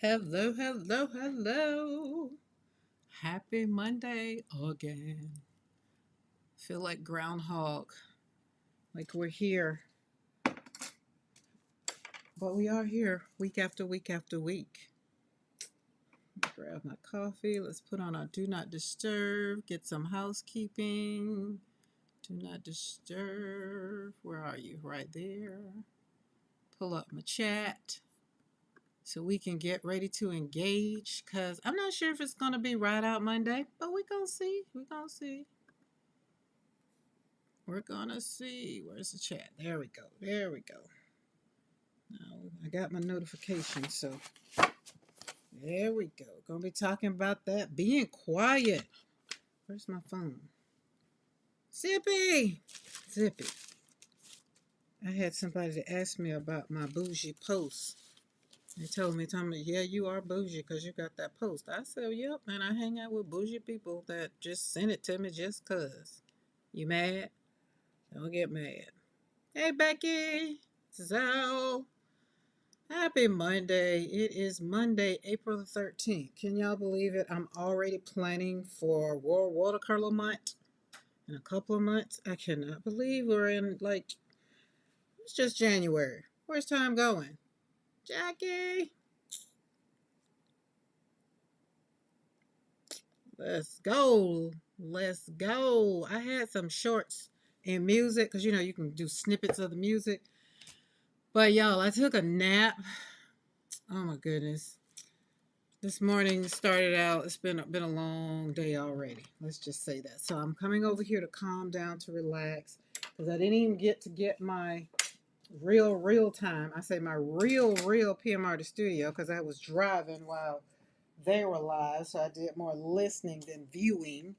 Hello, hello, hello. Happy Monday again. Feel like groundhog, like we're here, but we are here week after week after week. Grab my coffee. Let's put on our do not disturb, get some housekeeping. Do not disturb. Where are you? Right there. Pull up my chat so we can get ready to engage because I'm not sure if it's going to be right out Monday, but we're going to see. We're going to see. We're gonna see. Where's the chat? There we go. There we go. Now I got my notification, so there we go. Gonna be talking about that. Being quiet. Where's my phone? Zippy! Zippy. I had somebody to ask me about my bougie post. They told me, yeah, you are bougie because you got that post. I said, yep, and I hang out with bougie people that just send it to me just cause. You mad? Don't get mad. Hey, Becky. Zal. Happy Monday. It is Monday, April the 13th. Can y'all believe it? I'm already planning for World Watercolor Month in a couple of months. I cannot believe we're in, it's just January. Where's time going? Jackie, let's go. Let's go. I had some shorts in music because, you can do snippets of the music. But y'all, I took a nap. Oh my goodness. This morning started out, it's been a long day already. Let's just say that. So I'm coming over here to calm down, to relax, because I didn't even get my real time. I say my real PMR to studio because I was driving while they were live. So I did more listening than viewing.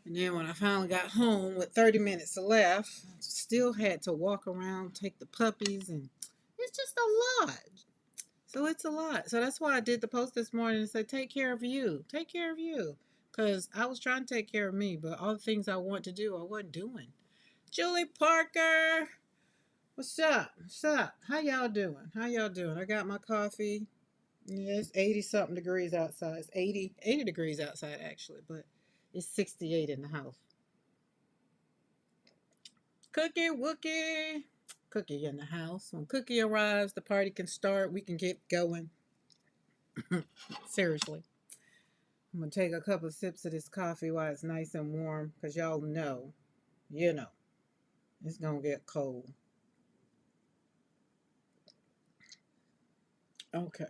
And then when I finally got home with 30 minutes left, still had to walk around, take the puppies, and it's just a lot. So it's a lot. So that's why I did the post this morning and said, take care of you. Take care of you. Because I was trying to take care of me, but all the things I want to do, I wasn't doing. Julie Parker, what's up? What's up? How y'all doing? How y'all doing? I got my coffee. Yeah, it's 80 something degrees outside. It's 80 degrees outside actually, but it's 68 in the house. Cookie Wookie. Cookie in the house. When Cookie arrives, the party can start. We can get going. Seriously. I'm gonna take a couple of sips of this coffee while it's nice and warm, because y'all know, it's gonna get cold. Okay.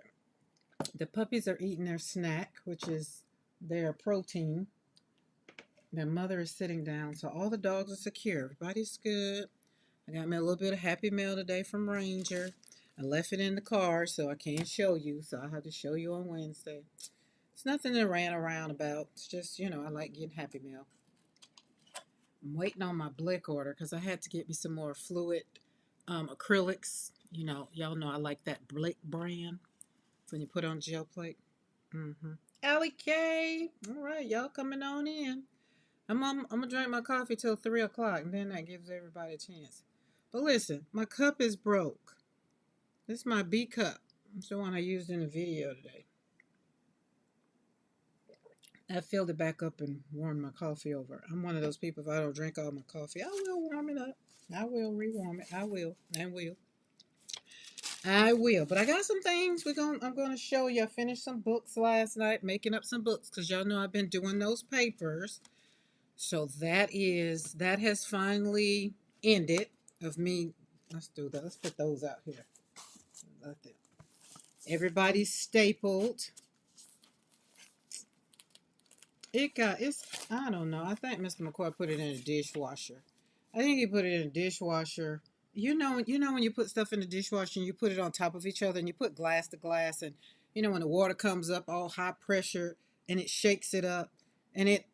The puppies are eating their snack, which is their protein. Their mother is sitting down, so all the dogs are secure. Everybody's good. I got me a little bit of Happy Meal today from Ranger. I left it in the car, so I can't show you, so I'll have to show you on Wednesday. It's nothing to rant around about. It's just, I like getting Happy Meal. I'm waiting on my Blick order because I had to get me some more fluid acrylics. Y'all know I like that Blick brand when you put on gel plate. Mm-hmm. Allie K. All right, y'all coming on in. I'm gonna drink my coffee till 3 o'clock, and then that gives everybody a chance. But listen, my cup is broke. This is my B cup. It's the one I used in the video today. I filled it back up and warmed my coffee over. I'm one of those people, if I don't drink all my coffee, I will warm it up. I will rewarm it. I will. And will. I will. But I got some things I'm gonna show you. I finished some books last night, making up some books, because y'all know I've been doing those papers. So that has finally ended of me. Let's do that. Let's put those out here. Everybody's stapled. It's I don't know. I think Mr. McCoy put it in a dishwasher. I think he put it in a dishwasher. You know when you put stuff in the dishwasher and you put it on top of each other and you put glass to glass, and when the water comes up all high pressure and it shakes it up and it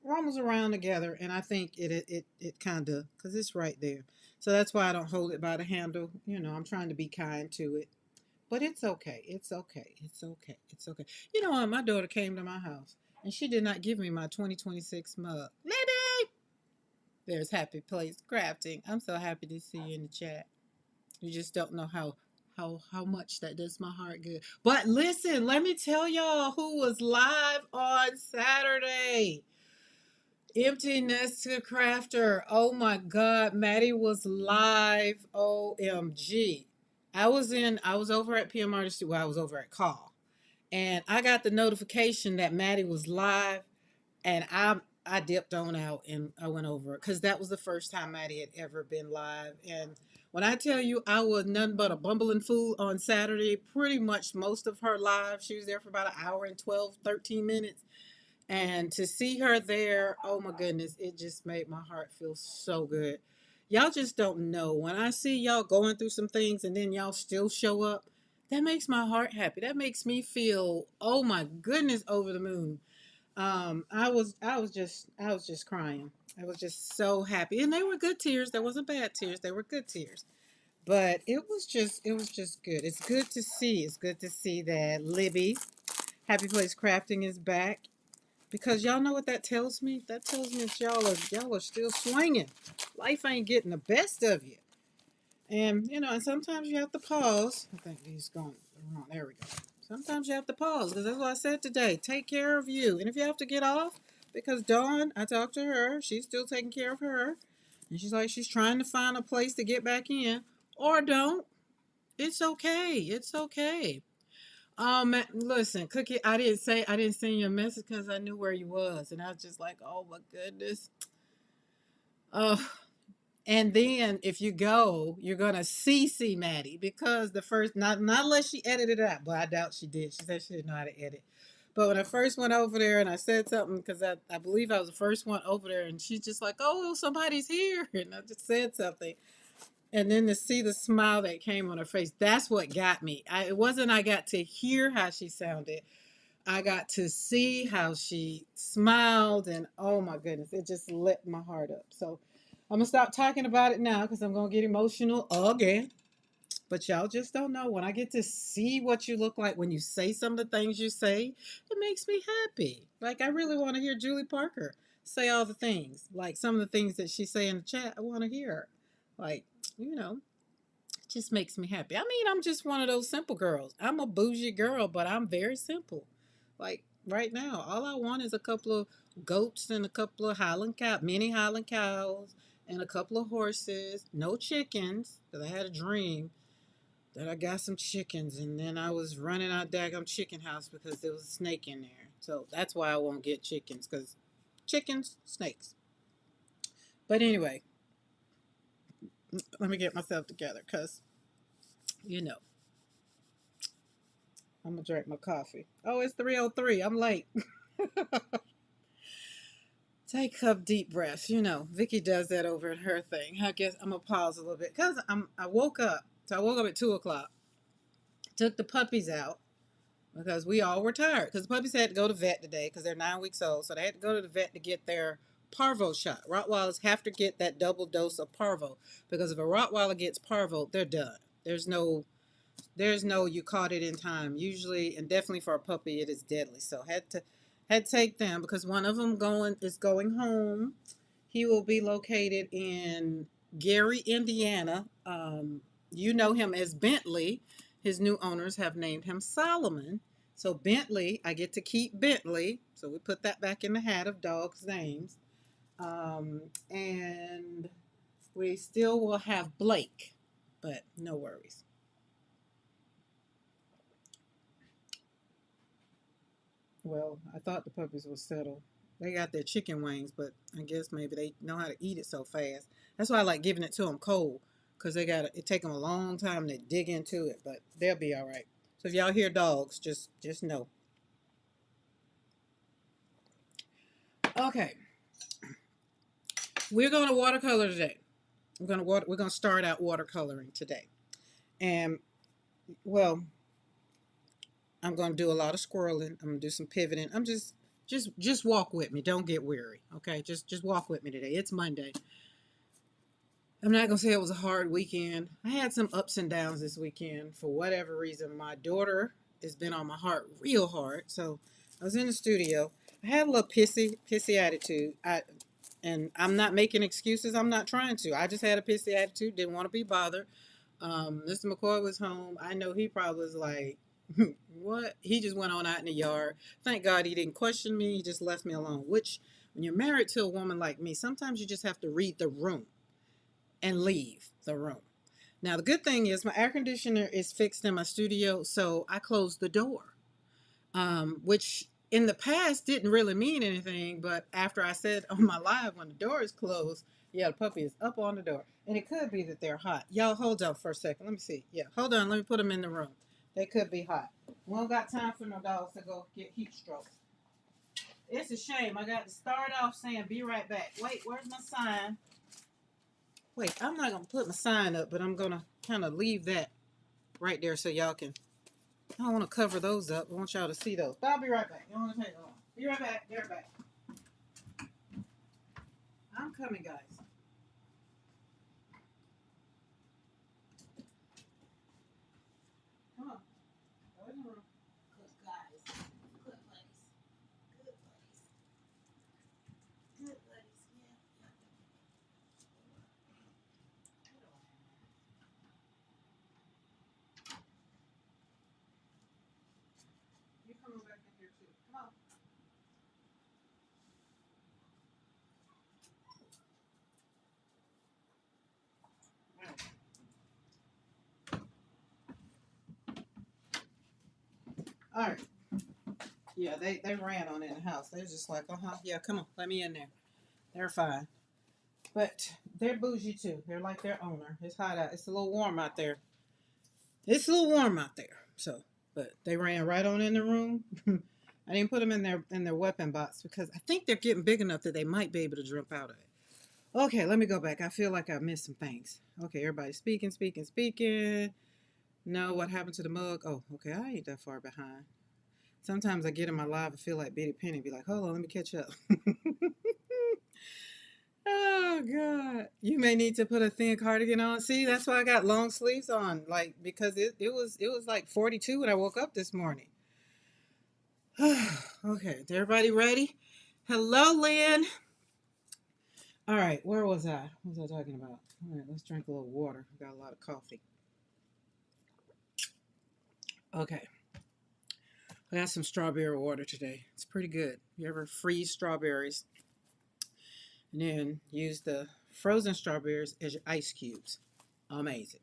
rumbles around together, and I think it kind of, because it's right there. So that's why I don't hold it by the handle. I'm trying to be kind to it. But it's okay. It's okay. It's okay. It's okay. My daughter came to my house and she did not give me my 2026 mug. Lady! There's Happy Place Crafting. I'm so happy to see you in the chat. You just don't know how how much that does my heart good. But listen, let me tell y'all who was live on Saturday. Empty Nester Crafter. Oh my God, Maddie was live. OMG. I was over at PMR. Well, I was over at Call. And I got the notification that Maddie was live, and I dipped on out and I went over it because that was the first time Maddie had ever been live. And when I tell you I was nothing but a bumbling fool on Saturday, pretty much most of her live, she was there for about an hour and 12, 13 minutes. And to see her there, oh my goodness, it just made my heart feel so good. Y'all just don't know. When I see y'all going through some things and then y'all still show up, that makes my heart happy. That makes me feel, oh my goodness, over the moon. I was just crying. I was just so happy. And they were good tears. There wasn't bad tears. They were good tears. But it was just good. It's good to see. It's good to see that Libby, Happy Place Crafting, is back. Because y'all know what that tells me? That tells me that y'all are still swinging. Life ain't getting the best of you. And you know, and sometimes you have to pause. I think he's going wrong. There we go. Sometimes you have to pause because that's what I said today. Take care of you. And if you have to get off, because Dawn, I talked to her, she's still taking care of her. And she's like, she's trying to find a place to get back in. Or don't. It's okay. It's okay. Listen, Cookie, I didn't send you a message because I knew where you was, and I was just like, oh my goodness. Oh, and then if you go, you're gonna see Maddie because the first not unless she edited it out, but I doubt she did. She said she didn't know how to edit. But when I first went over there and I said something because I believe I was the first one over there, and she's just like, oh, somebody's here, and I just said something. And then to see the smile that came on her face, that's what got me. It wasn't I got to hear how she sounded. I got to see how she smiled, and oh my goodness, it just lit my heart up. So I'm gonna stop talking about it now because I'm gonna get emotional again. But y'all just don't know. When I get to see what you look like when you say some of the things you say, it makes me happy. Like I really want to hear Julie Parker say all the things. Like some of the things that she say in the chat, I want to hear her. Like, you know, it just makes me happy. I mean, I'm just one of those simple girls. I'm a bougie girl, but I'm very simple. Like right now, all I want is a couple of goats and a couple of mini Highland cows, and a couple of horses. No chickens, because I had a dream that I got some chickens, and then I was running out daggum chicken house because there was a snake in there. So that's why I won't get chickens, because chickens, snakes. But anyway, let me get myself together, because you know I'm gonna drink my coffee. Oh, it's 3:03. I'm late. Take a couple deep breaths. You know, Vicky does that over at her thing. I guess I'm gonna pause a little bit because I woke up. So I woke up at 2 o'clock. Took the puppies out because we all were tired. Because the puppies had to go to vet today because they're 9 weeks old, so they had to go to the vet to get their parvo shot. Rottweilers have to get that double dose of parvo because if a Rottweiler gets parvo, they're done. There's no you caught it in time. Usually, and definitely for a puppy, it is deadly. So had to take them because one of them going home. He will be located in Gary, Indiana. You know him as Bentley. His new owners have named him Solomon. So Bentley, I get to keep Bentley. So we put that back in the hat of dogs' names. And we still will have Blake, but no worries. Well, I thought the puppies were settled. They got their chicken wings, but I guess maybe they know how to eat it so fast. That's why I like giving it to them cold, because it take them a long time to dig into it, but they'll be all right. So if y'all hear dogs, just know. Okay, we're going to watercolor today. We're going to start out watercoloring today, and well, I'm going to do a lot of squirreling. I'm going to do some pivoting. Just walk with me. Don't get weary. Okay, just walk with me today. It's Monday. I'm not gonna say it was a hard weekend. I had some ups and downs this weekend for whatever reason. My daughter has been on my heart real hard. So I was in the studio. I had a little pissy attitude. And I'm not making excuses. I'm not trying to. I just had a pissy attitude. Didn't want to be bothered. Mr. McCoy was home. I know he probably was like, what? He just went on out in the yard. Thank God he didn't question me. He just left me alone. Which, when you're married to a woman like me, sometimes you just have to read the room and leave the room. Now, the good thing is my air conditioner is fixed in my studio, so I closed the door, which in the past didn't really mean anything. But after I said on my live, when the door is closed, yeah, the puppy is up on the door. And it could be that they're hot. Y'all hold on for a second. Let me see. Yeah, hold on. Let me put them in the room. They could be hot. We don't got time for no dogs to go get heat strokes. It's a shame. I got to start off saying be right back. Wait, where's my sign? Wait, I'm not going to put my sign up, but I'm going to kind of leave that right there so y'all can. I don't want to cover those up. I want y'all to see those. But I'll be right back. You don't want to take long. Be right back. Be right back. I'm coming, guys. Come on. Go in the room. Good guys. Good place. Good place. Good place. Yeah. You coming back in here too. Come on. All right. Yeah, they ran on in the house. They're just like, yeah, come on, let me in there. They're fine. But they're bougie too. They're like their owner. It's hot out. It's a little warm out there. It's a little warm out there. So, but they ran right on in the room. I didn't put them in their weapon box because I think they're getting big enough that they might be able to jump out of it. Okay, let me go back. I feel like I missed some things. Okay, everybody speaking. No, what happened to the mug? Oh, okay, I ain't that far behind. Sometimes I get in my live and feel like Betty Penny, be like, hold on, let me catch up. Oh God. You may need to put a thin cardigan on. See, that's why I got long sleeves on. Like because it was like 42 when I woke up this morning. Okay, is everybody ready? Hello, Lynn. All right, where was I? What was I talking about? All right, let's drink a little water. I got a lot of coffee. Okay. I got some strawberry water today. It's pretty good. You ever freeze strawberries and then use the frozen strawberries as your ice cubes? Amazing.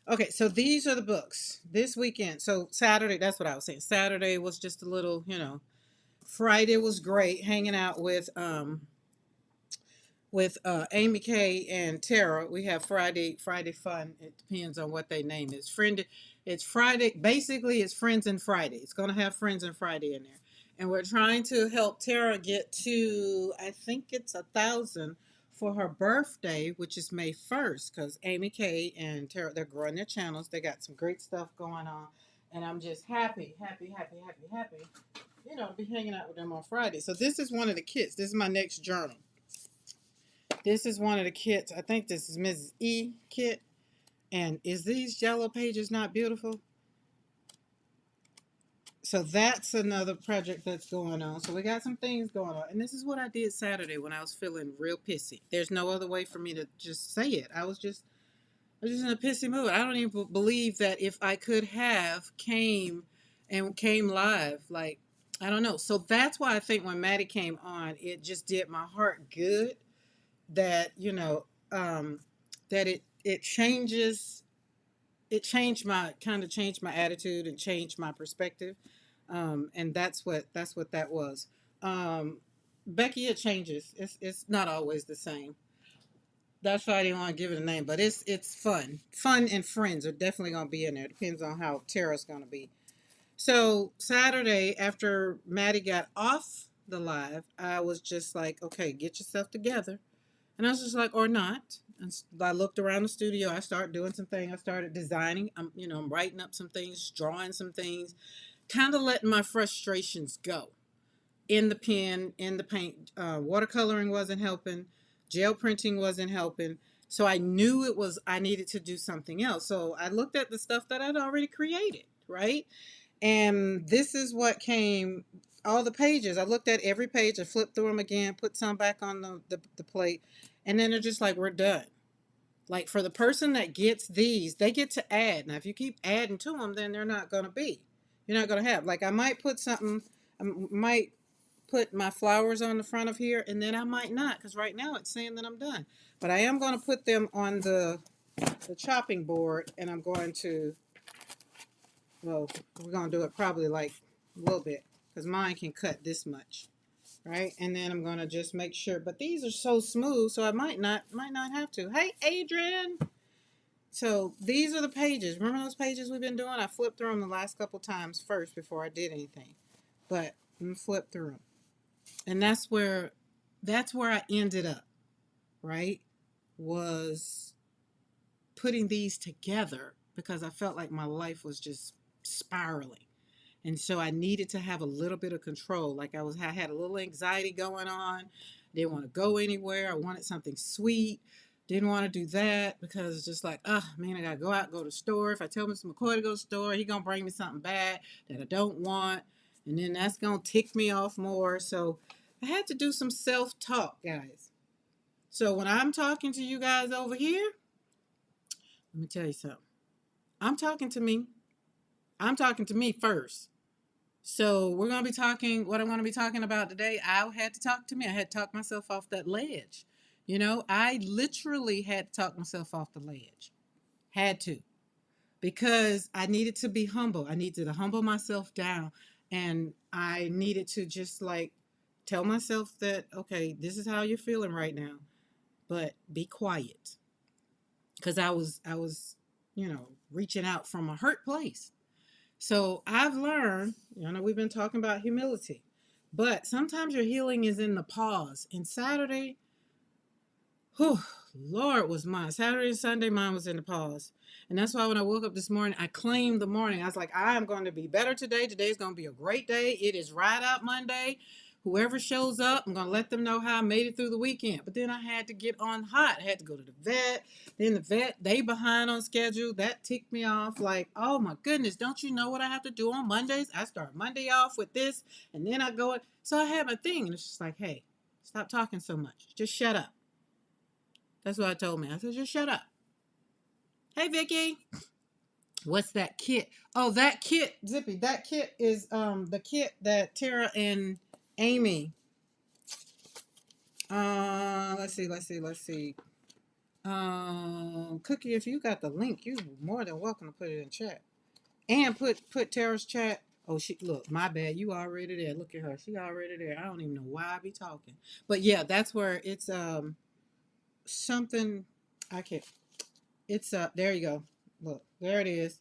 Okay, so these are the books this weekend. So Saturday, that's what I was saying. Saturday was just a little, Friday was great hanging out with Amy Kay and Tara. We have Friday fun. It depends on what they name is. It's Friday. Basically, it's Friends and Friday. It's gonna have Friends and Friday in there, and we're trying to help Tara get to. I think it's 1,000 for her birthday, which is May 1st. Because Amy Kay and Tara, they're growing their channels. They got some great stuff going on, and I'm just happy. To be hanging out with them on Friday. So this is one of the kits. This is my next journal. This is one of the kits. I think this is Mrs. E kit. And is these yellow pages not beautiful? So that's another project that's going on. So we got some things going on. And this is what I did Saturday when I was feeling real pissy. There's no other way for me to just say it. I was just in a pissy mood. I don't even believe that if I could have came live, like I don't know. So that's why I think when Maddie came on, it just did my heart good that that it changes it changed my attitude and changed my perspective, and that's what that was. Becky, it changes. It's not always the same. That's why I didn't want to give it a name, but it's fun and friends are definitely going to be in there. Depends on how Tara's going to be. So Saturday after Maddie got off the live, I was just like, okay, get yourself together. And I was just like, or not. And I looked around the studio. I started doing some things. I started designing. I'm writing up some things, drawing some things, kind of letting my frustrations go in the pen, in the paint. Watercoloring wasn't helping. Gel printing wasn't helping. So I knew I needed to do something else. So I looked at the stuff that I'd already created, right? And this is what came, all the pages. I looked at every page, I flipped through them again, put some back on the plate, and then they're just like, we're done. Like for the person that gets these, they get to add. Now, if you keep adding to them, then they're not going to be. You're not going to have. Like I might put something, I might put my flowers on the front of here, and then I might not, because right now it's saying that I'm done. But I am going to put them on the chopping board, and I'm going to, well, we're going to do it probably like a little bit, because mine can cut this much, right? And then I'm going to just make sure. But these are so smooth, so I might not have to. Hey, Adrian. So these are the pages. Remember those pages we've been doing? I flipped through them the last couple times first before I did anything. But I'm gonna flip through them. And that's where I ended up, right? Was putting these together because I felt like my life was just spiraling. And so I needed to have a little bit of control. Like I had a little anxiety going on. Didn't want to go anywhere. I wanted something sweet. Didn't want to do that because it's just like, oh man, I gotta go out, go to the store. If I tell Mr. McCoy to go to the store, he gonna bring me something bad that I don't want. And then that's gonna tick me off more. So I had to do some self-talk, guys. So when I'm talking to you guys over here, let me tell you something. I'm talking to me. I'm talking to me first. So we're going to be talking, what I'm going to be talking about today, I had to talk to me. I had to talk myself off that ledge. I literally had to talk myself off the ledge. Had to. Because I needed to be humble. I needed to humble myself down. And I needed to just like tell myself that, okay, this is how you're feeling right now. But be quiet. Because I was reaching out from a hurt place. So I've learned, we've been talking about humility, but sometimes your healing is in the pause. And Saturday, whew, Lord, was mine. Saturday and Sunday, mine was in the pause. And that's why when I woke up this morning, I claimed the morning. I was like, I am going to be better today. Today's going to be a great day. It is Ride Out Monday. Whoever shows up, I'm going to let them know how I made it through the weekend. But then I had to get on hot. I had to go to the vet. Then the vet, they behind on schedule. That ticked me off. Like, oh my goodness, don't you know what I have to do on Mondays? I start Monday off with this, and then I go. So I had my thing, and it's just like, hey, stop talking so much. Just shut up. That's what I told me. I said, just shut up. Hey, Vicky. What's that kit? Oh, that kit, Zippy. That kit is the kit that Tara and Amy. Let's see. Cookie, if you got the link, you're more than welcome to put it in chat. And put Tara's chat. Oh, she look, my bad. You already there. Look at her. She already there. I don't even know why I be talking. But yeah, that's where it's something I can't. It's there you go. Look, there it is.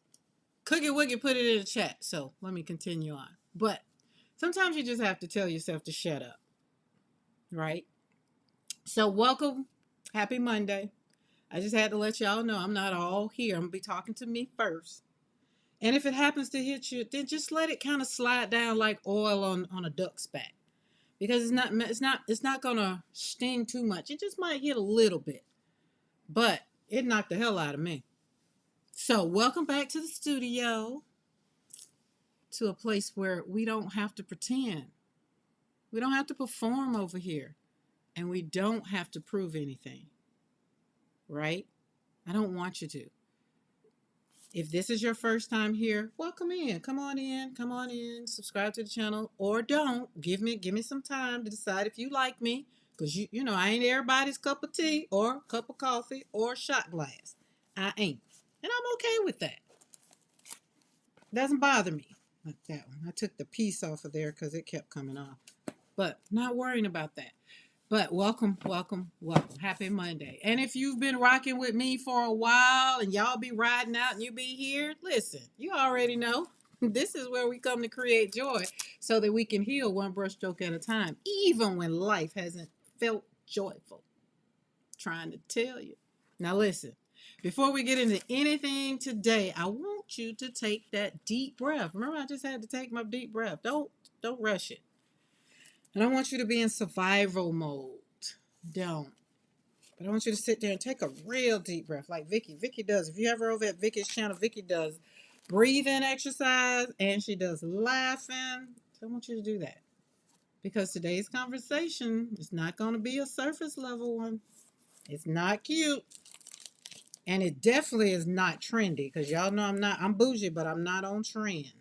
Cookie Wookie put it in the chat. So let me continue on. But sometimes you just have to tell yourself to shut up. Right? So welcome. Happy Monday. I just had to let y'all know I'm not all here. I'm gonna be talking to me first. And if it happens to hit you, then just let it kind of slide down like oil on a duck's back. Because it's not gonna sting too much. It just might hit a little bit. But it knocked the hell out of me. So welcome back to the studio, to a place where we don't have to pretend. We don't have to perform over here. And we don't have to prove anything. Right? I don't want you to. If this is your first time here, welcome in. Come on in. Come on in. Subscribe to the channel or don't. Give me some time to decide if you like me. Because you know, I ain't everybody's cup of tea or cup of coffee or shot glass. I ain't. And I'm okay with that. Doesn't bother me. Like that one. I took the piece off of there because it kept coming off. But not worrying about that. But welcome, welcome, welcome. Happy Monday. And if you've been rocking with me for a while and y'all be riding out and you be here, listen, you already know. This is where we come to create joy so that we can heal one brushstroke at a time, even when life hasn't felt joyful. Trying to tell you. Now listen, before we get into anything today, I want you to take that deep breath. Remember, I just had to take my deep breath. Don't rush it. And I want you to be in survival mode. Don't. But I want you to sit there and take a real deep breath like Vicky. Vicky does. If you ever over at Vicky's channel, Vicky does breathing exercise and she does laughing. So I want you to do that. Because today's conversation is not going to be a surface level one. It's not cute. And it definitely is not trendy because y'all know I'm bougie, but I'm not on trend,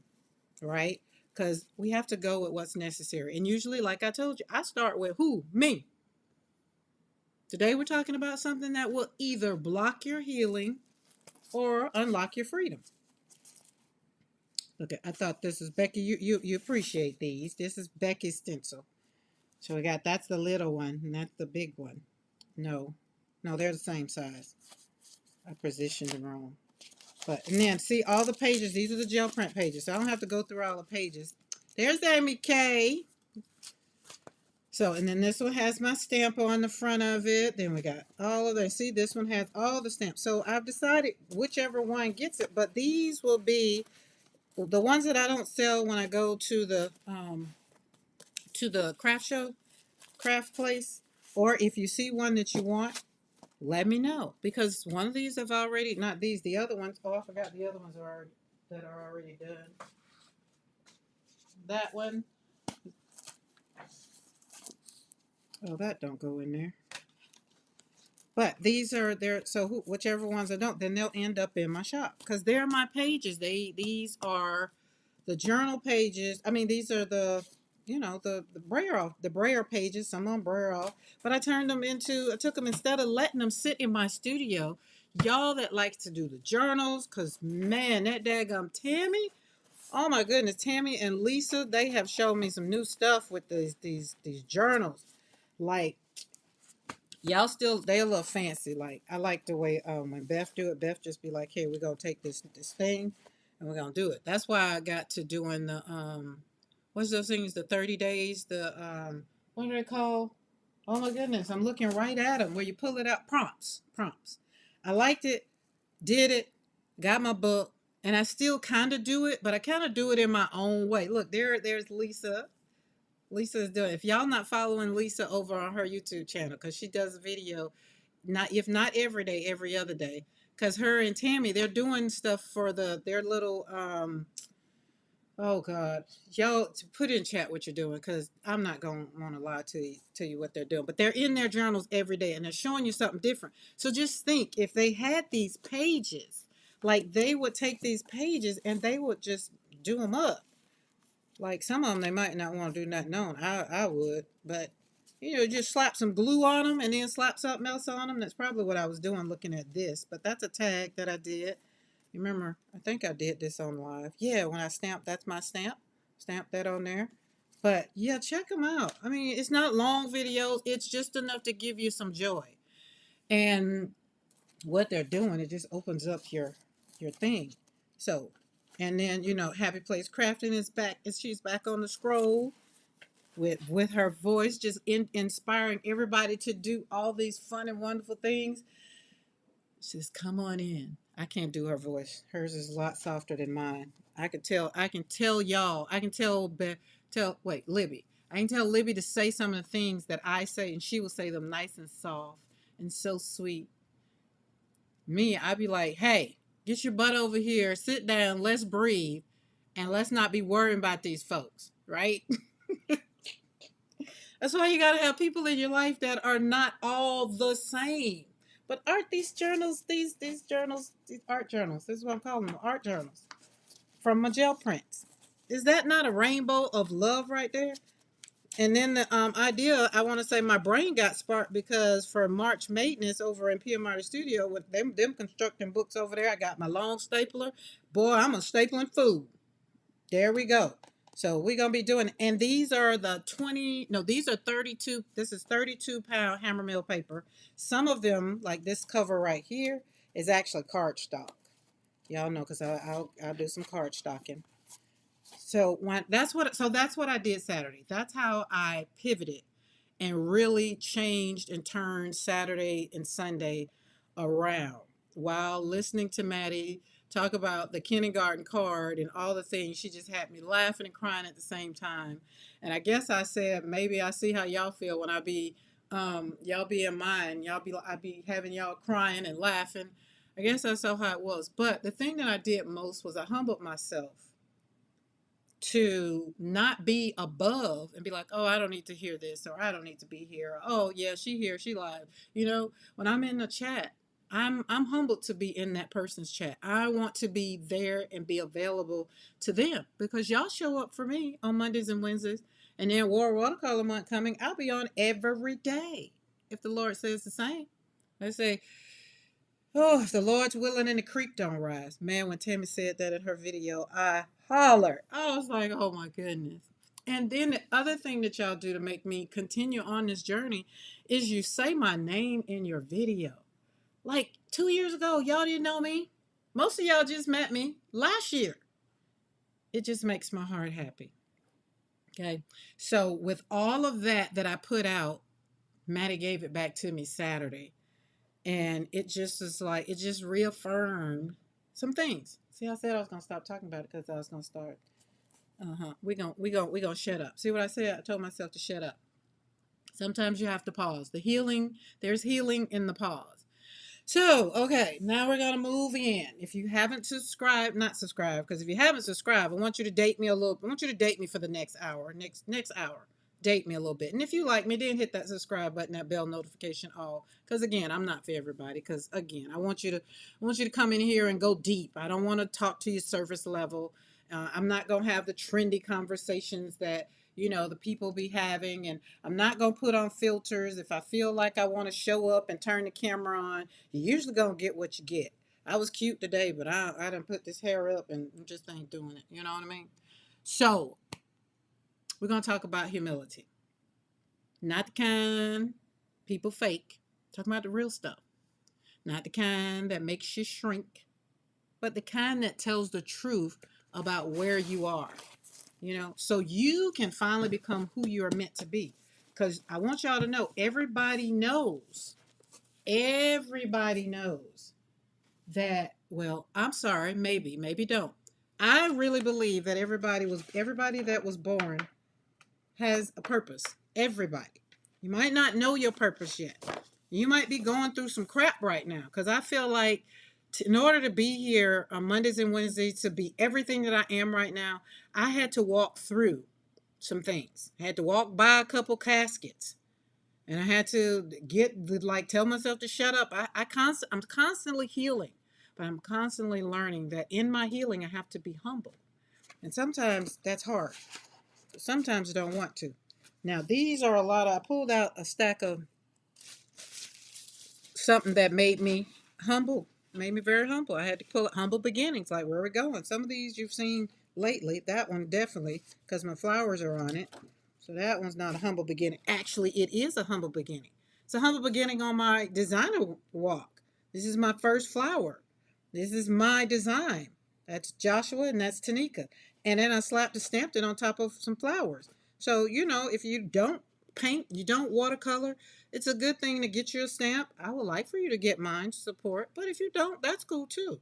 right? Because we have to go with what's necessary. And usually, like I told you, I start with who? Me. Today, we're talking about something that will either block your healing or unlock your freedom. Okay, I thought this is Becky. You appreciate these. This is Becky's stencil. So we got that's the little one, and that's the big one. No, no, they're the same size. I positioned them wrong. But and then see all the pages. These are the gel print pages. So I don't have to go through all the pages. There's Amy K. So and then this one has my stamp on the front of it. Then we got all of them. See, this one has all the stamps. So I've decided whichever one gets it. But these will be the ones that I don't sell when I go to the craft show, craft place. Or if you see one that you want, let me know because one of these have already not these the other ones. Oh, I forgot the other ones are already, that are already done. That one. Oh, that don't go in there. But these are there. So whichever ones I don't, then they'll end up in my shop because they're my pages. These are the journal pages. I mean, these are the the braille pages. Some on braille, but I took them instead of letting them sit in my studio. Y'all that like to do the journals, cause man, that daggum Tammy. Oh my goodness, Tammy and Lisa, they have shown me some new stuff with these journals. Like y'all still they a little fancy. Like I like the way when Beth do it, Beth just be like, "Hey, we're gonna take this thing, and we're gonna do it." That's why I got to doing the what's those things? The 30 days. The what are they called? Oh my goodness, I'm looking right at them. Where you pull it out, prompts. I liked it, did it, got my book, and I still kind of do it, but I kind of do it in my own way. Look, there's Lisa. Lisa is doing. If y'all not following Lisa over on her YouTube channel, because she does a video, not if not every day, every other day. Because her and Tammy, they're doing stuff for their little oh God, y'all to put in chat what you're doing, because I'm not gonna want to lie to you what they're doing. But they're in their journals every day, and they're showing you something different. So just think, if they had these pages, like they would take these pages and they would just do them up. Like some of them, they might not want to do nothing on. I would, but just slap some glue on them and then slap something else on them. That's probably what I was doing looking at this. But that's a tag that I did. You remember? I think I did this on live. Yeah, when I stamped, that's my stamp. Stamp that on there. But yeah, check them out. I mean, it's not long videos. It's just enough to give you some joy. And what they're doing, it just opens up your thing. So, and then Happy Place Crafting is back. She's back on the scroll with her voice, just inspiring everybody to do all these fun and wonderful things. Says, "Come on in." I can't do her voice. Hers is a lot softer than mine. I can tell. I can tell y'all. I can tell. Wait, Libby. I can tell Libby to say some of the things that I say, and she will say them nice and soft and so sweet. Me, I'd be like, "Hey, get your butt over here. Sit down. Let's breathe, and let's not be worrying about these folks." Right? That's why you gotta have people in your life that are not all the same. But aren't these journals, these journals, these art journals? This is what I'm calling them, art journals from my gel prints. Is that not a rainbow of love right there? And then the idea, I want to say my brain got sparked because for March Madness over in PMR Studio with them constructing books over there, I got my long stapler. Boy, I'm a stapling fool. There we go. So we're going to be doing, and these are the 20, no, these are 32, this is 32-pound hammer mill paper. Some of them, like this cover right here, is actually cardstock. Y'all know, because I'll do some card stocking. So that's what I did Saturday. That's how I pivoted and really changed and turned Saturday and Sunday around while listening to Maddie talk about the kindergarten card and all the things. She just had me laughing and crying at the same time. And I guess I said, maybe I see how y'all feel when I be y'all be in mine. I be having y'all crying and laughing. I guess that's how it was. But the thing that I did most was I humbled myself to not be above and be like, "Oh, I don't need to hear this," or "I don't need to be here," or, "Oh yeah, she here, she live." When I'm in the chat, I'm humbled to be in that person's chat. I want to be there and be available to them because y'all show up for me on Mondays and Wednesdays. And then War Watercolor Month coming, I'll be on every day if the Lord says the same. I say, oh, if the Lord's willing and the creek don't rise. Man, when Tammy said that in her video, I hollered. I was like, oh my goodness. And then the other thing that y'all do to make me continue on this journey is you say my name in your video. Like 2 years ago, y'all didn't know me. Most of y'all just met me last year. It just makes my heart happy. Okay. So with all of that I put out, Maddie gave it back to me Saturday. And it just is like, it just reaffirmed some things. See, I said I was gonna stop talking about it because I was gonna start. We gonna shut up. See what I said? I told myself to shut up. Sometimes you have to pause. The healing, there's healing in the pause. So, okay, now we're gonna move in. If you haven't subscribed, not subscribed, because if you haven't subscribed, I want you to date me a little. I want you to date me for the next hour, next hour. Date me a little bit, and if you like me, then hit that subscribe button, that bell notification all. Because again, I'm not for everybody. Because again, I want you to come in here and go deep. I don't want to talk to you surface level. I'm not gonna have the trendy conversations that the people be having, and I'm not gonna put on filters. If I feel like I want to show up and turn the camera on, you usually gonna get what you get. I was cute today, but I didn't put this hair up and just ain't doing it. You know what I mean? So we're gonna talk about humility, not the kind people fake. Talking about the real stuff, not the kind that makes you shrink, but the kind that tells the truth about where you are. So you can finally become who you are meant to be. Because I want y'all to know, everybody knows that, well, I'm sorry, maybe don't. I really believe that everybody that was born has a purpose. Everybody. You might not know your purpose yet. You might be going through some crap right now because I feel like in order to be here on Mondays and Wednesdays, to be everything that I am right now, I had to walk through some things. I had to walk by a couple caskets. And I had to tell myself to shut up. I'm constantly healing, but I'm constantly learning that in my healing, I have to be humble. And sometimes that's hard. Sometimes I don't want to. Now, these are I pulled out a stack of something that made me very humble. I had to pull it humble beginnings, like where are we going? Some of these you've seen lately. That one definitely, because my flowers are on it. So that one's not a humble beginning. Actually, it is a humble beginning. It's a humble beginning on my designer walk. This is my first flower. This is my design. That's Joshua and that's Tanika. And then I stamped it on top of some flowers. So, if you don't paint, you don't watercolor, it's a good thing to get you a stamp. I would like for you to get mine to support, but if you don't, that's cool too.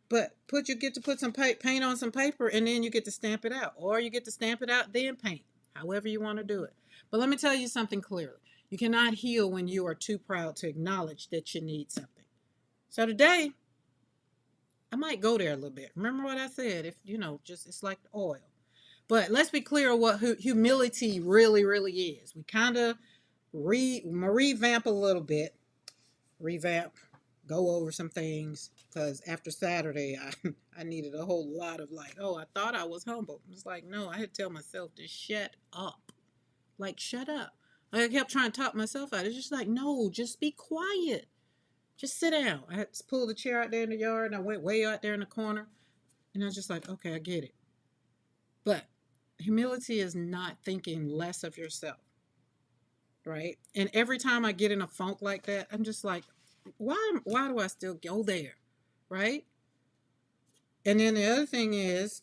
But you get to put some paint on some paper and then you get to stamp it out. Or you get to stamp it out, then paint. However you want to do it. But let me tell you something clearly. You cannot heal when you are too proud to acknowledge that you need something. So today, I might go there a little bit. Remember what I said? If just it's like oil. But let's be clear what humility really, really is. We kind of revamp a little bit. Revamp, go over some things. Because after Saturday, I needed a whole lot of oh, I thought I was humble. It's like, no, I had to tell myself to shut up. Like, shut up. I kept trying to talk myself out. It's just like, no, just be quiet. Just sit down. I had to pull the chair out there in the yard, and I went way out there in the corner. And I was just like, okay, I get it. But humility is not thinking less of yourself, right? And every time I get in a funk like that, I'm just like, why do I still go there, right? And then the other thing is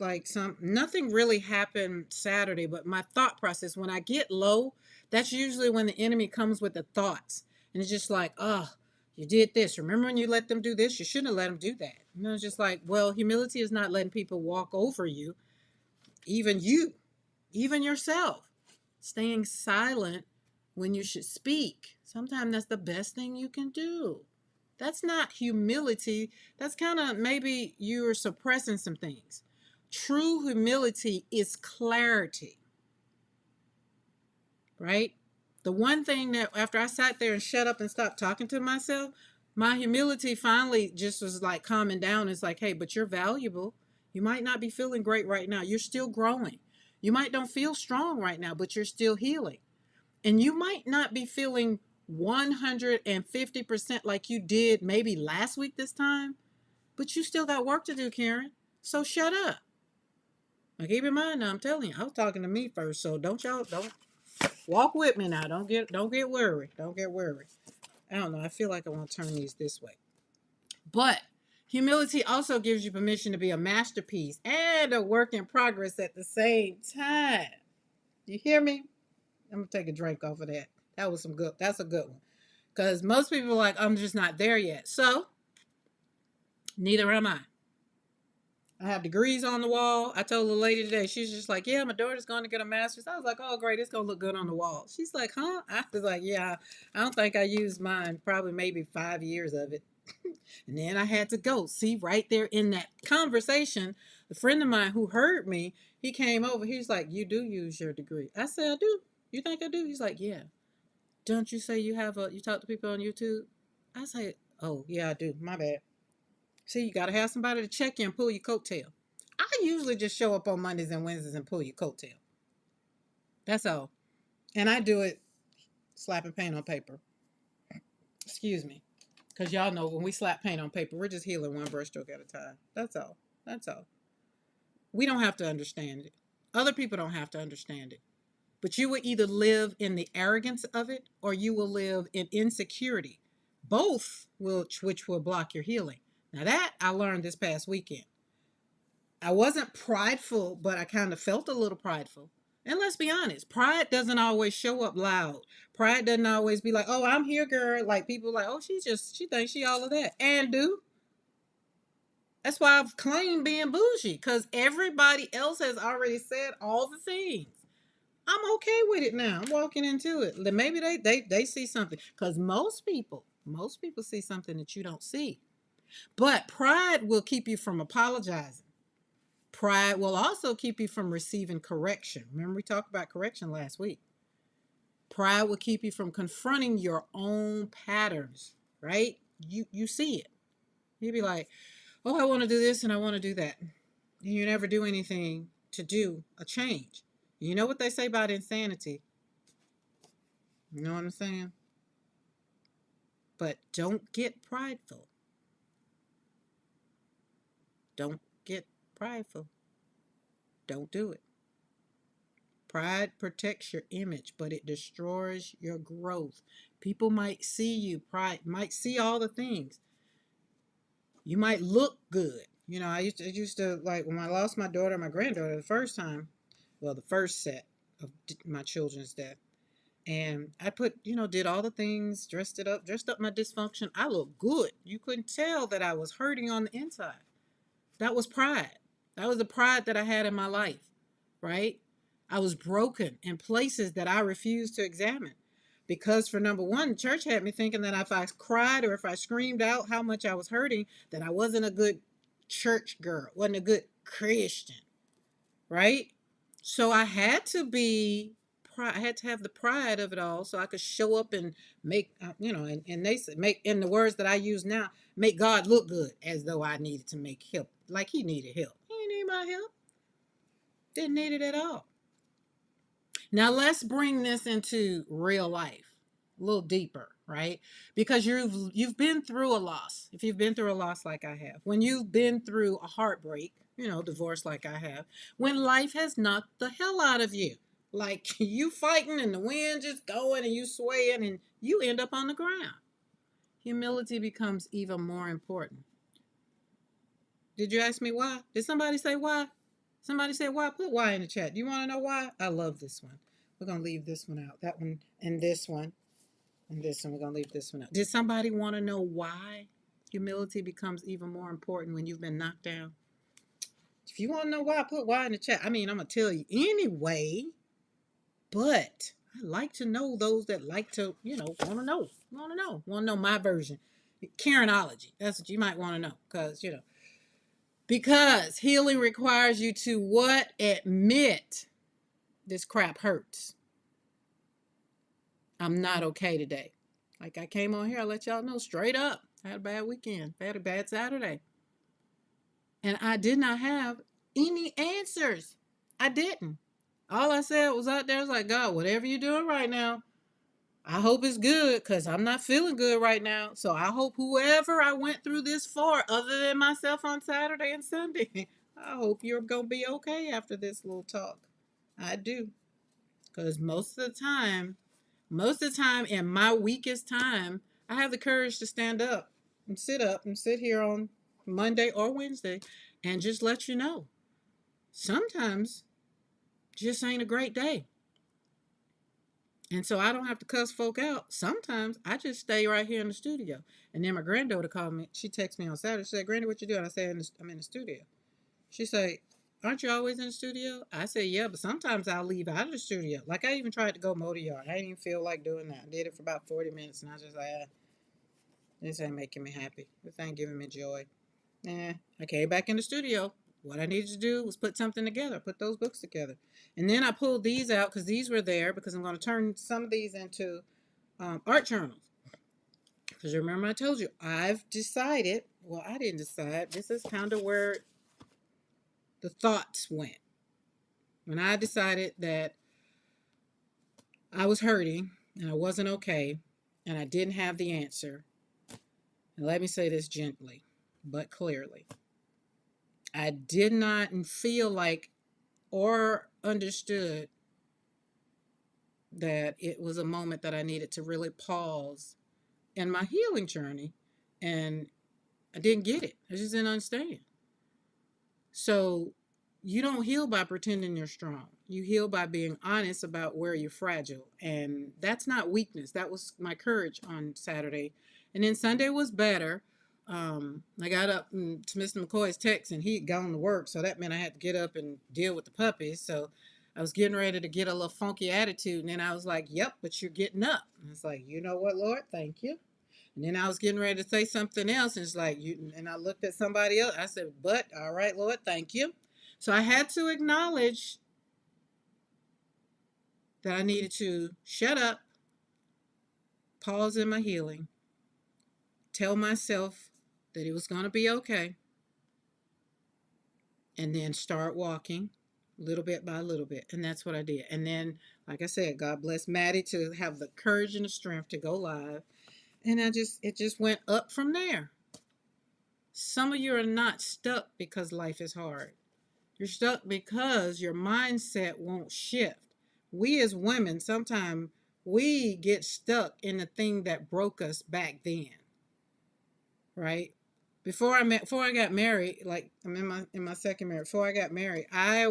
nothing really happened Saturday, but my thought process, when I get low, that's usually when the enemy comes with the thoughts. And it's just like, oh, you did this. Remember when you let them do this? You shouldn't have let them do that. It's just like, well, humility is not letting people walk over you, even yourself. Staying silent when you should speak. Sometimes that's the best thing you can do. That's not humility. That's kind of maybe you're suppressing some things. True humility is clarity, right? The one thing that after I sat there and shut up and stopped talking to myself, My humility finally just was like calming down. It's like, hey, but you're valuable. You might not be feeling great right now. You're still growing. You might don't feel strong right now, but you're still healing. And you might not be feeling 150% like you did maybe last week this time, but you still got work to do, Karen. So shut up. Now keep in mind now, I'm telling you, I was talking to me first, so don't walk with me now. Don't get worried. Don't get worried. I don't know. I feel like I want to turn these this way. But humility also gives you permission to be a masterpiece and a work in progress at the same time. You hear me? I'm gonna take a drink off of that. That was some good. That's a good one. Because most people are like, I'm just not there yet. So neither am I. I have degrees on the wall. I told the lady today, she's just like, yeah, my daughter's going to get a master's. I was like, oh, great. It's going to look good on the wall. She's like, huh? I was like, yeah, I don't think I used mine. Probably maybe 5 years of it. And then I had to go. See, right there in that conversation, a friend of mine who heard me, he came over. He's like, you do use your degree. I said, I do. You think I do? He's like, yeah. Don't you say you talk to people on YouTube? I say, oh, yeah, I do. My bad. See, you got to have somebody to check you and pull your coattail. I usually just show up on Mondays and Wednesdays and pull your coattail. That's all. And I do it slapping paint on paper. Excuse me. Because y'all know when we slap paint on paper, we're just healing one brushstroke at a time. That's all. That's all. We don't have to understand it. Other people don't have to understand it. But you will either live in the arrogance of it or you will live in insecurity. Both which will block your healing. Now that I learned this past weekend. I wasn't prideful, but I kind of felt a little prideful. And let's be honest, pride doesn't always show up loud. Pride doesn't always be like, "Oh, I'm here, girl." Like people like, "Oh, she thinks she all of that." And do. That's why I've claimed being bougie because everybody else has already said all the things. I'm okay with it now. I'm walking into it. Maybe they see something because most people see something that you don't see. But pride will keep you from apologizing. Pride will also keep you from receiving correction. Remember, we talked about correction last week. Pride will keep you from confronting your own patterns, right? You see it. You'll be like, oh, I want to do this and I want to do that. And you never do anything to do a change. You know what they say about insanity? You know what I'm saying? But don't get prideful. Don't get prideful. Don't do it. Pride protects your image, but it destroys your growth. People might see you, pride might see all the things. You might look good. I used to like when I lost my daughter, my granddaughter the first time, well, the first set of my children's death. And I did all the things, dressed up my dysfunction. I looked good. You couldn't tell that I was hurting on the inside. That was pride. That was the pride that I had in my life, right? I was broken in places that I refused to examine. Because, for number one, the church had me thinking that if I cried or if I screamed out how much I was hurting, that I wasn't a good church girl, wasn't a good Christian, right? So I had to have the pride of it all so I could show up and make, and they said, make, in the words that I use now, make God look good as though I needed to make help, like he needed help. He didn't need my help. Didn't need it at all. Now let's bring this into real life, a little deeper, right? Because you've been through a loss. If you've been through a loss like I have, when you've been through a heartbreak, divorce like I have, when life has knocked the hell out of you, like you fighting and the wind just going and you swaying and you end up on the ground, humility becomes even more important. Did you ask me why? Did somebody say why? Somebody said why? Put why in the chat. Do you want to know why? I love this one. We're going to leave this one out. That one and this one. And this one, we're going to leave this one out. Did somebody want to know why humility becomes even more important when you've been knocked down? If you want to know why, put why in the chat. I mean, I'm going to tell you anyway. But I like to know those that like to, want to know. Want to know my version. Karenology. That's what you might want to know. Because healing requires you to what? Admit this crap hurts. I'm not okay today. Like I came on here, I let y'all know straight up. I had a bad weekend. I had a bad Saturday. And I did not have any answers. I didn't. All I said was out there, I was like, God, whatever you're doing right now, I hope it's good because I'm not feeling good right now. So I hope whoever I went through this for, other than myself on Saturday and Sunday, I hope you're going to be okay after this little talk. I do. Because most of the time, in my weakest time, I have the courage to stand up and sit here on Monday or Wednesday and just let you know. Sometimes just ain't a great day. And so I don't have to cuss folk out. Sometimes I just stay right here in the studio. And then my granddaughter called me. She texted me on Saturday. She said, Granny, what you doing? I said, I'm in the studio. She said, aren't you always in the studio? I said, yeah, but sometimes I'll leave out of the studio. Like I even tried to go mow the yard. I didn't even feel like doing that. I did it for about 40 minutes and I was just like, this ain't making me happy. This ain't giving me joy. I came back in the studio. What I needed to do was put something together, put those books together. And then I pulled these out because these were there because I'm going to turn some of these into art journals. Because remember, I told you, I've decided, well, I didn't decide. This is kind of where the thoughts went. When I decided that I was hurting and I wasn't okay and I didn't have the answer, and let me say this gently but clearly, I did not feel like or understood that it was a moment that I needed to really pause in my healing journey. And I didn't get it. I just didn't understand. So you don't heal by pretending you're strong. You heal by being honest about where you're fragile. And that's not weakness. That was my courage on Saturday. And then Sunday was better. I got up to Mr. McCoy's text and he had gone to work. So that meant I had to get up and deal with the puppies. So I was getting ready to get a little funky attitude. And then I was like, yep, but you're getting up. And it's like, you know what, Lord? Thank you. And then I was getting ready to say something else, and it's like you. And I looked at somebody else. I said, "But all right, Lord, thank you." So I had to acknowledge that I needed to shut up, pause in my healing, tell myself that it was going to be okay, and then start walking, little bit by little bit. And that's what I did. And then, like I said, God bless Maddie to have the courage and the strength to go live. And it just went up from there. Some of you are not stuck because life is hard. You're stuck because your mindset won't shift. We as women, sometimes we get stuck in the thing that broke us back then, right? Before I got married, like I'm in my second marriage. Before I got married, I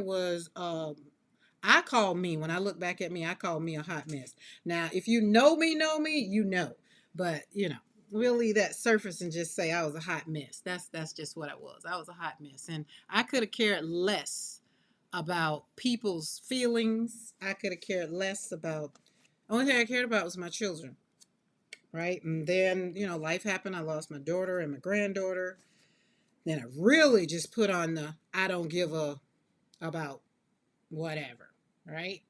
call me, when I look back at me, I call me a hot mess. Now, if you know me, you know. But, we'll leave that surface and just say I was a hot mess. That's just what I was. I was a hot mess. And I could have cared less about people's feelings. I could have cared less about, only thing I cared about was my children, right? And then, life happened. I lost my daughter and my granddaughter. Then I really just put on the I don't give a about whatever, right?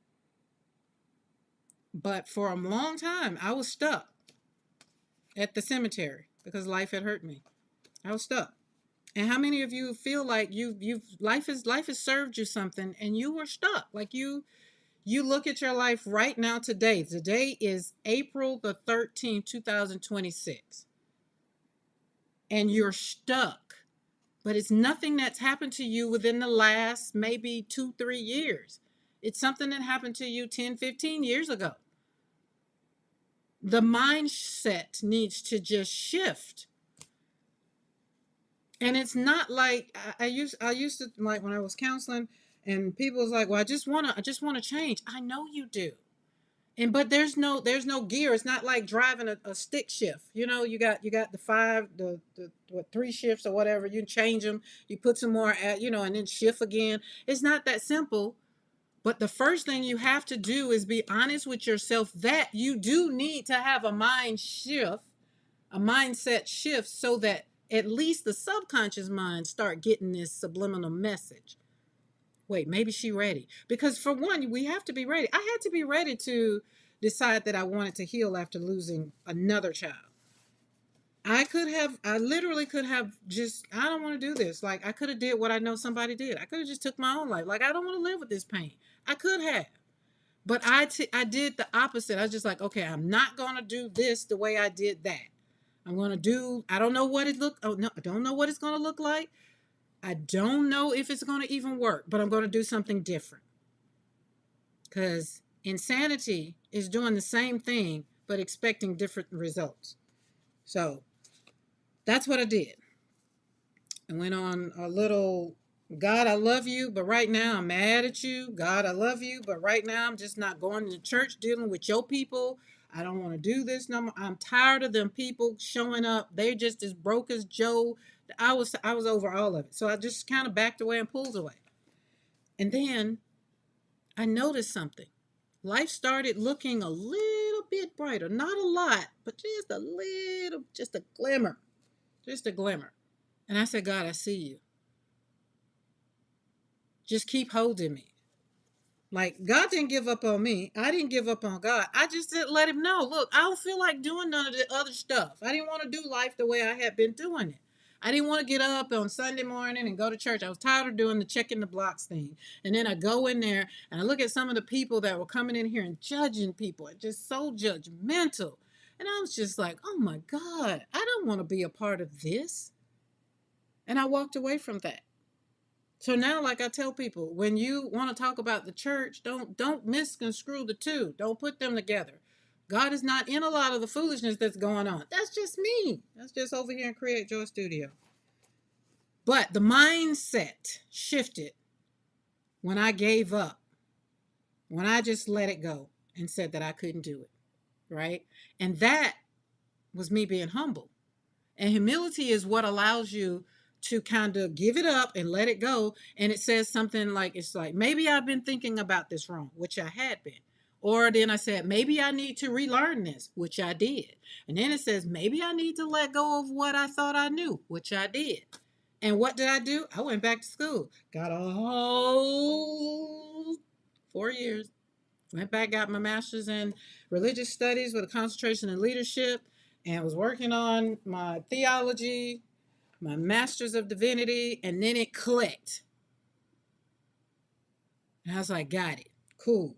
But for a long time, I was stuck at the cemetery because life had hurt me. I was stuck. And how many of you feel like you've life has served you something and you were stuck? Like you look at your life right now today. Today is April the 13th, 2026. And you're stuck. But it's nothing that's happened to you within the last maybe 2-3 years. It's something that happened to you 10, 15 years ago. The mindset needs to just shift. And it's not like I used to, like, when I was counseling and people was like, well, I just want to change. I know you do. And but there's no gear. It's not like driving a stick shift. You got the five, the what, three shifts or whatever. You change them. You put some more at, and then shift again. It's not that simple. But the first thing you have to do is be honest with yourself that you do need to have a mindset shift, so that at least the subconscious mind start getting this subliminal message. Wait, maybe she ready. Because for one, we have to be ready. I had to be ready to decide that I wanted to heal after losing another child. I literally could have just, I don't want to do this. Like, I could have did what I know somebody did. I could have just took my own life. Like, I don't want to live with this pain. I could have. But I did the opposite. I was just like, okay, I'm not going to do this the way I did that. I'm going to do, I don't know what it look, oh no, I don't know what it's going to look like. I don't know if it's going to even work, but I'm going to do something different. Because insanity is doing the same thing, but expecting different results. So that's what I did. I went on a little, God, I love you, but right now I'm mad at you. God, I love you, but right now I'm just not going to church dealing with your people. I don't want to do this no more. I'm tired of them people showing up. They're just as broke as Joe. I was over all of it. So I just kind of backed away and pulled away. And then I noticed something. Life started looking a little bit brighter. Not a lot, but just a little, just a glimmer. Just a glimmer. And I said, God, I see you. Just keep holding me. Like, God didn't give up on me. I didn't give up on God. I just didn't let him know. Look, I don't feel like doing none of the other stuff. I didn't want to do life the way I had been doing it. I didn't want to get up on Sunday morning and go to church. I was tired of doing the checking the blocks thing. And then I go in there and I look at some of the people that were coming in here and judging people. And just so judgmental. And I was just like, oh my God, I don't want to be a part of this. And I walked away from that. So now, like I tell people, when you want to talk about the church, don't misconstrue the two. Don't put them together. God is not in a lot of the foolishness that's going on. That's just me. That's just over here in Create Joy Studio. But the mindset shifted when I gave up, when I just let it go and said that I couldn't do it. Right? And that was me being humble. And humility is what allows you to kind of give it up and let it go. And it says something like, it's like, maybe I've been thinking about this wrong, which I had been. Or then I said, maybe I need to relearn this, which I did. And then it says, maybe I need to let go of what I thought I knew, which I did. And what did I do? I went back to school, got a whole 4 years, went back, got my master's in religious studies with a concentration in leadership, and was working on my theology, my master's of divinity, and then it clicked. And I was like, got it. Cool.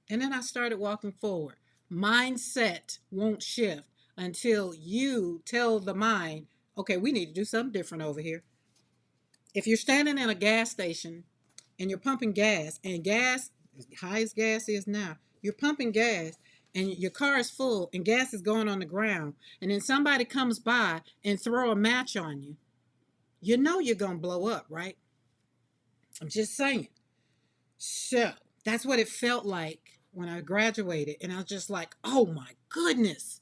And then I started walking forward. Mindset won't shift until you tell the mind, okay, we need to do something different over here. If you're standing in a gas station and you're pumping gas, and gas, as high as gas is now, you're pumping gas and your car is full and gas is going on the ground, and then somebody comes by and throw a match on you, you know you're going to blow up, right? I'm just saying. So that's what it felt like when I graduated. And I was just like, oh my goodness,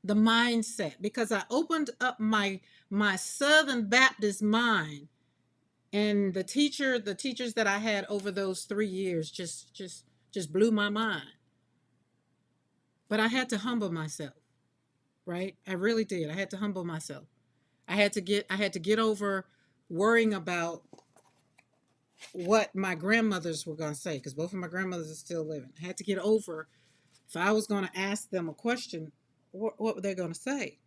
the mindset. Because I opened up my Southern Baptist mind, and the teachers that I had over those 3 years just blew my mind. But I had to humble myself, right? I really did. I had to humble myself. I had to get over worrying about what my grandmothers were going to say, because both of my grandmothers are still living. I had to get over, if I was going to ask them a question, what were they going to say?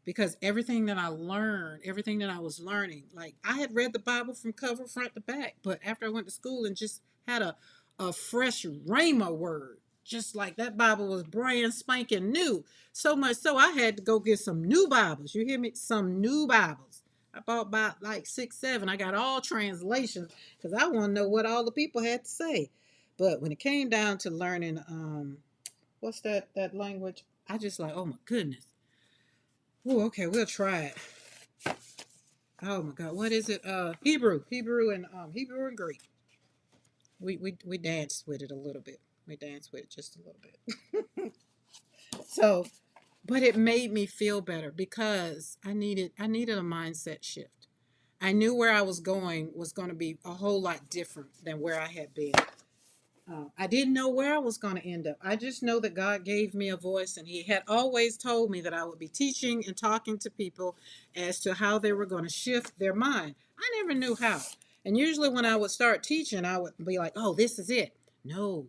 Because everything that I learned, everything that I was learning, like, I had read the Bible from cover, front to back, but after I went to school and just had a fresh Rhema word, just like that Bible was brand spanking new. So much so I had to go get some new Bibles. You hear me? Some new Bibles. I bought about like 6, 7. I got all translations because I want to know what all the people had to say. But when it came down to learning, what's that language? I just like, oh my goodness. Oh, okay, we'll try it. Oh my God, what is it? Hebrew and Greek. We danced with it a little bit. We danced with it just a little bit. So, but it made me feel better because I needed a mindset shift. I knew where I was going to be a whole lot different than where I had been. I didn't know where I was going to end up. I just know that God gave me a voice, and He had always told me that I would be teaching and talking to people as to how they were going to shift their mind. I never knew how. And usually, when I would start teaching, I would be like, oh, this is it. No.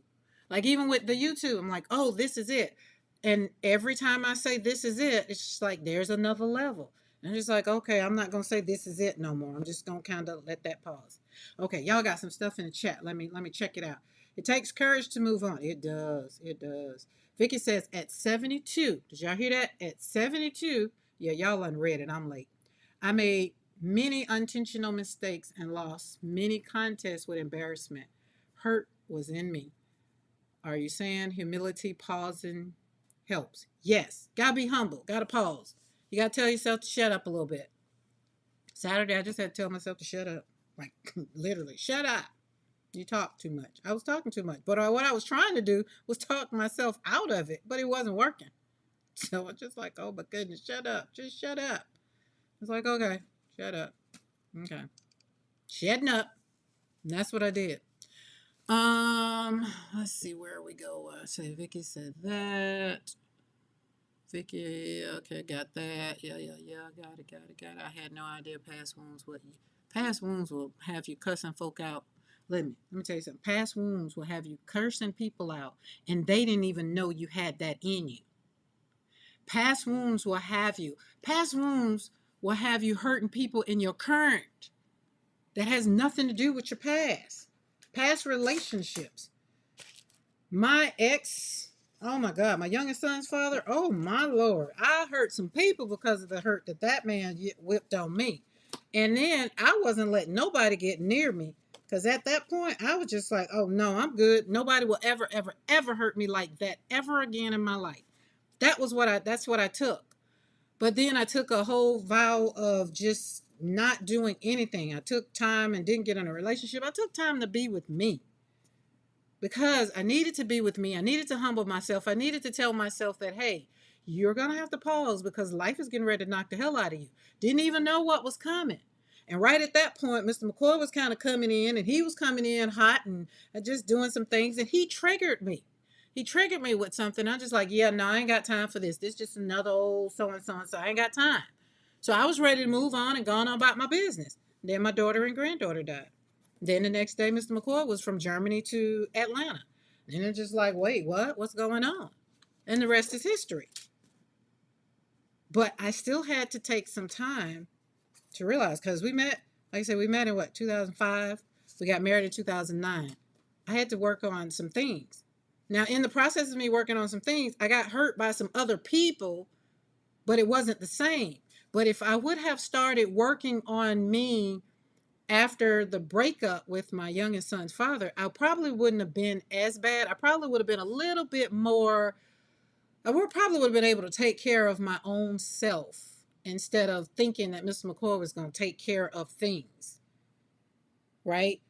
Like, even with the YouTube, I'm like, oh, this is it. And every time I say this is it, it's just like there's another level. And I'm just like, okay, I'm not gonna say this is it no more. I'm just gonna kind of let that pause. Okay, y'all got some stuff in the chat. Let me check it out. It takes courage to move on. It does. It does. Vicky says at 72. Did y'all hear that? At 72. Yeah, y'all unread it. I'm late. I made many intentional mistakes and lost many contests with embarrassment. Hurt was in me. Are you saying humility, pausing helps? Yes. Gotta be humble. Gotta pause. You gotta tell yourself to shut up a little bit. Saturday, I just had to tell myself to shut up. Like, literally, shut up. You talk too much. I was talking too much. But what I was trying to do was talk myself out of it, but it wasn't working. So it's just like, oh my goodness, shut up. Just shut up. It's like, okay, shut up. Okay. Shutting up. And that's what I did. Let's see where we go. Say Vicky said that. Vicky, okay, got that. Yeah. Got it. I had no idea past wounds will have you cussing folk out. Let me tell you something. Past wounds will have you cursing people out, and they didn't even know you had that in you. Past wounds will have you. Past wounds will have you hurting people in your current that has nothing to do with your past. Past relationships. My ex, oh my God, my youngest son's father, oh my Lord. I hurt some people because of the hurt that man whipped on me. And then I wasn't letting nobody get near me because at that point I was just like, oh no, I'm good. Nobody will ever hurt me like that ever again in my life. That's what I took. But then I took a whole vow of just not doing anything. I took time and didn't get in a relationship. I took time to be with me because I needed to be with me. I needed to humble myself. I needed to tell myself that, hey, you're going to have to pause because life is getting ready to knock the hell out of you. Didn't even know what was coming. And right at that point, Mr. McCoy was kind of coming in and he was coming in hot and just doing some things and he triggered me. He triggered me with something. I'm just like, yeah, no, I ain't got time for this. This is just another old so and so and so. I ain't got time. So I was ready to move on and gone on about my business. Then my daughter and granddaughter died. Then the next day, Mr. McCoy was from Germany to Atlanta. And it's just like, wait, what? What's going on? And the rest is history. But I still had to take some time to realize because we met, like I said, we met in what, 2005? We got married in 2009. I had to work on some things. Now, in the process of me working on some things, I got hurt by some other people, but it wasn't the same. But if I would have started working on me after the breakup with my youngest son's father, I probably wouldn't have been as bad. I probably would have been a little bit more, I would probably would have been able to take care of my own self instead of thinking that Mr. McCoy was going to take care of things, right?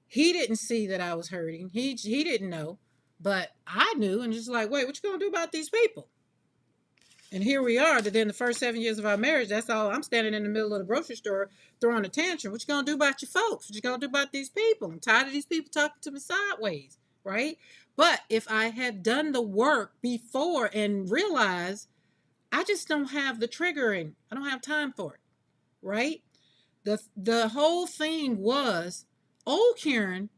He didn't see that I was hurting. He didn't know, but I knew and just like, wait, what you going to do about these people? And here we are, that in the first 7 years of our marriage, that's all. I'm standing in the middle of the grocery store throwing a tantrum. What you gonna do about your folks? What you gonna do about these people? I'm tired of these people talking to me sideways, right? But if I had done the work before and realized I just don't have the triggering, I don't have time for it, right? The whole thing was old Karen.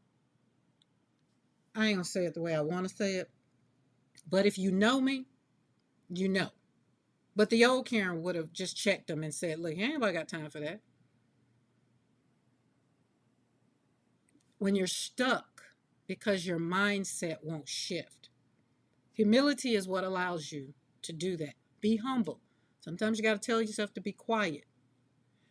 I ain't gonna say it the way I want to say it, but if you know me, you know. But the old Karen would have just checked them and said, look, ain't nobody got time for that. When you're stuck because your mindset won't shift, humility is what allows you to do that. Be humble. Sometimes you got to tell yourself to be quiet.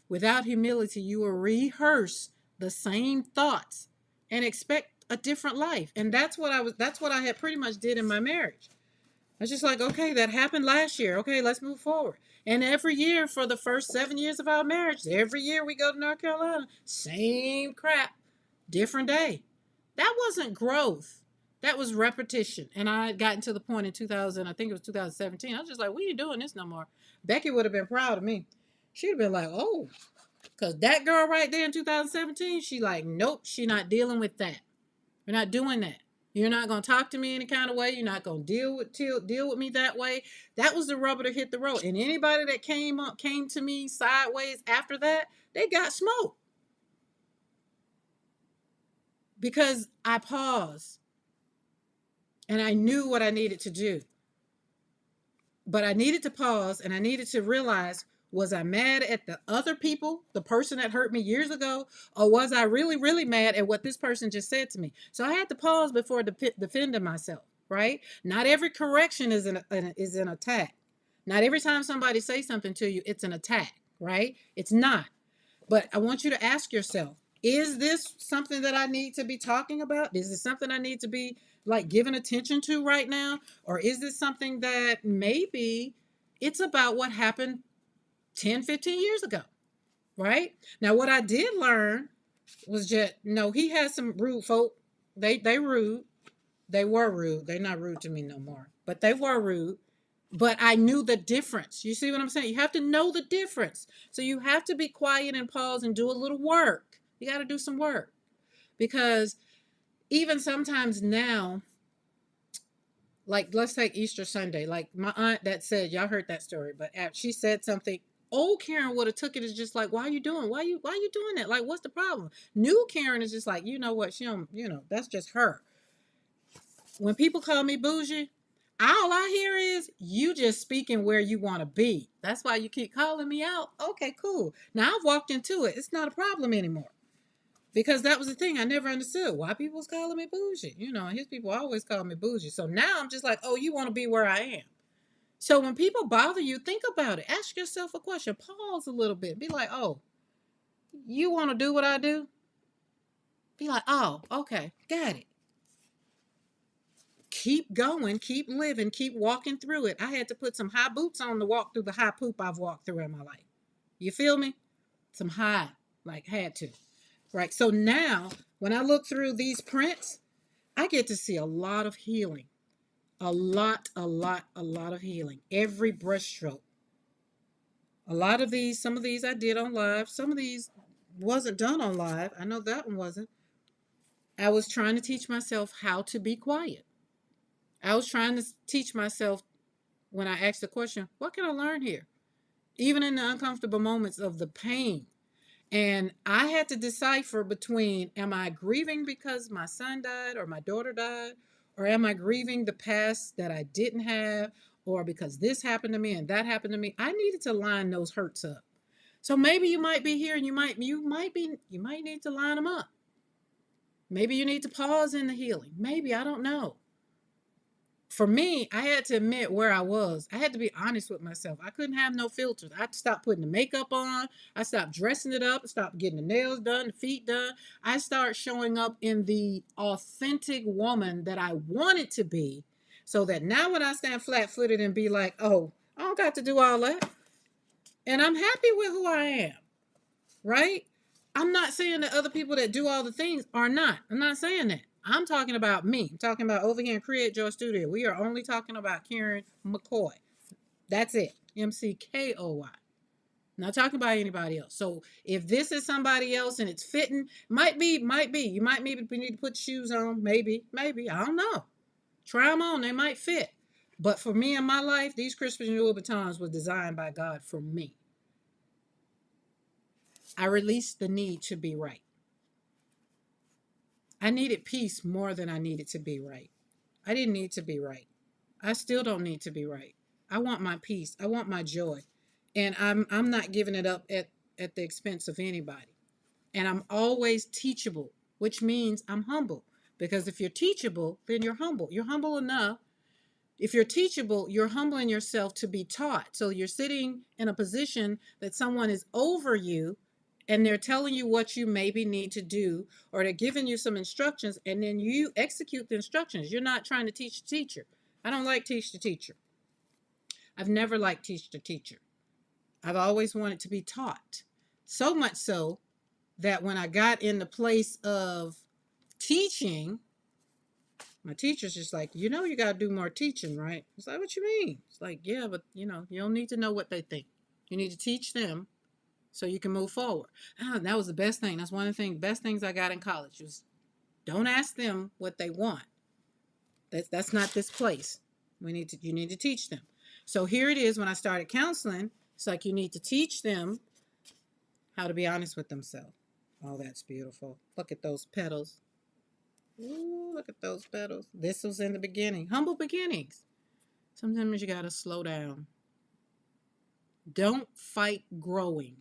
Without humility, you will rehearse the same thoughts and expect a different life. And that's what I had pretty much did in my marriage. I was just like, okay, that happened last year. Okay, let's move forward. And every year for the first 7 years of our marriage, every year we go to North Carolina, same crap, different day. That wasn't growth. That was repetition. And I had gotten to the point in 2000, I think it was 2017. I was just like, we ain't doing this no more. Becky would have been proud of me. She'd have been like, oh, because that girl right there in 2017, she like, nope, she not dealing with that. We're not doing that. You're not going to talk to me any kind of way. You're not going to deal with me that way. That was the rubber to hit the road. And anybody that came to me sideways after that, they got smoked because I paused and I knew what I needed to do. But I needed to pause and I needed to realize, was I mad at the other people, the person that hurt me years ago, or was I really, really mad at what this person just said to me? So I had to pause before defending myself, right? Not every correction is an attack. Not every time somebody says something to you, it's an attack, right? It's not. But I want you to ask yourself, is this something that I need to be talking about? Is this something I need to be like giving attention to right now? Or is this something that maybe it's about what happened 10, 15 years ago, right? Now, what I did learn was just, no, he had some rude folk. They rude. They were rude. They're not rude to me no more, but they were rude. But I knew the difference. You see what I'm saying? You have to know the difference. So you have to be quiet and pause and do a little work. You got to do some work because even sometimes now, like let's take Easter Sunday, like my aunt that said, y'all heard that story, but she said something. Old Karen would have took it as just like, why are you doing? Why you doing that? Like, what's the problem? New Karen is just like, you know what? She don't, that's just her. When people call me bougie, all I hear is you just speaking where you want to be. That's why you keep calling me out. Okay, cool. Now I've walked into it. It's not a problem anymore. Because that was the thing I never understood. Why people was calling me bougie. And his people always call me bougie. So now I'm just like, oh, you want to be where I am. So when people bother you, think about it. Ask yourself a question. Pause a little bit. Be like, oh, you want to do what I do? Be like, oh, okay, got it. Keep going, keep living, keep walking through it. I had to put some high boots on to walk through the high poop I've walked through in my life. You feel me? Some high, like had to. Right. So now when I look through these prints, I get to see a lot of healing. A lot of healing. Every brushstroke. A lot of these, some of these I did on live. Some of these wasn't done on live. I know that one wasn't. I was trying to teach myself how to be quiet. I was trying to teach myself when I asked the question, what can I learn here? Even in the uncomfortable moments of the pain. And I had to decipher between, am I grieving because my son died or my daughter died? Or am I grieving the past that I didn't have? Or because this happened to me and that happened to me? I needed to line those hurts up. So maybe you might be here and you might need to line them up. Maybe you need to pause in the healing. Maybe, I don't know. For me, I had to admit where I was. I had to be honest with myself. I couldn't have no filters. I stopped putting the makeup on. I stopped dressing it up. I stopped getting the nails done, the feet done. I started showing up in the authentic woman that I wanted to be. So that now when I stand flat footed and be like, oh, I don't got to do all that. And I'm happy with who I am, right? I'm not saying that other people that do all the things are not. I'm not saying that. I'm talking about me. I'm talking about over here in Create Joy Studio. We are only talking about Karen McCoy. That's it. MCKOY. Not talking about anybody else. So if this is somebody else and it's fitting, might be. You might maybe need to put shoes on. Maybe. I don't know. Try them on. They might fit. But for me in my life, these Christian Louboutins was designed by God for me. I released the need to be right. I needed peace more than I needed to be right. I didn't need to be right. I still don't need to be right. I want my peace. I want my joy. And I'm not giving it up at the expense of anybody. And I'm always teachable, which means I'm humble. Because if you're teachable, then you're humble. You're humble enough. If you're teachable, you're humbling yourself to be taught. So you're sitting in a position that someone is over you and they're telling you what you maybe need to do, or they're giving you some instructions and then you execute the instructions. You're not trying to teach the teacher. I don't like teach the teacher. I've never liked teach the teacher. I've always wanted to be taught. So much so that when I got in the place of teaching, my teacher's just like, you got to do more teaching, right? It's like, what you mean? It's like, yeah, but you don't need to know what they think. You need to teach them so you can move forward. That was the best thing. That's one of the best things I got in college was don't ask them what they want. That's not this place. You need to teach them. So here it is when I started counseling, it's like you need to teach them how to be honest with themselves. Oh, that's beautiful. Look at those petals. Ooh, look at those petals. This was in the beginning. Humble beginnings. Sometimes you got to slow down. Don't fight growing.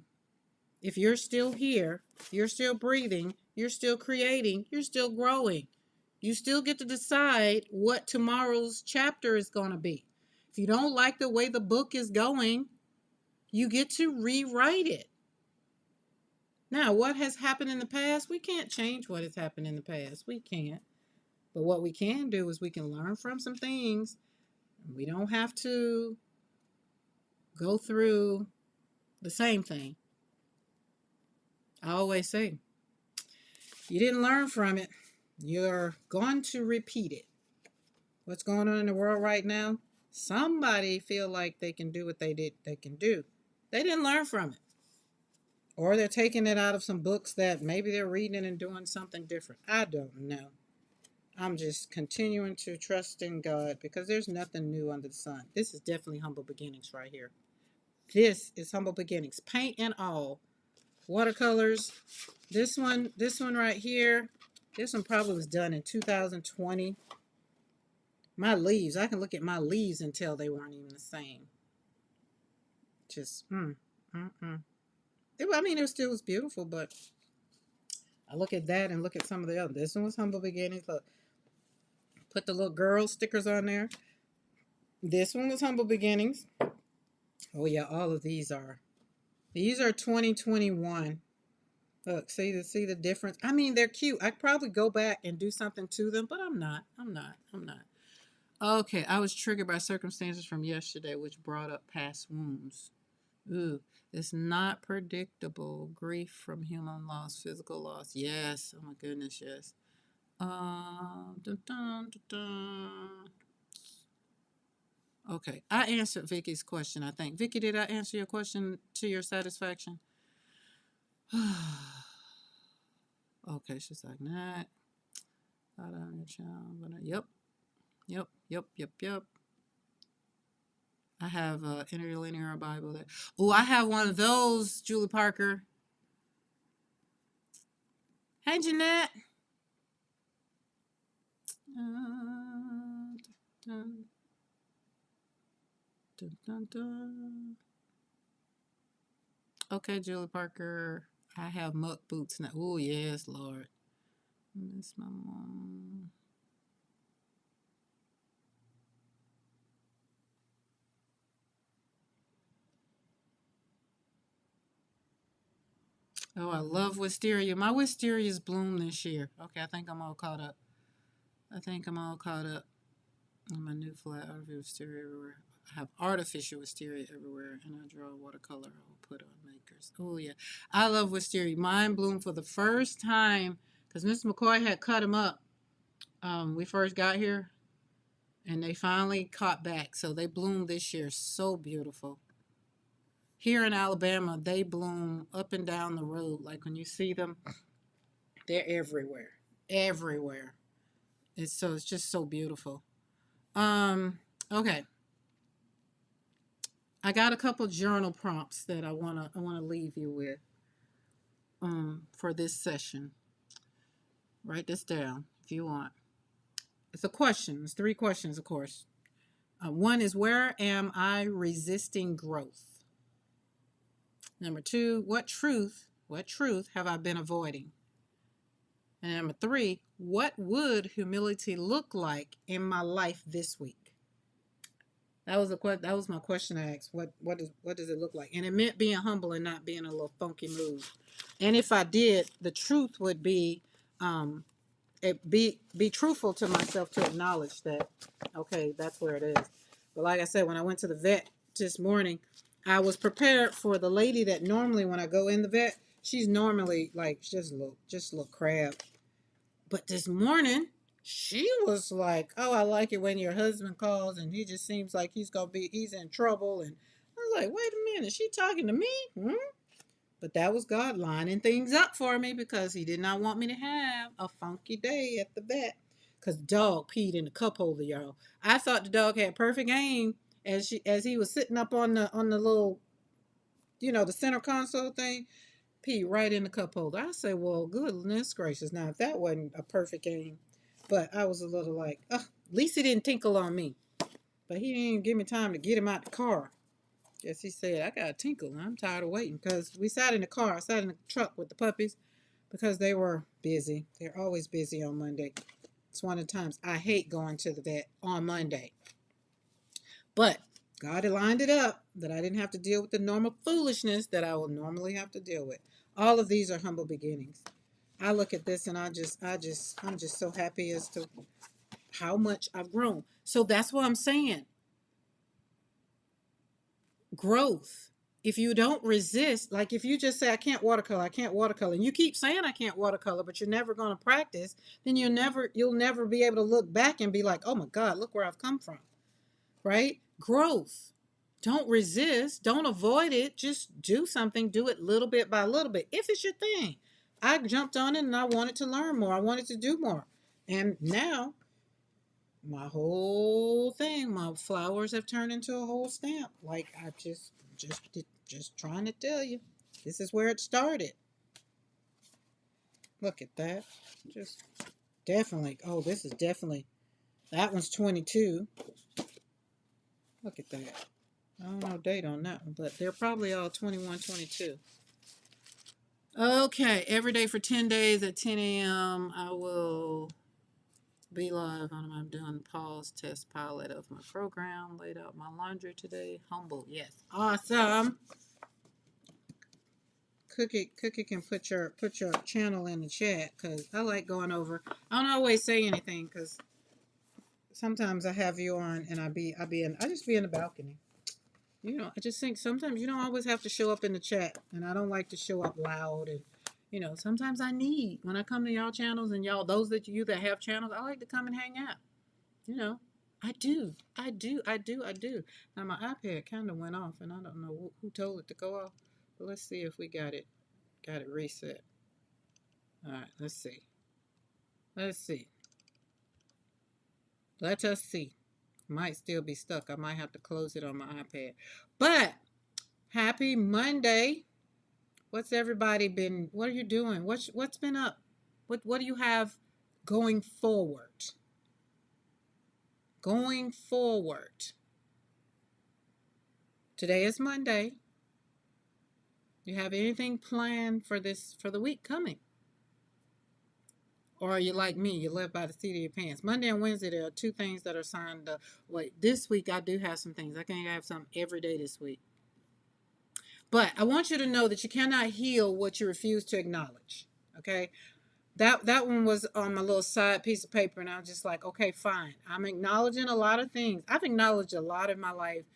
If you're still here, you're still breathing, you're still creating, you're still growing. You still get to decide what tomorrow's chapter is going to be. If you don't like the way the book is going, you get to rewrite it. Now, what has happened in the past, we can't change what has happened in the past. We can't. But what we can do is we can learn from some things. We don't have to go through the same thing. I always say, you didn't learn from it, you're going to repeat it. What's going on in the world right now? Somebody feel like they can do what they can do. They didn't learn from it. Or they're taking it out of some books that maybe they're reading and doing something different. I don't know. I'm just continuing to trust in God because there's nothing new under the sun. This is definitely humble beginnings right here. This is humble beginnings. Paint and all. Watercolors. This one right here. This one probably was done in 2020. My leaves, I can look at my leaves and tell they weren't even the same. Just, I mean, it still was beautiful, but I look at that and look at some of the other. This one was humble beginnings. Look, put the little girl stickers on there. This one was humble beginnings. Oh yeah, all of these are. These are 2021. Look, see the difference. I mean, they're cute. I could probably go back and do something to them, but I'm not. Okay, I was triggered by circumstances from yesterday, which brought up past wounds. Ooh, it's not predictable. Grief from human loss, physical loss. Yes. Oh my goodness, yes. Dun, dun, dun, dun. Okay, I answered Vicky's question, I think. Vicky, did I answer your question to your satisfaction? Okay, she's like, nah. Yep, yep. I have a interlinear Bible there. Oh, I have one of those, Julie Parker. Hey, Jeanette. Dun, dun, dun. Okay, Julie Parker. I have muck boots now. Oh, yes, Lord. Miss my mom. Oh, I love wisteria. My wisteria's bloomed this year. Okay, I think I'm all caught up. On my new flat artificial wisteria everywhere. I have artificial wisteria everywhere, and I draw watercolor. I'll put on makers. Oh yeah, I love wisteria. Mine bloomed for the first time because Miss McCoy had cut them up. We first got here, and they finally caught back, so they bloomed this year. So beautiful. Here in Alabama, they bloom up and down the road. Like when you see them, they're everywhere, everywhere. It's just so beautiful. Um, okay. I got a couple journal prompts that I wanna leave you with for this session. Write this down if you want. It's a question. It's three questions, of course. One is, where am I resisting growth? Number two, what truth have I been avoiding? And number three, what would humility look like in my life this week? That was my question I asked. What does it look like? And it meant being humble and not being in a little funky mood. And if I did, the truth would be, be truthful to myself to acknowledge that, okay, that's where it is. But like I said, when I went to the vet this morning, I was prepared for the lady that normally when I go in the vet, she's normally like just a little crab. But this morning, she was like, "Oh, I like it when your husband calls and he just seems like he's in trouble." And I was like, "Wait a minute, is she talking to me?" But that was God lining things up for me because He did not want me to have a funky day at the vet. Cause dog peed in the cup holder, y'all. I thought the dog had perfect aim as he was sitting up on the little, the center console thing. Pee right in the cup holder. I say, well, goodness gracious. Now, if that wasn't a perfect game, but I was a little like, at least he didn't tinkle on me. But he didn't even give me time to get him out the car. Guess he said, I got a tinkle and I'm tired of waiting. Because we sat in the car. I sat in the truck with the puppies because they were busy. They're always busy on Monday. It's one of the times I hate going to the vet on Monday. But God had lined it up that I didn't have to deal with the normal foolishness that I will normally have to deal with. All of these are humble beginnings. I look at this and I'm just so happy as to how much I've grown. So that's what I'm saying. Growth. If you don't resist, like if you just say, I can't watercolor, and you keep saying I can't watercolor, but you're never going to practice, then you'll never be able to look back and be like, oh my God, look where I've come from. Right? Growth. Don't resist. Don't avoid it. Just do something. Do it little bit by little bit. If it's your thing. I jumped on it and I wanted to learn more. I wanted to do more. And now my whole thing, my flowers have turned into a whole stamp. Like I just trying to tell you. This is where it started. Look at that. Just definitely. Oh, this is definitely. That one's 22. Look at that. I don't know date on that one, but they're probably all 21, 22. Okay, every day for 10 days at 10 a.m. I will be live on. I'm doing pause test pilot of my program. Laid out my laundry today. Humble, yes, awesome. Cookie can put your channel in the chat because I like going over. I don't always say anything because sometimes I have you on and I just be in the balcony. I just think sometimes you don't always have to show up in the chat, and I don't like to show up loud. And sometimes I need when I come to y'all channels and y'all those that you that have channels, I like to come and hang out. You know, I do, I do. Now my iPad kind of went off, and I don't know who told it to go off. But let's see if we got it reset. All right, let's see. Let's see. Let us see. Might still be stuck. I might have to close it on my iPad. But happy Monday. What's everybody been? What are you doing? What's been up? What do you have going forward? Going forward. Today is Monday. You have anything planned for the week coming? Or are you like me? You live by the seat of your pants. Monday and Wednesday there are two things that are signed up. Wait, this week I do have some things. I can't have some every day this week. But I want you to know that you cannot heal what you refuse to acknowledge. Okay? That one was on my little side piece of paper, and I was just like, okay, fine. I'm acknowledging a lot of things. I've acknowledged a lot in my life,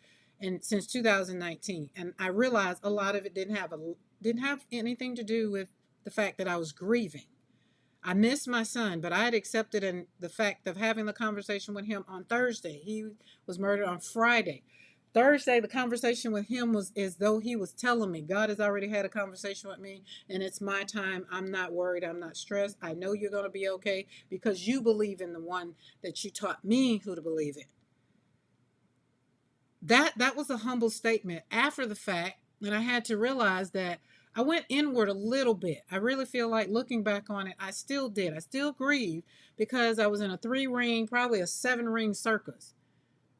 and since 2019, and I realized a lot of it didn't have anything to do with the fact that I was grieving. I missed my son, but I had accepted the fact of having the conversation with him on Thursday. He was murdered on Friday. Thursday, the conversation with him was as though he was telling me, God has already had a conversation with me, and it's my time. I'm not worried. I'm not stressed. I know you're going to be okay because you believe in the one that you taught me who to believe in. That was a humble statement after the fact, and I had to realize that I went inward a little bit. I really feel like looking back on it, I still did. I still grieve because I was in a 3-ring, probably a 7-ring circus.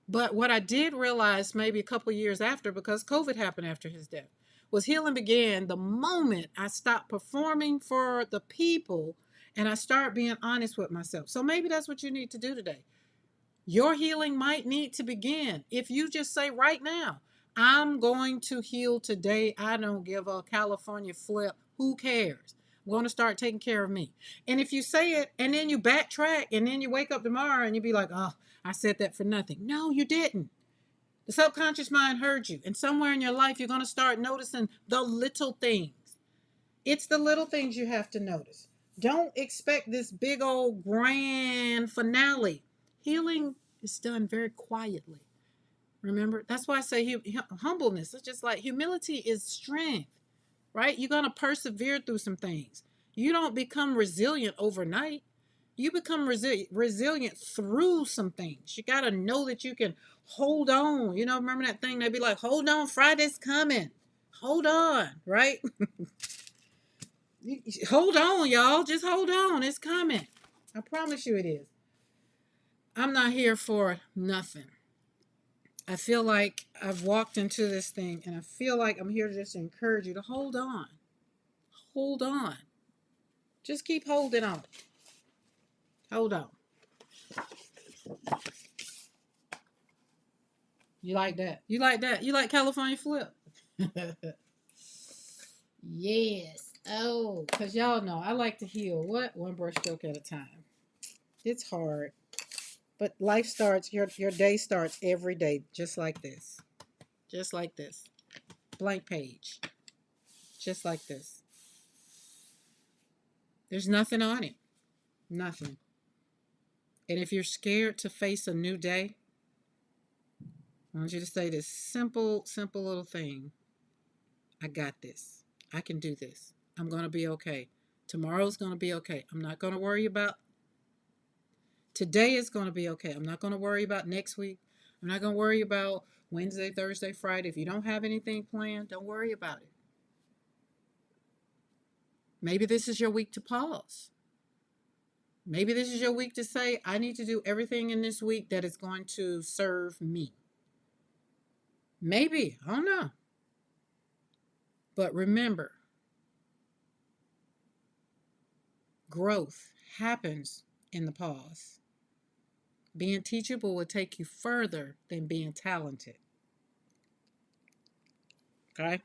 But what I did realize maybe a couple of years after, because COVID happened after his death, was healing began the moment I stopped performing for the people and I started being honest with myself. So maybe that's what you need to do today. Your healing might need to begin if you just say right now, I'm going to heal today. I don't give a California flip. Who cares? I'm going to start taking care of me. And if you say it and then you backtrack and then you wake up tomorrow and you be like, oh, I said that for nothing. No, you didn't. The subconscious mind heard you. And somewhere in your life, you're going to start noticing the little things. It's the little things you have to notice. Don't expect this big old grand finale. Healing is done very quietly. Remember? That's why I say humbleness. It's just like humility is strength, right? You're going to persevere through some things. You don't become resilient overnight. You become resilient through some things. You got to know that you can hold on. Remember that thing? They'd be like, hold on, Friday's coming. Hold on, right? Hold on, y'all. Just hold on. It's coming. I promise you it is. I'm not here for nothing. I feel like I've walked into this thing and I feel like I'm here to just encourage you to hold on. Hold on. Just keep holding on. Hold on. You like that? You like that? You like California Flip? Yes. Oh, because y'all know I like to heal. What? One brush stroke at a time. It's hard. But life starts, your day starts every day just like this. Just like this. Blank page. Just like this. There's nothing on it. Nothing. And if you're scared to face a new day, I want you to say this simple, simple little thing. I got this. I can do this. I'm going to be okay. Tomorrow's going to be okay. I'm not going to worry about today is going to be okay. I'm not going to worry about next week. I'm not going to worry about Wednesday, Thursday, Friday. If you don't have anything planned, don't worry about it. Maybe this is your week to pause. Maybe this is your week to say, I need to do everything in this week that is going to serve me. Maybe. I don't know. But remember, growth happens in the pause. Being teachable will take you further than being talented. Okay?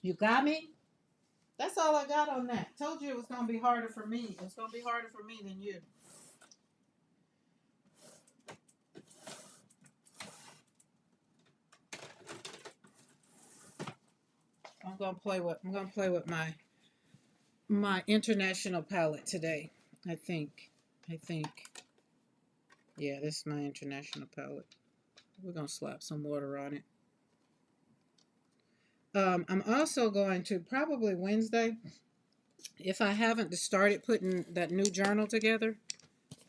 You got me? That's all I got on that. Told you it was going to be harder for me. It's going to be harder for me than you. I'm going to play with my international palette today. I think. I think. Yeah, this is my international palette. We're going to slap some water on it. I'm also going to probably Wednesday, if I haven't started putting that new journal together.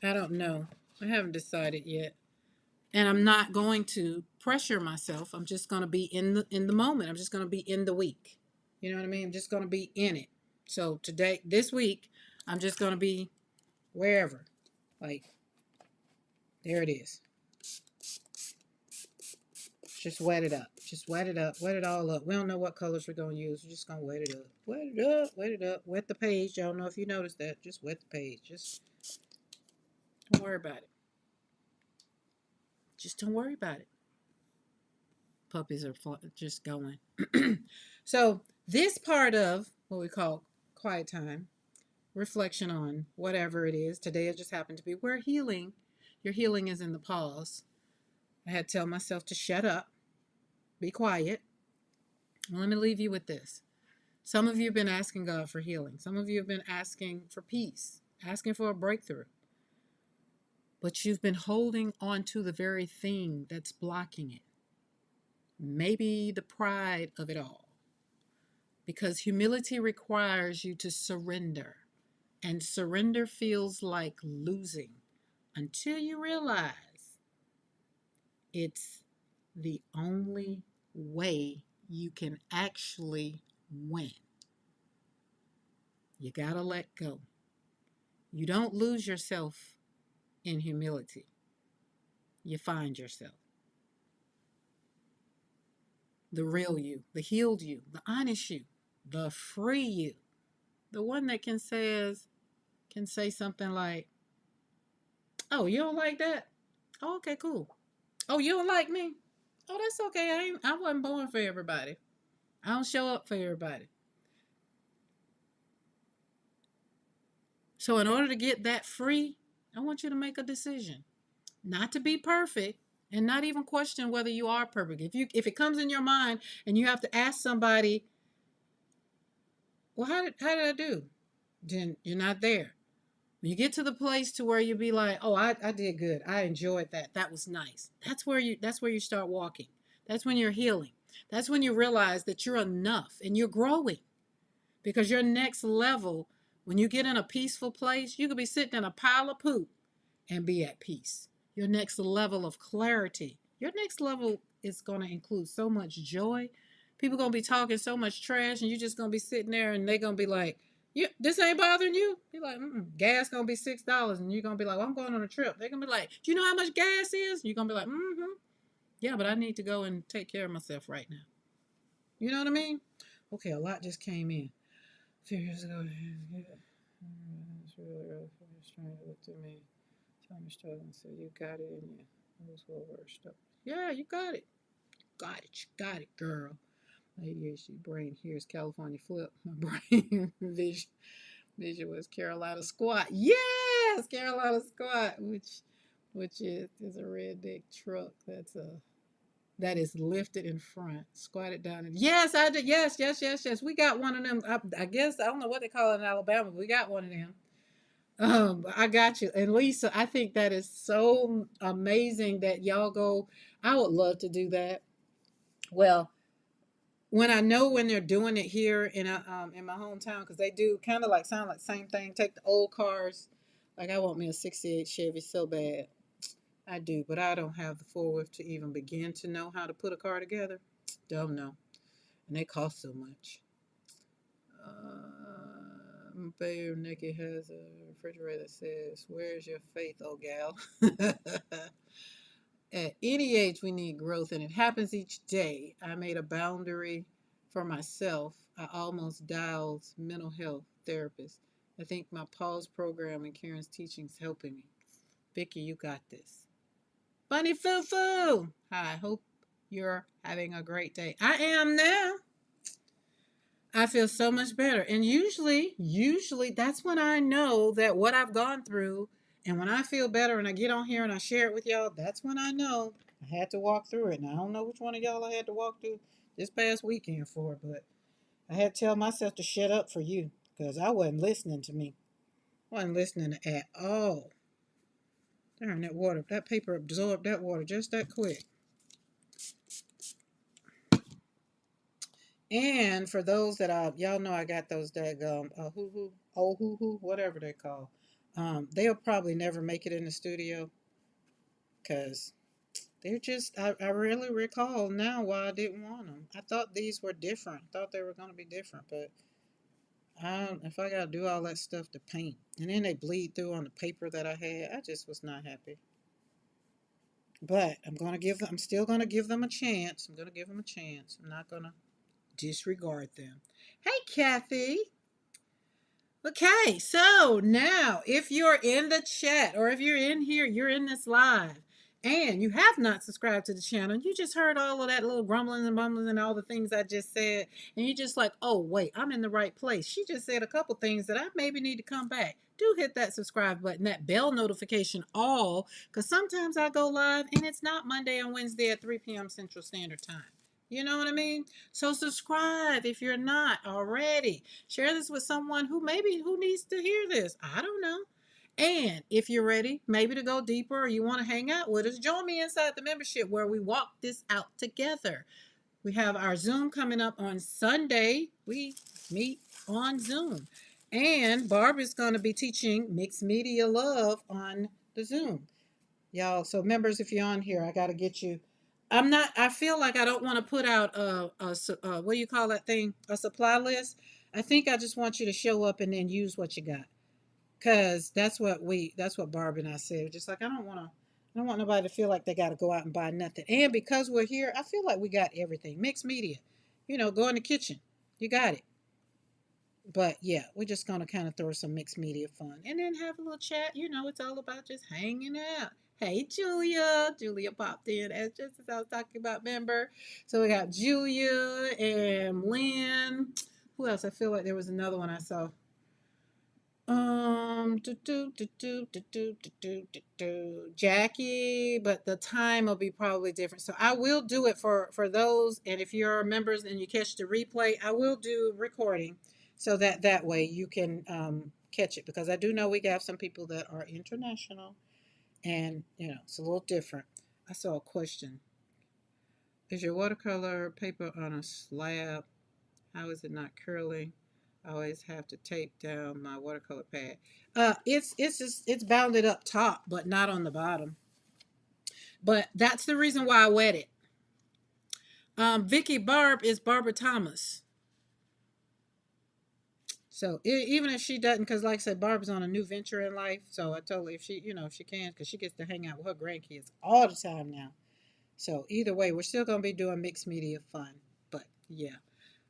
I don't know. I haven't decided yet. And I'm not going to pressure myself. I'm just going to be in the moment. I'm just going to be in the week. You know what I mean? I'm just going to be in it. So today, this week, I'm just going to be wherever. Like, there it is. Just wet it up. Just wet it up. Wet it all up. We don't know what colors we're going to use. We're just going to wet it up. Wet it up. Wet it up. Wet the page. I don't know if you noticed that. Just wet the page. Just don't worry about it. Just don't worry about it. Puppies are just going. So this part of what we call quiet time, reflection on whatever it is. Today it just happened to be we're healing. Your healing is in the pause. I had to tell myself to shut up, be quiet. Let me leave you with this. Some of you have been asking God for healing. Some of you have been asking for peace, asking for a breakthrough. But you've been holding on to the very thing that's blocking it. Maybe the pride of it all. Because humility requires you to surrender. And surrender feels like losing until you realize it's the only way you can actually win. You gotta let go. You don't lose yourself in humility. You find yourself. The real you, the healed you, the honest you, the free you. The one that can say something like, oh, you don't like that? Oh, okay, cool. Oh, you don't like me? Oh, that's okay. I wasn't born for everybody. I don't show up for everybody. So in order to get that free, I want you to make a decision. Not to be perfect and not even question whether you are perfect. If it comes in your mind and you have to ask somebody, well, how did I do? Then you're not there. When you get to the place to where you be like, oh, I did good. I enjoyed that. That was nice. That's where you start walking. That's when you're healing. That's when you realize that you're enough and you're growing. Because your next level, when you get in a peaceful place, you could be sitting in a pile of poop and be at peace. Your next level of clarity, your next level is going to include so much joy. People going to be talking so much trash, and you're just going to be sitting there, and they're going to be like, this ain't bothering you? You're like, gas going to be $6. And you're going to be like, well, I'm going on a trip. They're going to be like, do you know how much gas is? And you're going to be like, mm-hmm. Yeah, but I need to go and take care of myself right now. You know what I mean? Okay, a lot just came in. A few years ago, it's really early for you trying to look at me. Tell me struggling. So you got it in you. Those were worse stuff. Yeah, you got it. Got it. You got it, girl. My ADHD brain here's California flip. My brain vision was Carolina squat. Yes, Carolina squat, which is a redneck truck. That is lifted in front, squatted down. And yes, I did. Yes, yes, yes, yes. We got one of them. I guess I don't know what they call it in Alabama, but we got one of them. I got you. And Lisa, I think that is so amazing that y'all go. I would love to do that. Well, when I know when they're doing it here in my hometown, because they do kind of like sound like the same thing. Take the old cars. Like I want me a '68 Chevy so bad. I do, but I don't have the forward to even begin to know how to put a car together. Don't know. And they cost so much. Babe Nikki has a refrigerator that says, "Where's your faith, oh gal?" At any age, we need growth, and it happens each day. I made a boundary for myself. I almost dialed mental health therapist. I think my pause program and Karen's teaching is helping me. Vicky, you got this. Bunny Foo Foo! Hi, hope you're having a great day. I am now. I feel so much better. And usually that's when I know that what I've gone through and when I feel better and I get on here and I share it with y'all, that's when I know I had to walk through it. And I don't know which one of y'all I had to walk through this past weekend for, but I had to tell myself to shut up for you because I wasn't listening to me. I wasn't listening at all. Darn, that water, that paper absorbed that water just that quick. And for those that y'all know, I got those daggum hoo hoo, oh hoo hoo, whatever they call. They'll probably never make it in the studio because they're just. I really recall now why I didn't want them. I thought these were different. I thought they were going to be different, but if I got to do all that stuff to paint, and then they bleed through on the paper that I had, I just was not happy. But I'm gonna give them. I'm still gonna give them a chance. I'm gonna give them a chance. I'm not gonna disregard them. Hey, Kathy. Okay, so now if you're in the chat or if you're in here, you're in this live and you have not subscribed to the channel, you just heard all of that little grumbling and bumbling and all the things I just said, and you just like, oh, wait, I'm in the right place. She just said a couple things that I maybe need to come back. Do hit that subscribe button, that bell notification all, because sometimes I go live and it's not Monday and Wednesday at 3 p.m. Central Standard Time. You know what I mean? So subscribe if you're not already. Share this with someone who needs to hear this. I don't know. And if you're ready, maybe to go deeper or you want to hang out with us, join me inside the membership where we walk this out together. We have our Zoom coming up on Sunday. We meet on Zoom. And Barb is going to be teaching mixed media love on the Zoom. Y'all, so members, if you're on here, I got to get you. I feel like I don't want to put out what do you call that thing? A supply list. I think I just want you to show up and then use what you got. Cause that's what Barb and I said. Just like I don't want nobody to feel like they got to go out and buy nothing. And because we're here, I feel like we got everything. Mixed media. Go in the kitchen. You got it. But yeah, we're just gonna kind of throw some mixed media fun and then have a little chat. It's all about just hanging out. Hey Julia, Julia popped in as just as I was talking about member. So we got Julia and Lynn. Who else? I feel like there was another one I saw. Jackie, but the time will be probably different. So I will do it for those, and if you're members and you catch the replay, I will do recording, so that way you can catch it because I do know we have some people that are international, and it's a little different. I saw a question: is your watercolor paper on a slab? How is it not curling? I always have to tape down my watercolor pad. It's bounded up top, but not on the bottom. But that's the reason why I wet it. Vicky Barb is Barbara Thomas. So even if she doesn't, because like I said, Barb's on a new venture in life. So I told her if she can, because she gets to hang out with her grandkids all the time now. So either way, we're still gonna be doing mixed media fun. But yeah.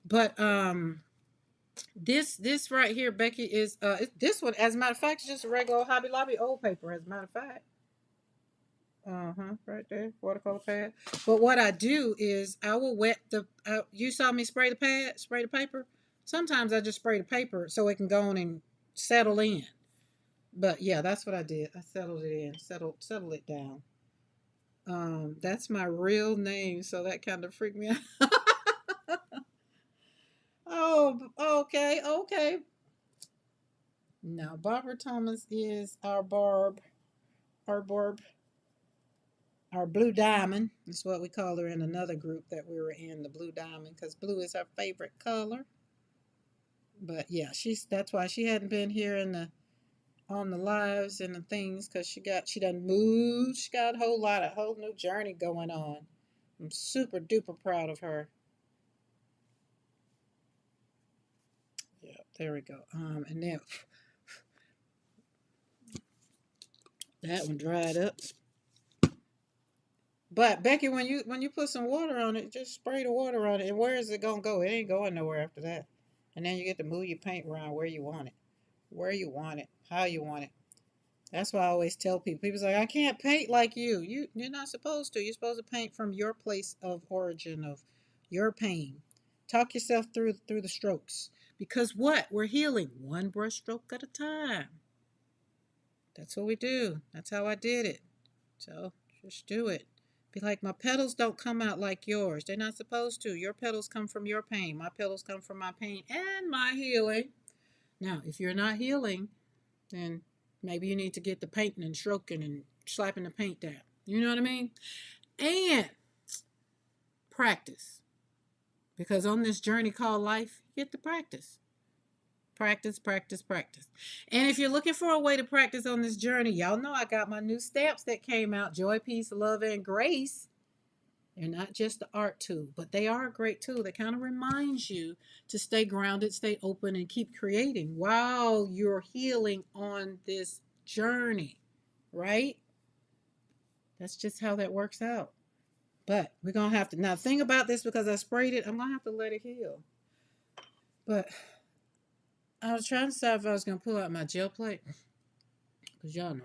But this right here, Becky, is this one, as a matter of fact, it's just a regular Hobby Lobby old paper, as a matter of fact. Uh-huh, right there, watercolor pad. But what I do is I will wet the you saw me spray the pad, spray the paper. Sometimes I just spray the paper so it can go on and settle in. But yeah, that's what I did. I settled it in, settled it down. That's my real name, so that kind of freaked me out. Oh, okay, okay. Now Barbara Thomas is our Barb, our blue diamond. That's what we call her in another group that we were in, the blue diamond, because blue is our favorite color. But yeah, that's why she hadn't been here in the on the lives and the things, because she done moved. She got a whole new journey going on. I'm super duper proud of her. Yeah, there we go. And then that one dried up. But Becky, when you put some water on it, just spray the water on it. And where is it gonna go? It ain't going nowhere after that. And then you get to move your paint around where you want it, how you want it. That's why I always tell people. People's like, I can't paint like you. You're not supposed to. You're supposed to paint from your place of origin of your pain. Talk yourself through the strokes. Because what? We're healing one brush stroke at a time. That's what we do. That's how I did it. So just do it. Be like, my petals don't come out like yours. They're not supposed to. Your petals come from your pain. My petals come from my pain and my healing. Now, if you're not healing, then maybe you need to get the painting and stroking and slapping the paint down. You know what I mean? And practice. Because on this journey called life, you get to practice. Practice, practice, practice. And if you're looking for a way to practice on this journey, y'all know I got my new stamps that came out, Joy, Peace, Love, and Grace. They're not just the art tool, but they are a great tool that kind of reminds you to stay grounded, stay open, and keep creating while you're healing on this journey, right? That's just how that works out. But we're going to have to, now think about this, because I sprayed it, I'm going to have to let it heal. But I was trying to decide if I was going to pull out my gel plate, because y'all know.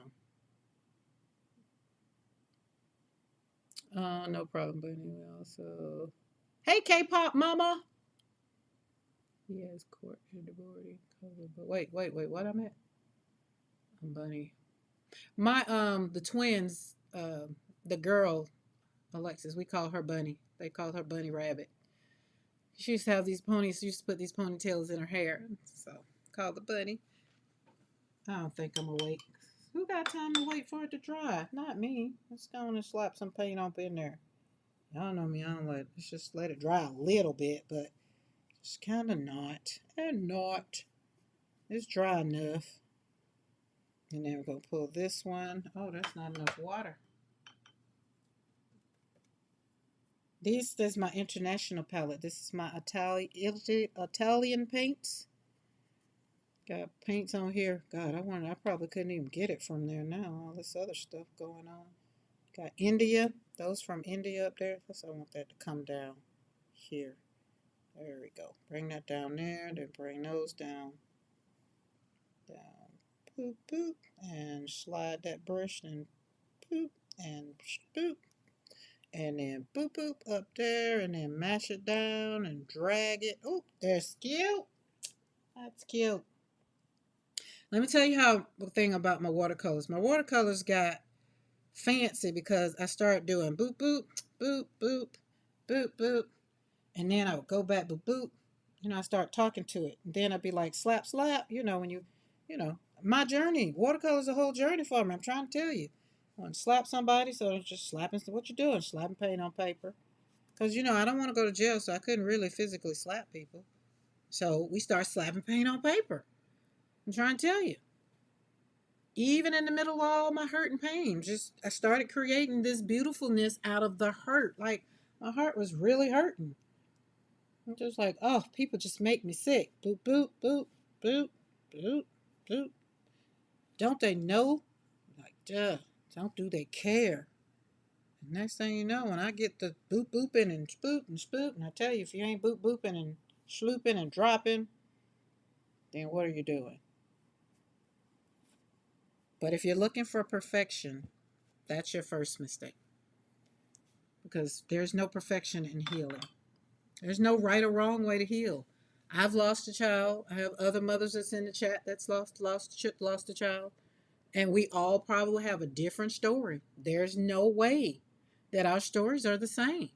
No problem, but anyway, also. Hey, K-pop mama. Yes, court and boarding cover. But wait, what I'm at? I'm Bunny. My the twins, the girl, Alexis, we call her Bunny. They call her Bunny Rabbit. She used to have these ponies, she used to put these ponytails in her hair. So called the Bunny. I don't think I'm awake. Who got time to wait for it to dry? Not me. Let's go and slap some paint up in there. Y'all know me, I don't let's just let it dry a little bit, but it's kinda not. And not. It's dry enough. And then we're going to pull this one. Oh, that's not enough water. This is my international palette. This is my Italian paints. Got paints on here. God, I probably couldn't even get it from there now. All this other stuff going on. Got India. Those from India up there. I want that to come down here. There we go. Bring that down there. Then bring those down. Down. Boop, boop. And slide that brush and boop. And boop. And then boop boop up there, and then mash it down and drag it. Oh, there's cute. That's cute. Let me tell you how the thing about my watercolors. My watercolors got fancy because I started doing boop boop, boop boop, boop boop, and then I would go back boop boop. I start talking to it. And then I'd be like slap slap. My journey. Watercolors a whole journey for me. I'm trying to tell you. I want to slap somebody, so it's just slapping. What you doing? Slapping paint on paper. Because, I don't want to go to jail, so I couldn't really physically slap people. So we start slapping paint on paper. I'm trying to tell you. Even in the middle of all my hurt and pain, I started creating this beautifulness out of the hurt. Like, my heart was really hurting. I'm just like, oh, people just make me sick. Boop, boop, boop, boop, boop, boop. Don't they know? Like, duh. Don't do they care? Next thing you know, when I get the boop booping and spoop and spoop, and I tell you, if you ain't boop booping and slooping and dropping, then what are you doing? But if you're looking for perfection, that's your first mistake. Because there's no perfection in healing. There's no right or wrong way to heal. I've lost a child. I have other mothers that's in the chat that's lost a child, and we all probably have a different story. There's no way that our stories are the same.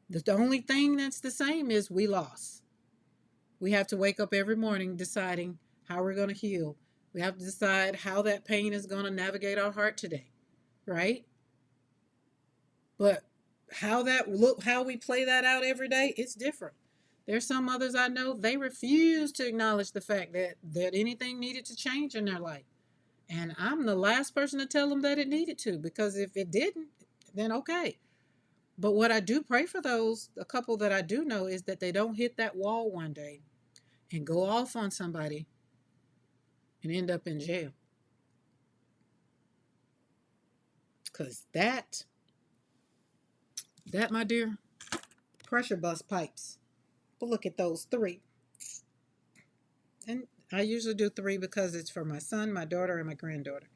The only thing that's the same is we lost. We have to wake up every morning deciding how we're going to heal. We have to decide how that pain is going to navigate our heart today, right? But how we play that out every day, it's different. There's some others I know, they refuse to acknowledge the fact that anything needed to change in their life. And I'm the last person to tell them that it needed to, because if it didn't, then okay. But what I do pray for those, a couple that I do know, is that they don't hit that wall one day and go off on somebody and end up in jail. Because that, my dear, pressure bust pipes. But look at those three. And I usually do three because it's for my son, my daughter, and my granddaughter.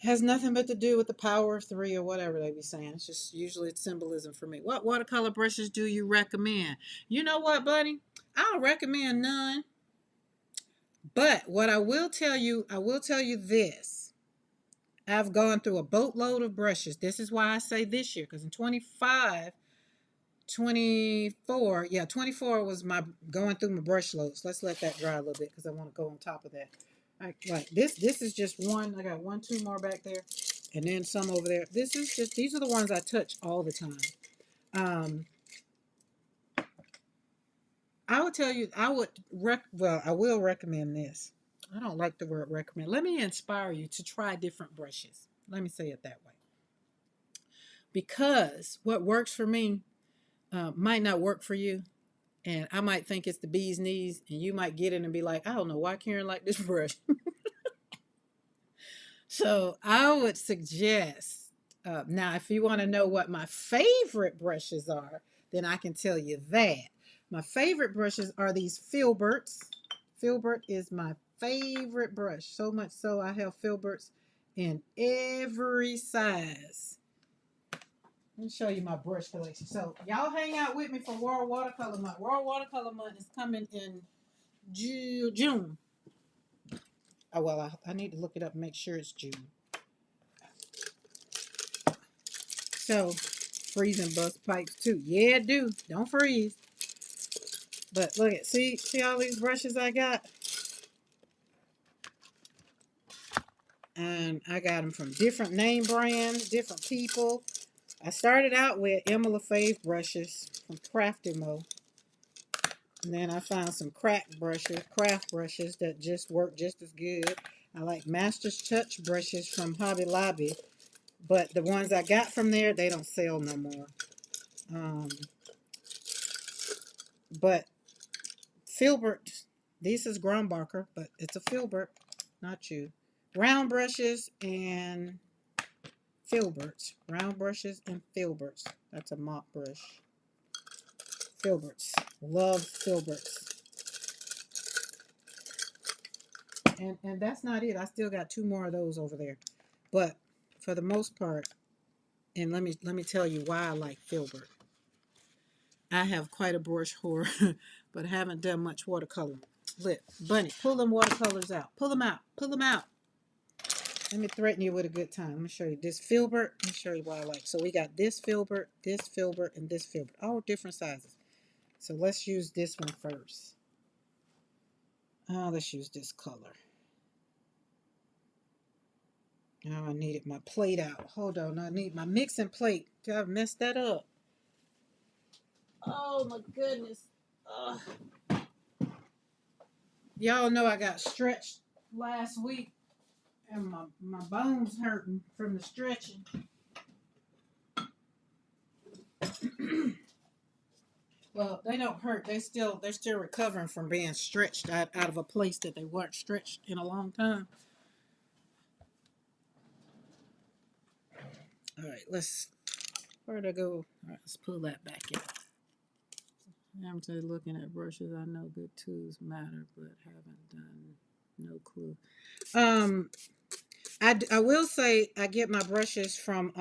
It has nothing but to do with the power of three or whatever they be saying. It's just usually it's symbolism for me. What watercolor brushes do you recommend? You know what, buddy? I don't recommend none. But what I will tell you this. I've gone through a boatload of brushes. This is why I say this year, because in 25, 24, yeah, 24 was my going through my brush loads. Let's let that dry a little bit because I want to go on top of that. Like this is just one. I got one, two more back there, and then some over there. This is just, these are the ones I touch all the time. Um, I would tell you, I will recommend this. I don't like the word recommend. Let me inspire you to try different brushes. Let me say it that way. Because what works for me might not work for you. And I might think it's the bee's knees, and you might get it and be like, I don't know why Karen like this brush. So I would suggest, now, if you want to know what my favorite brushes are, then I can tell you that. My favorite brushes are these Filberts. Filbert is my favorite brush. So much so I have Filberts in every size. Let me show you my brush collection. So y'all hang out with me for World Watercolor Month. World Watercolor Month is coming in June. Oh, well, I need to look it up and make sure it's June. So, freezing bust pipes too. Yeah, do. Don't freeze. But look at, see all these brushes I got? And I got them from different name brands, different people. I started out with Emma LaFave brushes from Craftimo. And then I found some craft brushes that just work just as good. I like Master's Touch brushes from Hobby Lobby. But the ones I got from there, they don't sell no more. But Filbert, this is Grumbacher, but it's a Filbert, not you. Round brushes and Filberts. Round brushes and Filberts. That's a mop brush. Filberts. Love Filberts. And that's not it. I still got two more of those over there. But for the most part, and let me tell you why I like Filbert. I have quite a brush horror, but I haven't done much watercolor. Bunny, pull them watercolors out. Pull them out. Pull them out. Let me threaten you with a good time. Let me show you this Filbert. Let me show you what I like. So we got this Filbert, and this Filbert. All different sizes. So let's use this one first. Let's use this color. Now I needed my plate out. Hold on. I need my mixing plate. I've messed that up. Oh my goodness. Ugh. Y'all know I got stretched last week and my bones hurting from the stretching. Well, they don't hurt. They're still recovering from being stretched out of a place that they weren't stretched in a long time. All right, let's Where'd I go? All right, let's pull that back in. I'm just looking at brushes. I know good tools matter, but haven't done no clue. Um, I will say I get my brushes from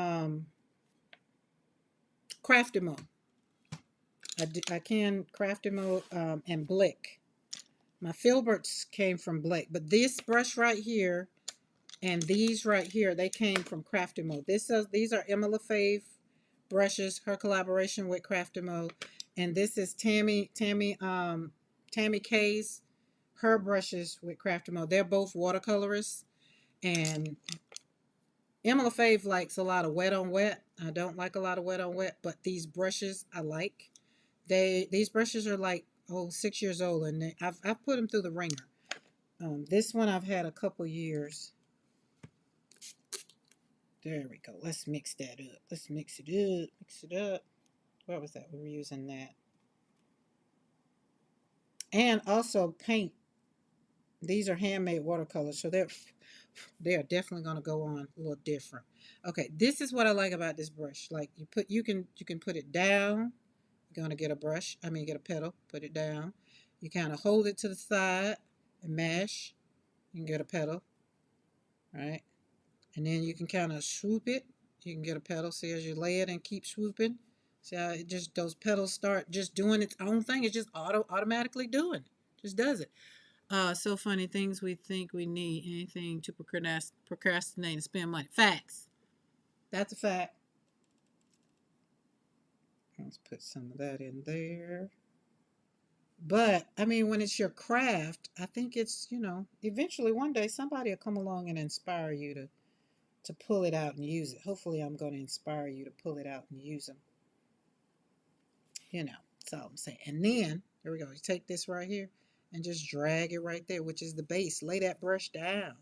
Craftimo. I can Craftimo and Blick. My filberts came from Blick, but this brush right here and these right here, they came from Craftimo. These are Emma LaFave brushes, her collaboration with Craftimo, and this is Tammy K's, her brushes with Craftimo. They're both watercolorists, and Emma LaFave likes a lot of wet on wet. I don't like a lot of wet on wet, but these brushes I like. These brushes are like 6 years old, and I've put them through the ringer. This one I've had a couple years. There we go. Let's mix that up. Let's mix it up. Mix it up. What was that? We were using that. And also paint. These are handmade watercolors, so they're definitely going to go on a little different. Okay, this is what I like about this brush. Like you can put it down. You're going to get a brush. I mean, get a petal. Put it down. You kind of hold it to the side and mash. You can get a petal, right? And then you can kind of swoop it. You can get a petal. See, as you lay it and keep swooping, see how it just those petals start just doing its own thing. It's just automatically doing it. Just does it. So funny things we think we need. Anything to procrastinate and spend money. Facts. That's a fact. Let's put some of that in there. But I mean, when it's your craft, I think it's, eventually one day somebody will come along and inspire you to pull it out and use it. Hopefully, I'm going to inspire you to pull it out and use them. That's all I'm saying. And then, here we go. You take this right here and just drag it right there, which is the base. Lay that brush down.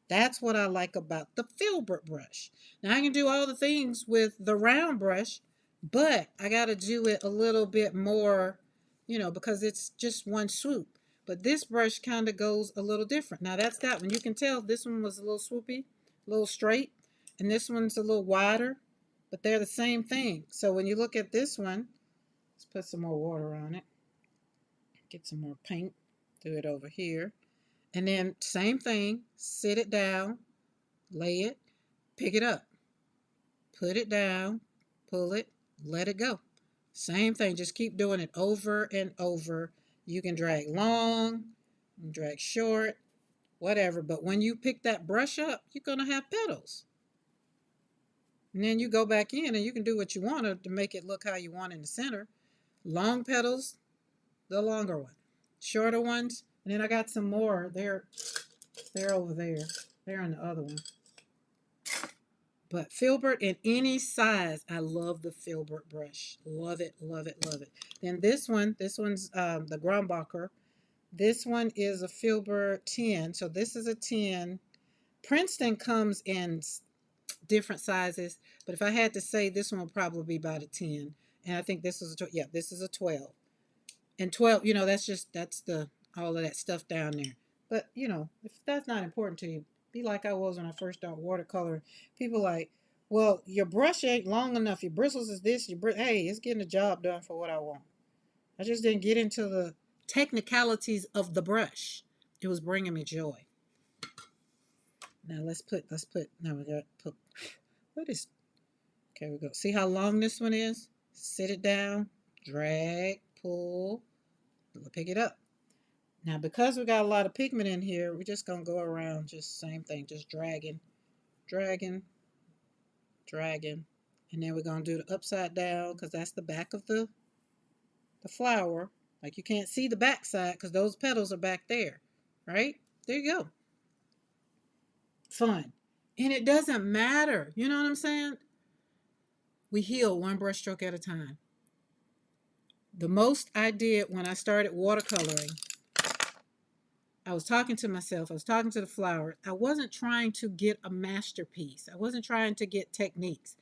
That's what I like about the filbert brush. Now, I can do all the things with the round brush, but I got to do it a little bit more, because it's just one swoop. But this brush kind of goes a little different. Now, that's that one. You can tell this one was a little swoopy, a little straight, and this one's a little wider, but they're the same thing. So when you look at this one, let's put some more water on it. Get some more paint. Do it over here. And then same thing, sit it down, lay it, pick it up, put it down, pull it, let it go. Same thing, just keep doing it over and over. You can drag long, drag short, whatever. But when you pick that brush up, you're going to have petals. And then you go back in and you can do what you want to make it look how you want in the center. Long petals, the longer one. Shorter ones, and then I got some more. They're over there. They're in the other one. But filbert in any size, I love the filbert brush. Love it, love it, love it. Then this one's the Grumbacher. This one is a filbert 10. So this is a 10. Princeton comes in different sizes, but if I had to say, this one would probably be about a 10. And I think this is this is a 12. And 12, that's the all of that stuff down there. But if that's not important to you, be like I was when I first started watercoloring. People like, well, your brush ain't long enough. Your bristles is this. Hey, it's getting the job done for what I want. I just didn't get into the technicalities of the brush. It was bringing me joy. Now let's put. Now we got put. What is? Okay, we go. See how long this one is? Sit it down, drag, pull, pick it up. Now, because we got a lot of pigment in here, we're just going to go around just same thing, just dragging, dragging, dragging. And then we're going to do the upside down because that's the back of the flower. Like you can't see the back side because those petals are back there, right? There you go. Fun. And it doesn't matter. You know what I'm saying? We heal one brushstroke at a time. The most I did when I started watercoloring, I was talking to myself. I was talking to the flower. I wasn't trying to get a masterpiece. I wasn't trying to get techniques.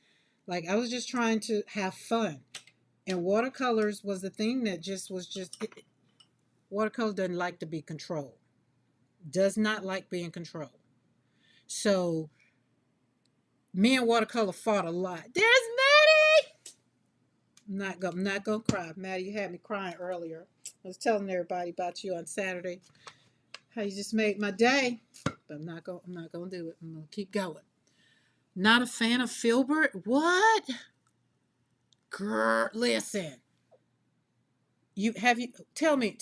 Like I was just trying to have fun. And watercolors was the thing that watercolor doesn't like to be controlled. Does not like being controlled. So me and watercolor fought a lot. There's Maddie! I'm not gonna cry. Maddie, you had me crying earlier. I was telling everybody about you on Saturday. How you just made my day. But I'm not gonna do it. I'm gonna keep going. Not a fan of Filbert? What? Girl, listen. You tell me.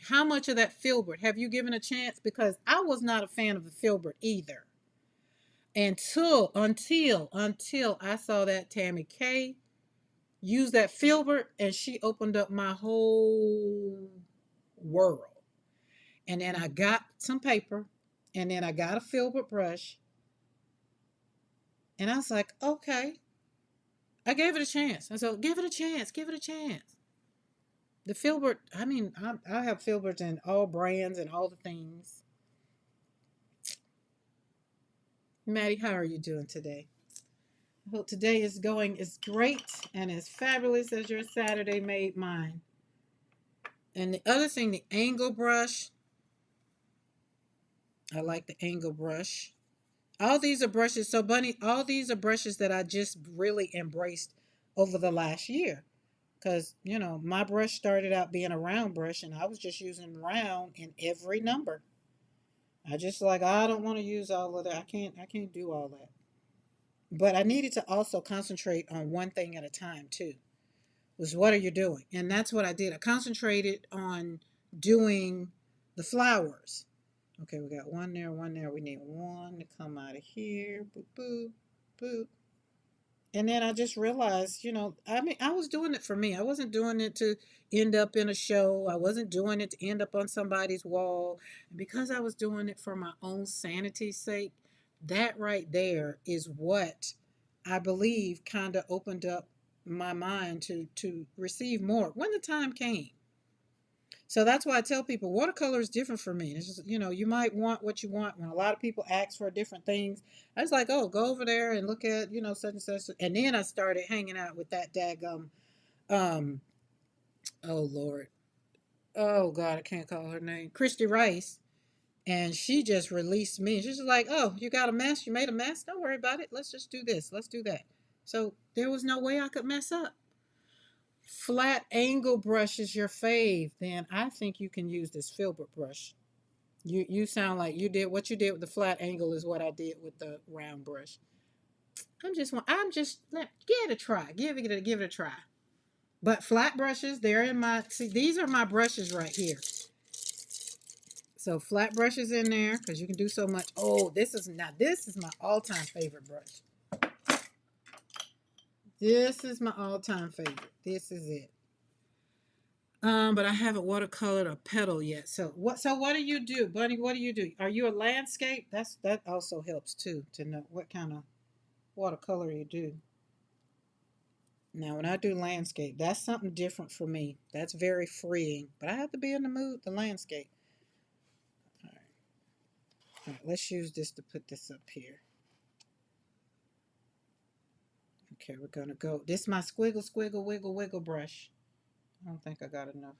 How much of that Filbert have you given a chance? Because I was not a fan of the Filbert either. Until I saw that Tammy K use that Filbert and she opened up my whole world. And then I got some paper and then I got a Filbert brush and I was like, okay. I gave it a chance. I said, give it a chance, give it a chance. The Filbert, I mean, I have Filberts in all brands and all the things. Maddie, how are you doing today? I hope today is going as great and as fabulous as your Saturday made mine. And the other thing, the angle brush, I like the angle brush. All these are brushes. So, Bunny, all these are brushes that I just really embraced over the last year. Because, my brush started out being a round brush and I was just using round in every number. I just like, I don't want to use all of that. I can't do all that. But I needed to also concentrate on one thing at a time too. Was what are you doing? And that's what I did. I concentrated on doing the flowers. Okay, we got one there, one there. We need one to come out of here. Boop, boop, boop. And then I just realized, I mean, I was doing it for me. I wasn't doing it to end up in a show. I wasn't doing it to end up on somebody's wall. And because I was doing it for my own sanity's sake, that right there is what I believe kind of opened up my mind to receive more when the time came. So that's why I tell people watercolor is different for me. It's just, you might want what you want when a lot of people ask for different things. I was like, oh, go over there and look at, such and such. And then I started hanging out with that daggum, um, oh Lord. Oh God, I can't call her name. Christy Rice. And she just released me. She's just like, oh, you got a mess? You made a mess? Don't worry about it. Let's just do this. Let's do that. So there was no way I could mess up. Flat angle brush is your fave, then I think you can use this filbert brush. You sound like you did what you did with the flat angle is what I did with the round brush. Give it a try. Give it a try. But flat brushes, they're in my see, these are my brushes right here. So flat brushes in there because you can do so much. Oh, this is my all-time favorite brush. This is my all-time favorite. This is it. But I haven't watercolored a petal yet. So what do you do, Bunny? What do you do? Are you a landscape? That also helps too to know what kind of watercolor you do. Now, when I do landscape, that's something different for me. That's very freeing. But I have to be in the mood to landscape. All right. All right, let's use this to put this up here. Okay, we're gonna go. This is my squiggle, squiggle, wiggle, wiggle brush. I don't think I got enough.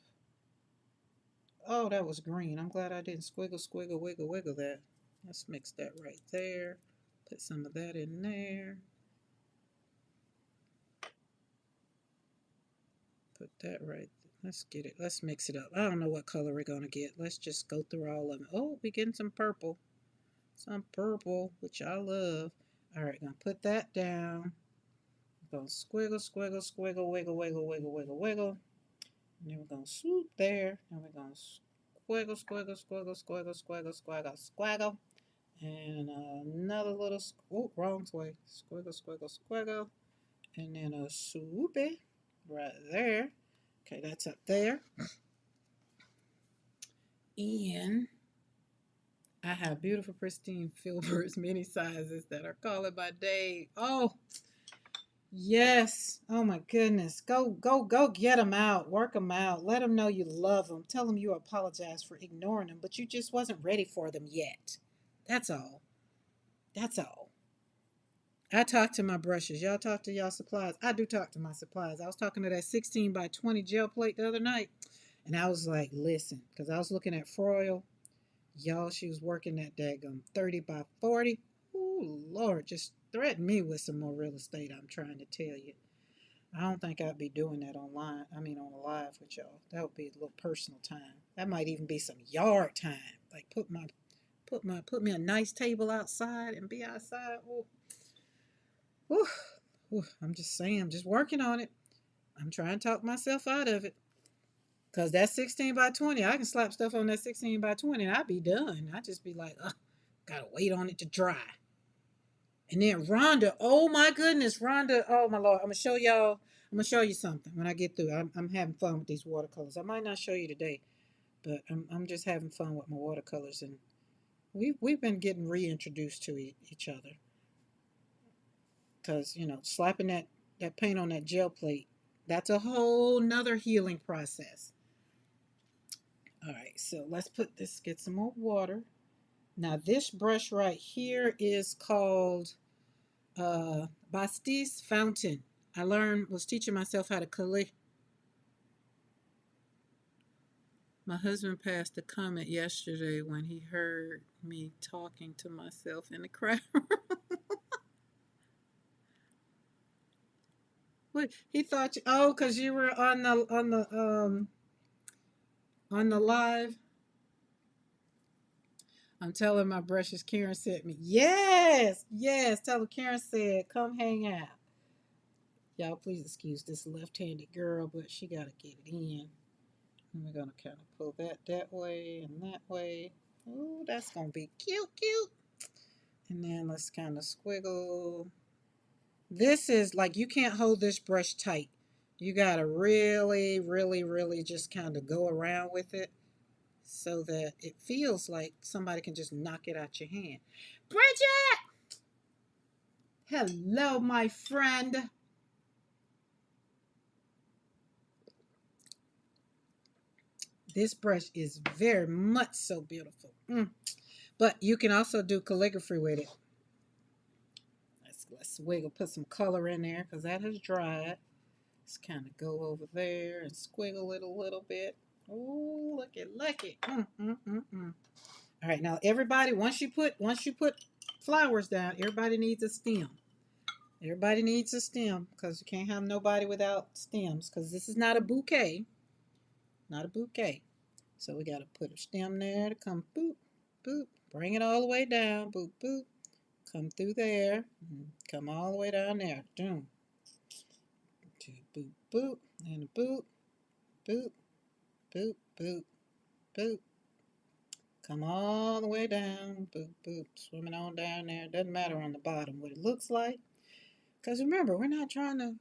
Oh, that was green. I'm glad I didn't squiggle, squiggle, wiggle, wiggle that. Let's mix that right there. Put some of that in there. Put that right. Let's get it. Let's mix it up. I don't know what color we're going to get. Let's just go through all of them. Oh, we're getting some purple. Some purple, which I love. All right, going to put that down. Going to squiggle, squiggle, squiggle, wiggle, wiggle, wiggle, wiggle, wiggle. And then we're going to swoop there. And we're going to squiggle, squiggle, squiggle, squiggle, squiggle, squiggle, squiggle. And another little, oh, wrong way. Squiggle, squiggle, squiggle. And then a swoopy right there. Okay, that's up there. And I have beautiful, pristine filberts, many sizes that are calling my day. Oh, yes. Oh my goodness. Go get them out. Work them out. Let them know you love them. Tell them you apologize for ignoring them, but you just wasn't ready for them yet. That's all. That's all. I talk to my brushes. Y'all talk to y'all supplies. I do talk to my supplies. I was talking to that 16 by 20 gel plate the other night, and I was like, listen, because I was looking at Froyle. Y'all, she was working that daggum 30 by 40. Ooh, Lord, just threaten me with some more real estate, I'm trying to tell you. I don't think I'd be doing that online. I mean, on a live with y'all. That would be a little personal time. That might even be some yard time. Like put me a nice table outside and be outside. Oh, whew, whew. I'm just saying. I'm just working on it. I'm trying to talk myself out of it. Cause that 16 by 20, I can slap stuff on that 16 by 20 and I'd be done. I'd just be like, oh, gotta wait on it to dry. And then Rhonda, oh my goodness, Rhonda, oh my Lord, I'm gonna show y'all. I'm gonna show you something when I get through. I'm having fun with these watercolors. I might not show you today, but I'm just having fun with my watercolors, and we've been getting reintroduced to each other. Cause slapping that paint on that gel plate, that's a whole nother healing process. All right, so let's get some more water. Now this brush right here is called Bastiste Fountain. Was teaching myself how to collect. My husband passed a comment yesterday when he heard me talking to myself in the crowd. What he thought you, oh, because you were on the live. I'm telling my brushes Karen sent me. Yes, yes. Tell her Karen said, come hang out. Y'all, please excuse this left-handed girl, but she gotta get it in. And we're gonna kind of pull that way and that way. Oh, that's gonna be cute, cute. And then let's kind of squiggle. This is like you can't hold this brush tight. You gotta really, really, really just kind of go around with it so that it feels like somebody can just knock it out your hand. Bridget! Hello, my friend. This brush is very much so beautiful. But you can also do calligraphy with it. Let's wiggle, put some color in there because that has dried. Let's kind of go over there and squiggle it a little bit. Oh, look it. All right, now everybody, once you put flowers down, everybody needs a stem. Everybody needs a stem because you can't have nobody without stems because this is not a bouquet. Not a bouquet. So we got to put a stem there to come boop, boop. Bring it all the way down. Boop, boop. Come through there. Come all the way down there. Boom. Boop, boop. And a boop, boop, boop, boop, boop. Come all the way down. Boop, boop. Swimming on down there. Doesn't matter on the bottom what it looks like. Because remember, we're not trying to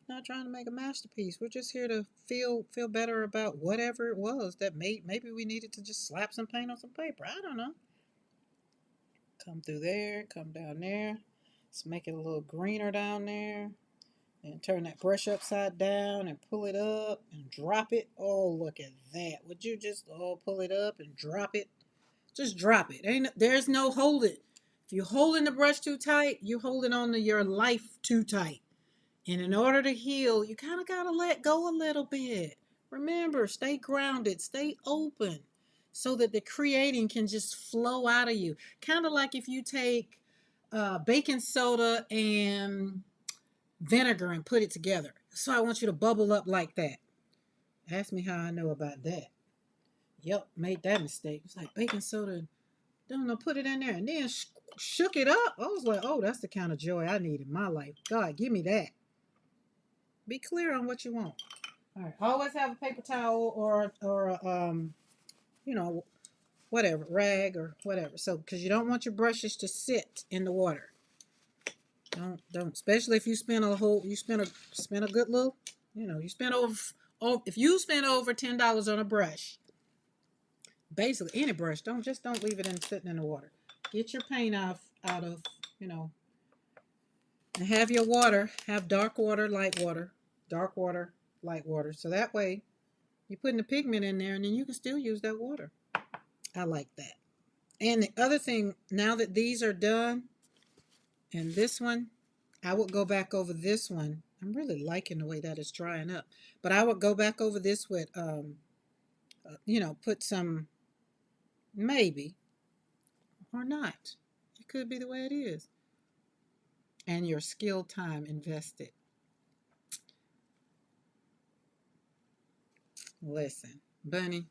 make a masterpiece. We're just here to feel better about whatever it was that maybe we needed to just slap some paint on some paper. I don't know. Come through there, come down there. Let's make it a little greener down there. And turn that brush upside down and pull it up and drop it. Oh, look at that. Would you just pull it up and drop it? Just drop it. There's no hold it. If you're holding the brush too tight, you're holding on to your life too tight. And in order to heal, you kind of got to let go a little bit. Remember, stay grounded, stay open so that the creating can just flow out of you. Kind of like if you take baking soda and vinegar and put it together. So I want you to bubble up like that. Ask me how I know about that. Yep, made that mistake. It's like baking soda, don't know, put it in there and then shook it up. I was like, oh, that's the kind of joy I need in my life. God, give me that. Be clear on what you want. All right. Always have a paper towel or you know, whatever, rag or whatever. So, because you don't want your brushes to sit in the water. Don't. Especially if you spend a good little, you spend if you spend over $10 on a brush, basically any brush, don't leave it sitting in the water. Get your paint out of, you know, and have your water, have dark water, light water, dark water, light water. So that way you're putting the pigment in there and then you can still use that water. I like that. And the other thing, now that these are done, and this one, I would go back over this one. I'm really liking the way that is drying up. But I would go back over this with, put some, maybe, or not. It could be the way it is. And your skill time invested. Listen, Bunny,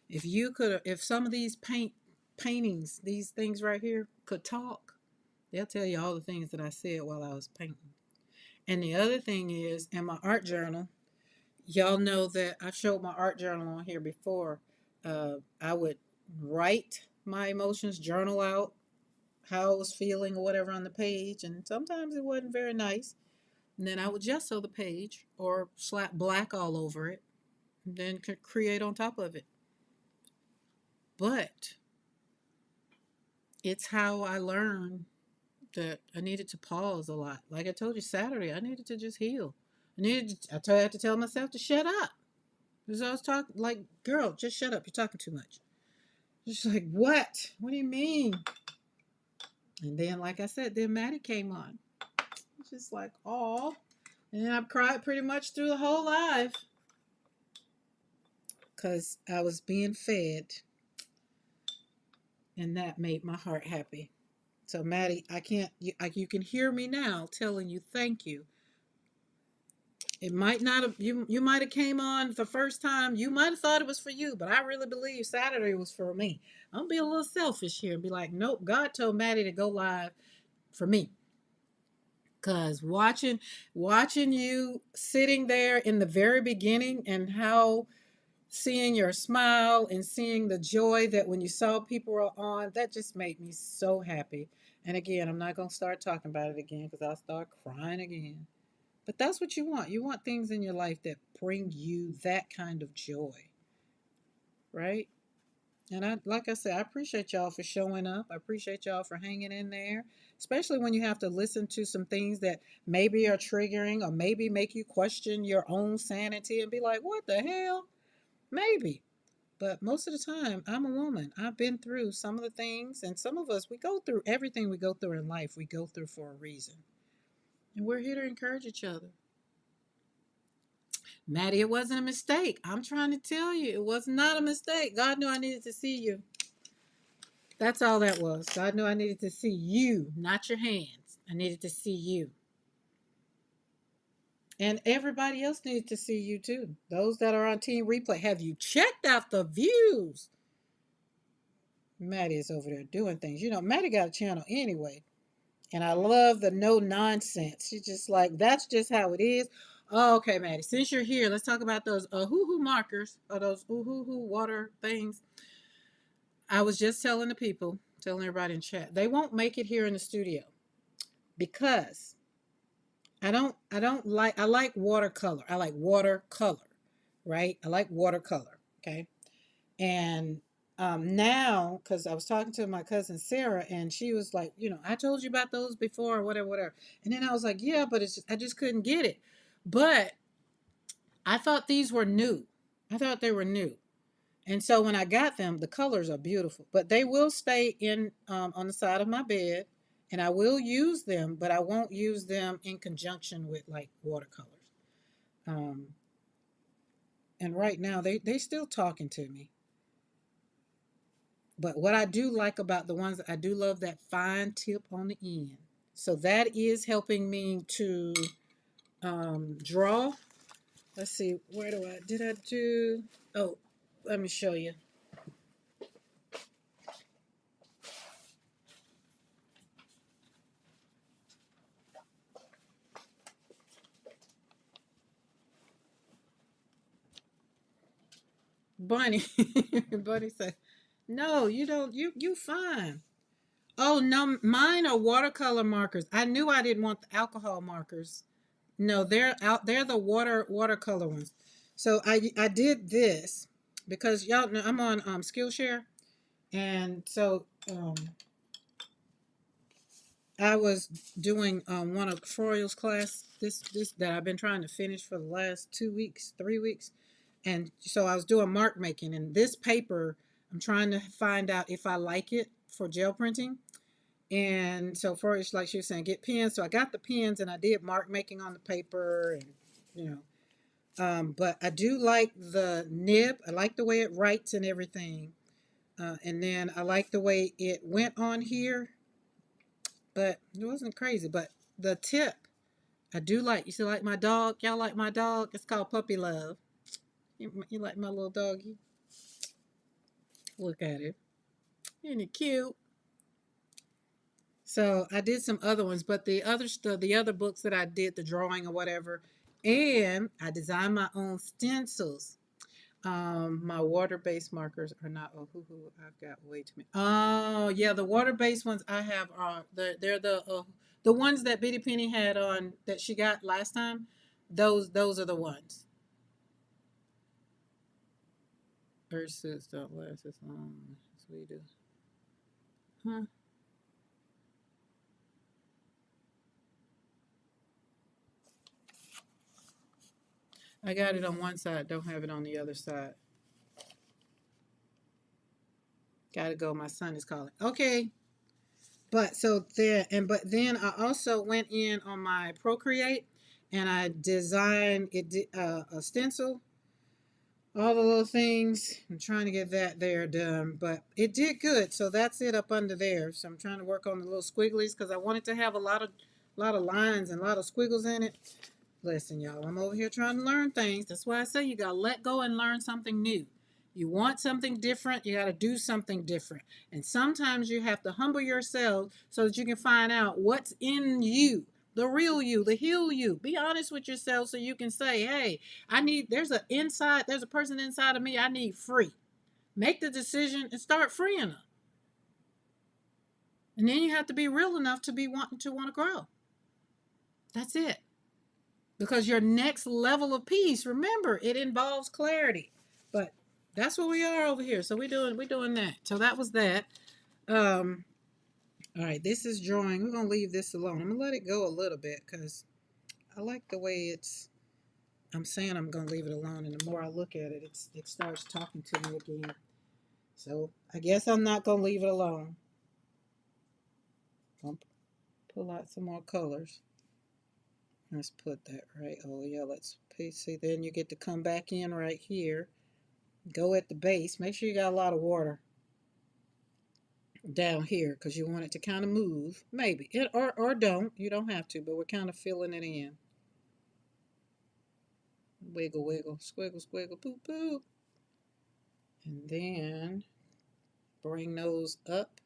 if some of these paintings, these things right here could talk, they'll tell you all the things that I said while I was painting. And the other thing is, in my art journal, y'all know that I've showed my art journal on here before. I would write my emotions, journal out how I was feeling or whatever on the page, and sometimes it wasn't very nice. And then I would gesso the page or slap black all over it, and then could create on top of it. But it's how I learned that I needed to pause a lot. Like I told you Saturday, I needed to just heal. I had to tell myself to shut up. Because I was talking, like, girl, just shut up. You're talking too much. Just like, what? What do you mean? And then, like I said, then Maddie came on. It's just like, oh. And then I've cried pretty much through the whole live. Because I was being fed. And that made my heart happy. So, Maddie, I can't, you can hear me now telling you thank you. It might not have, you might have came on the first time. You might have thought it was for you, but I really believe Saturday was for me. I'm gonna be a little selfish here and be like, nope, God told Maddie to go live for me. Cause watching you sitting there in the very beginning and how seeing your smile and seeing the joy that when you saw people were on, that just made me so happy. And again, I'm not gonna start talking about it again because I'll start crying again. But that's what you want. You want things in your life that bring you that kind of joy, right? And like I said, I appreciate y'all for showing up. I appreciate y'all for hanging in there, especially when you have to listen to some things that maybe are triggering or maybe make you question your own sanity and be like, what the hell? Maybe. But most of the time, I'm a woman. I've been through some of the things, and some of us, we go through everything we go through in life, we go through for a reason. And we're here to encourage each other. Maddie, it wasn't a mistake. I'm trying to tell you, it was not a mistake. God knew I needed to see you. That's all that was. God knew I needed to see you, not your hands. I needed to see you. And everybody else needed to see you too. Those that are on Team Replay, have you checked out the views? Maddie is over there doing things. You know, Maddie got a channel anyway. And I love the no nonsense. She's just like, that's just how it is. Oh, okay, Maddie, since you're here, let's talk about those hoo-hoo markers or those hoo-hoo water things. I was just telling the people, telling everybody in chat, they won't make it here in the studio because I like watercolor. I like watercolor, right? I like watercolor, okay? And now, because I was talking to my cousin Sarah, and she was like, I told you about those before, or whatever, whatever. And then I was like, yeah, but I just couldn't get it. But I thought these were new. I thought they were new. And so when I got them, the colors are beautiful, but they will stay in on the side of my bed, and I will use them, but I won't use them in conjunction with like watercolors. Um, and right now they still talking to me. But what I do like about the ones, I do love that fine tip on the end. So that is helping me to draw. Let's see, did I do, oh, let me show you. Bunny, Bunny said, no, you don't, you fine. Oh, no, mine are watercolor markers. I knew I didn't want the alcohol markers. No, they're out. They're the watercolor ones. So I did this because y'all know I'm on Skillshare, and so I was doing one of Froyal's class this that I've been trying to finish for the last 2 weeks, 3 weeks, and so I was doing mark making. And this paper, I'm trying to find out if I like it for gel printing. And so Froyal's, like she was saying, get pens. So I got the pens and I did mark making on the paper, and you know. But I do like the nib. I like the way it writes and everything. And then I like the way it went on here, but it wasn't crazy. But the tip, I do like. You see, like my dog? Y'all like my dog? It's called Puppy Love. You like my little doggy? Look at it. Isn't it cute? So I did some other ones, but the other stuff, the other books that I did, the drawing or whatever, and I designed my own stencils. My water-based markers are not. Oh, I've got way too many. Oh, yeah, the water-based ones I have are they're the ones that Bitty Penny had on that she got last time. Those are the ones. Versus don't last as long as we do. Huh? I got it on one side. Don't have it on the other side. Gotta go. My son is calling. Okay. But so there, and but then I also went in on my Procreate and I designed it a stencil, all the little things. I'm trying to get that there done, but it did good. So that's it up under there. So I'm trying to work on the little squigglies because I wanted to have a lot of lines and a lot of squiggles in it. Listen, y'all, I'm over here trying to learn things. That's why I say you got to let go and learn something new. You want something different, you got to do something different. And sometimes you have to humble yourself so that you can find out what's in you, the real you, the heal you. Be honest with yourself so you can say, hey, there's a person inside of me I need free. Make the decision and start freeing them. And then you have to be real enough to be wanting to want to grow. That's it. Because your next level of peace, remember, it involves clarity. But that's what we are over here. So we're doing that. So that was that. Um, all right, this is drawing. We're gonna leave this alone. I'm gonna let it go a little bit because I like the way it's. I'm saying I'm gonna leave it alone, and the more I look at it, it starts talking to me again. So I guess I'm not gonna leave it alone. I'm gonna pull out some more colors. Let's put that right. Oh yeah, let's see. Then you get to come back in right here. Go at the base. Make sure you got a lot of water down here because you want it to kind of move. Maybe it or don't. You don't have to, but we're kind of filling it in. Wiggle, wiggle, squiggle, squiggle, poop, poop. And then bring those up.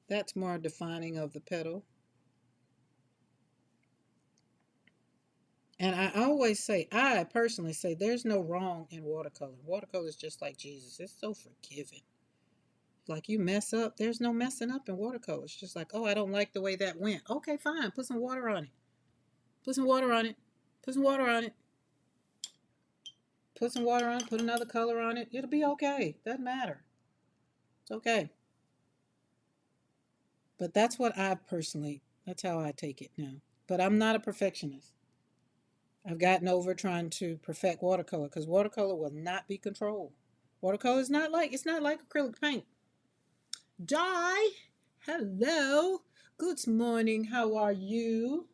That's more defining of the petal. And I personally say, there's no wrong in watercolor. Watercolor is just like Jesus. It's so forgiving. Like you mess up, there's no messing up in watercolor. It's just like, oh, I don't like the way that went. Okay, fine. Put some water on it. Put some water on it. Put some water on it. Put some water on it. Put another color on it. It'll be okay. Doesn't matter. It's okay. But that's how I take it now. But I'm not a perfectionist. I've gotten over trying to perfect watercolor because watercolor will not be controlled. Watercolor is it's not like acrylic paint. Di, hello. Good morning. How are you?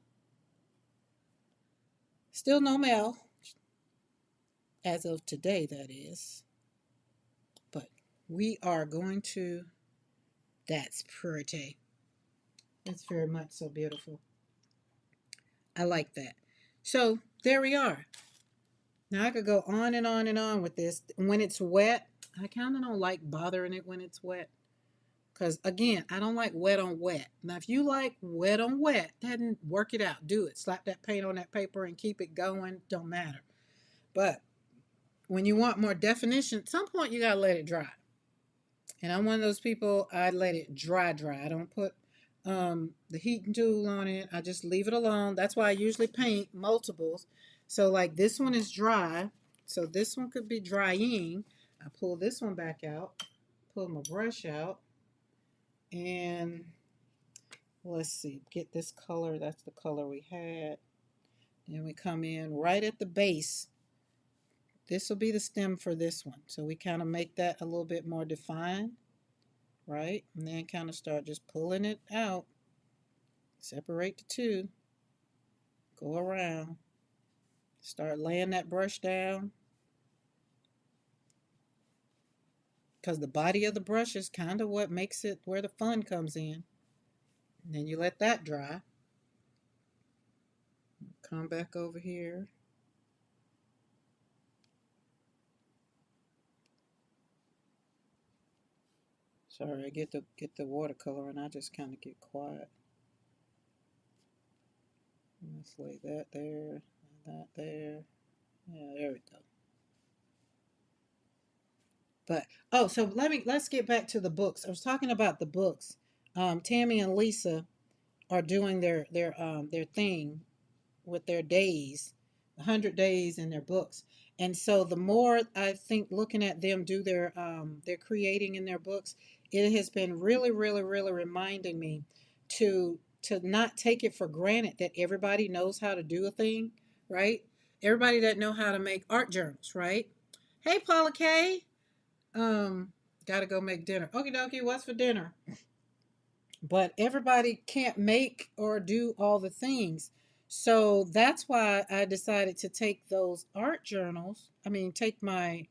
Still no mail, as of today, that is. But we are going to. That's pretty. That's very much so beautiful. I like that. So there we are. Now I could go on and on and on with this. When it's wet, I kind of don't like bothering it when it's wet. Because again, I don't like wet on wet. Now, if you like wet on wet, then work it out. Do it. Slap that paint on that paper and keep it going. Don't matter. But when you want more definition, at some point you got to let it dry. And I'm one of those people, I let it dry. I don't put the heating tool on it. I just leave it alone. That's why I usually paint multiples. So like this one is dry. So this one could be drying. I pull this one back out, pull my brush out, and let's see, get this color. That's the color we had. Then we come in right at the base. This will be the stem for this one. So we kind of make that a little bit more defined, right? And then kind of start just pulling it out. Separate the two. Go around. Start laying that brush down. Because the body of the brush is kind of what makes it where the fun comes in. And then you let that dry. Come back over here. Sorry, I get the watercolor and I just kind of get quiet. Let's lay that there, that there. Yeah, there we go. But oh, so let's get back to the books. I was talking about the books. Tammy and Lisa are doing their thing with their days, 100 days in their books. And so the more I think looking at them do their creating in their books, it has been really, really, really reminding me to not take it for granted that everybody knows how to do a thing, right? Everybody that know how to make art journals, right? Hey, Paula K. Um, Gotta go make dinner. Okie dokie, what's for dinner? But everybody can't make or do all the things. So that's why I decided to take those art journals. I mean, take the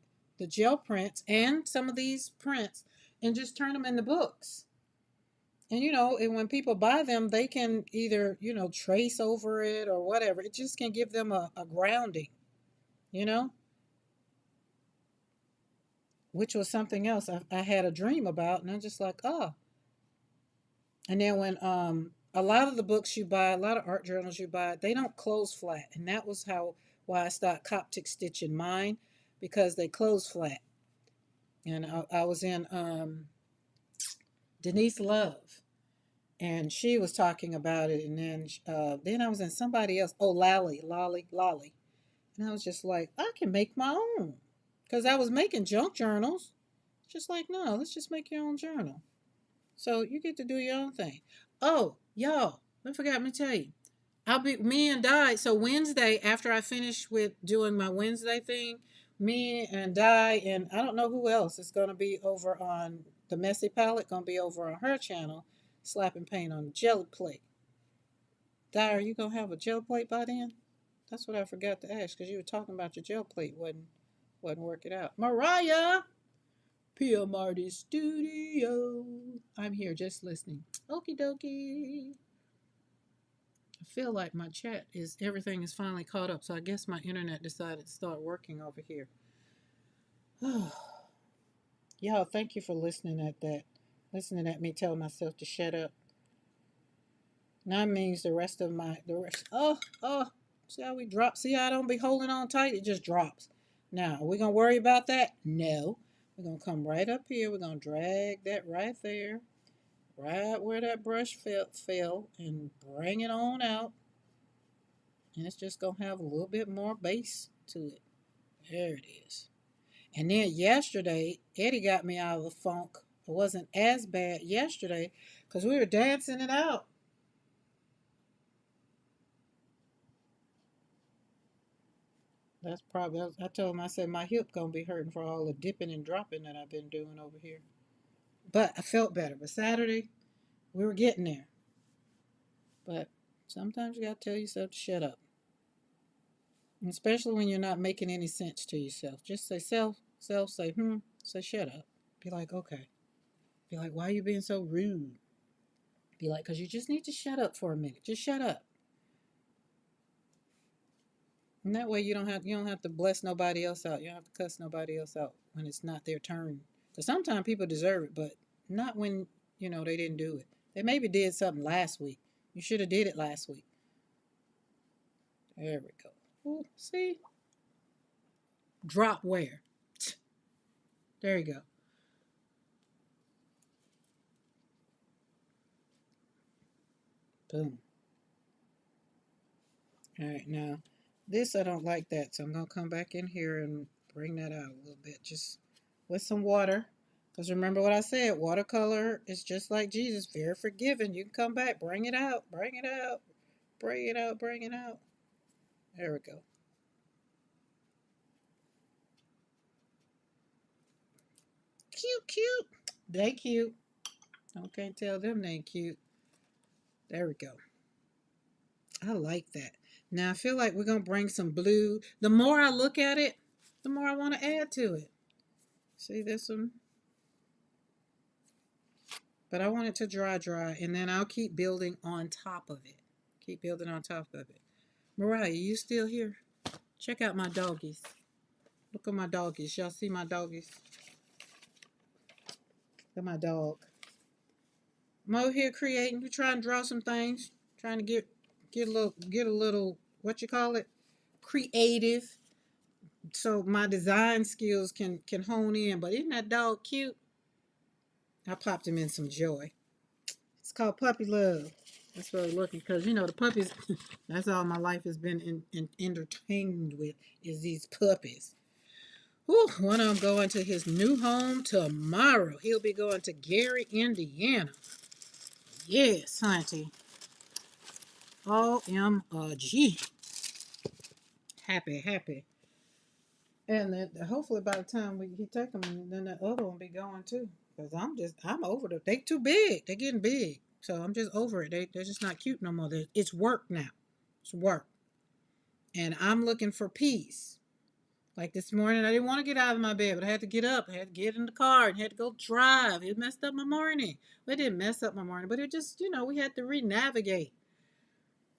gel prints and some of these prints and just turn them into books. And and when people buy them, they can either, trace over it or whatever. It just can give them a grounding, you know, which was something else I had a dream about. And I'm just like, oh, and then when a lot of the books you buy, a lot of art journals you buy, they don't close flat. And that was why I started Coptic stitching mine, because they close flat. And I was in Denise Love, and she was talking about it. And then I was in somebody else. Oh, Lolly. And I was just like, I can make my own, because I was making junk journals. Just like, no, let's just make your own journal. So you get to do your own thing. Oh, y'all, I forgot to tell you. I'll be me and Di. So Wednesday, after I finish with doing my Wednesday thing, me and Di and I don't know who else is going to be over on the Messy Palette. Going to be over on her channel, slapping paint on the jelly plate. Di, are you gonna have a gel plate by then? That's what I forgot to ask, because you were talking about your gel plate wasn't working out. Mariah, Pia Marty Studio. I'm here just listening. Okie dokie. I feel like my chat is everything is finally caught up, so I guess my internet decided to start working over here. Y'all, thank you for listening at that. Listening at me tell myself to shut up. Now means the rest. Oh. See how we drop? See how I don't be holding on tight? It just drops. Now, are we gonna worry about that? No. We're gonna come right up here. We're gonna drag that right there, right where that brush fell, and bring it on out. And it's just gonna have a little bit more base to it. There it is. And then yesterday, Eddie got me out of the funk. It wasn't as bad yesterday because we were dancing it out. That's probably, I told him, I said, my hip gonna be hurting for all the dipping and dropping that I've been doing over here. But I felt better. But Saturday, we were getting there. But sometimes you gotta tell yourself to shut up. And especially when you're not making any sense to yourself. Just say say, say shut up. Be like, okay. Be like, why are you being so rude? Be like, because you just need to shut up for a minute. Just shut up. And that way you don't have to bless nobody else out. You don't have to cuss nobody else out when it's not their turn. Because sometimes people deserve it, but not when they didn't do it. They maybe did something last week. You should have did it last week. There we go. Ooh, see? Drop where? There you go. Boom. All right, now this I don't like that, so I'm gonna come back in here and bring that out a little bit, just with some water. Because remember what I said, watercolor is just like Jesus, very forgiving. You can come back, bring it out, bring it out, bring it out, bring it out. There we go. Cute, cute. They cute. I can't tell them they cute. There we go. I like that. Now I feel like we're gonna bring some blue. The more I look at it, the more I want to add to it. See this one? But I want it to dry, and then I'll keep building on top of it. Keep building on top of it. Mariah, you still here? Check out my doggies. Look at my doggies. Y'all see my doggies? Look at my dog. I'm over here creating. We trying to draw some things. Trying to get a little what you call it, creative. So my design skills can hone in. But isn't that dog cute? I popped him in some joy. It's called puppy love. That's what I'm looking because the puppies. That's all my life has been entertained with is these puppies. Whew, one of them going to his new home tomorrow. He'll be going to Gary, Indiana. Yes, auntie. OMG. Happy, happy. And then hopefully by the time he take them, then that other one be going too. Because I'm over them. They too big. They're getting big. So I'm just over it. They're just not cute no more. It's work now. It's work. And I'm looking for peace. Like this morning, I didn't want to get out of my bed, but I had to get up. I had to get in the car and had to go drive. It messed up my morning. Well, it didn't mess up my morning, but it just, we had to re-navigate.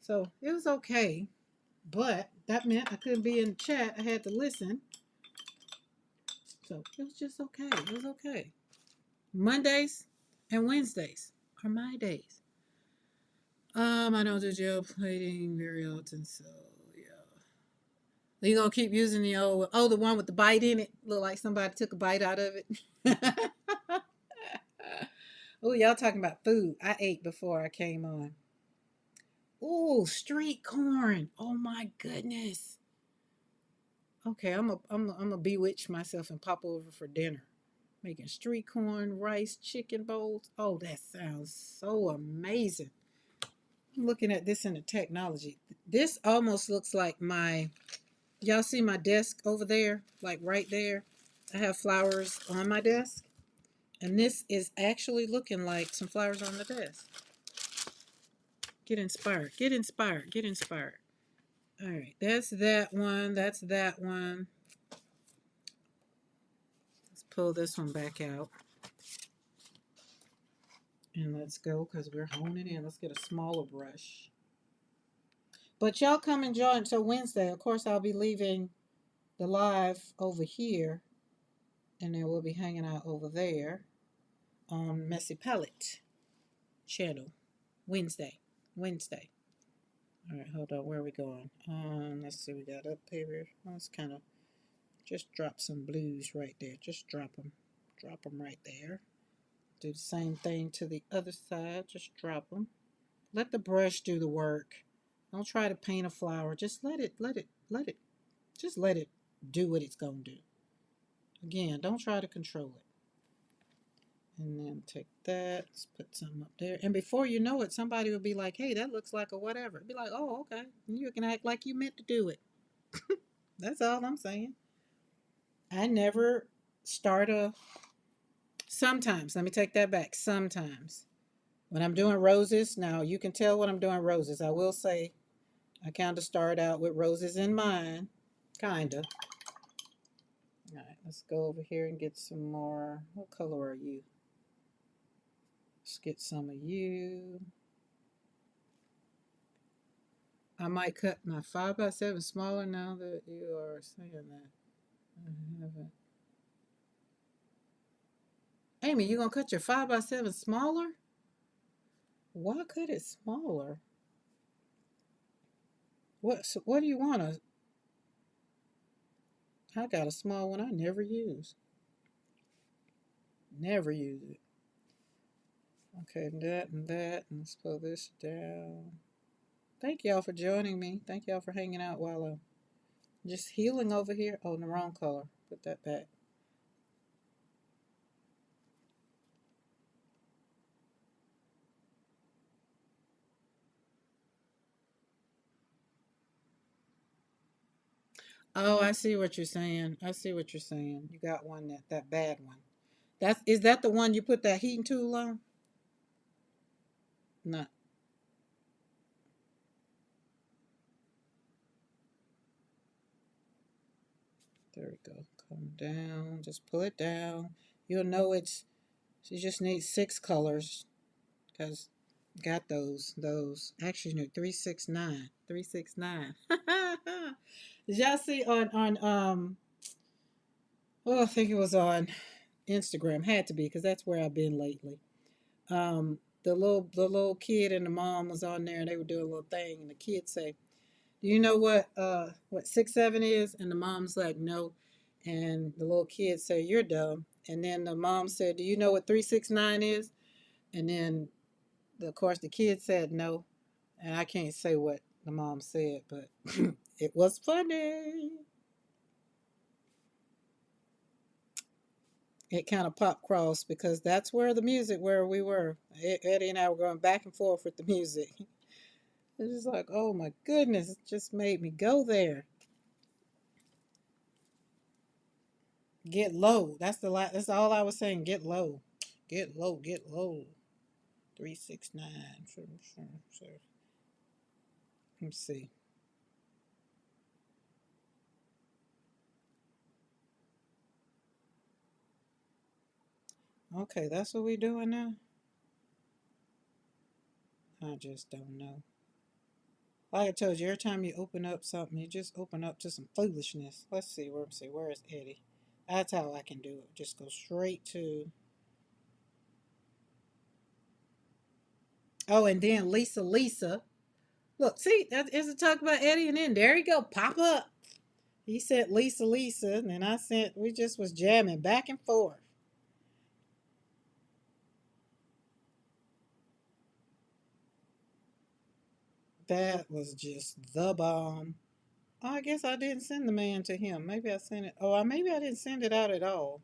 So it was okay. But that meant I couldn't be in the chat. I had to listen. So it was just okay. It was okay. Mondays and Wednesdays are my days. I don't do gel plating very often, so yeah. You gonna keep using the the one with the bite in it? Look like somebody took a bite out of it. Oh, y'all talking about food. I ate before I came on. Oh, street corn. Oh my goodness. Okay, I'm a bewitch myself and pop over for dinner. Making street corn, rice, chicken bowls. Oh, that sounds so amazing. I'm looking at this in the technology. This almost looks like y'all see my desk over there? Like right there? I have flowers on my desk. And this is actually looking like some flowers on the desk. Get inspired. Get inspired. Get inspired. All right. That's that one. That's that one. Let's pull this one back out. And let's go because we're honing in. Let's get a smaller brush. But y'all come and join. So Wednesday, of course, I'll be leaving the live over here. And then we'll be hanging out over there on Messy Palette channel. Wednesday. Wednesday. All right, hold on. Where are we going? Let's see. We got up here. Let's kind of just drop some blues right there. Just drop them. Drop them right there. Do the same thing to the other side. Just drop them. Let the brush do the work. Don't try to paint a flower. Just just let it do what it's going to do. Again, don't try to control it. And then take that, let's put some up there. And before you know it, somebody will be like, hey, that looks like a whatever. Be like, oh, okay. And you can act like you meant to do it. That's all I'm saying. I never start sometimes, let me take that back. Sometimes. When I'm doing roses, now you can tell when I'm doing roses. I will say I kind of start out with roses in mind. Kind of. All right, let's go over here and get some more. What color are you? Let's get some of you. I might cut my 5x7 smaller now that you are saying that. I haven't. Amy, you gonna cut your 5x7 smaller? Why cut it smaller? What do you want? I got a small one I never use. Never use it. Okay, that and that. And let's pull this down. Thank y'all for joining me. Thank y'all for hanging out while I'm just healing over here. Oh, the wrong color. Put that back. Oh, I see what you're saying. I see what you're saying. You got one that bad one. Is that the one you put that heating tool on? No. There we go. Come down. Just pull it down. You'll know you just need 6 colors because got those. Actually, no, 369. 369. Did y'all see on oh, I think it was on Instagram. Had to be because that's where I've been lately. The little kid and the mom was on there and they were doing a little thing and the kid say, "Do you know what 6-7 is?" And the mom's like, "No." And the little kid said, "You're dumb." And then the mom said, "Do you know what 369 is?" And then of course the kid said no. And I can't say what the mom said, but it was funny. It kind of pop crossed because that's where the music where we were. Eddie and I were going back and forth with the music. It's just like, oh my goodness, it just made me go there. Get low. That's all I was saying. Get low. Get low. Get low. 369. Let's see. Okay, that's what we doing now? I just don't know. Like I told you, every time you open up something, you just open up to some foolishness. Let's see. Where is Eddie? That's how I can do it. Just go straight to. Oh, and then Lisa. Look, see, that is a talk about Eddie, and then there you go, pop up. He said Lisa, and then I said we just was jamming back and forth. That was just the bomb. Oh, I guess I didn't send the man to him. Maybe I sent it. Oh, maybe I didn't send it out at all.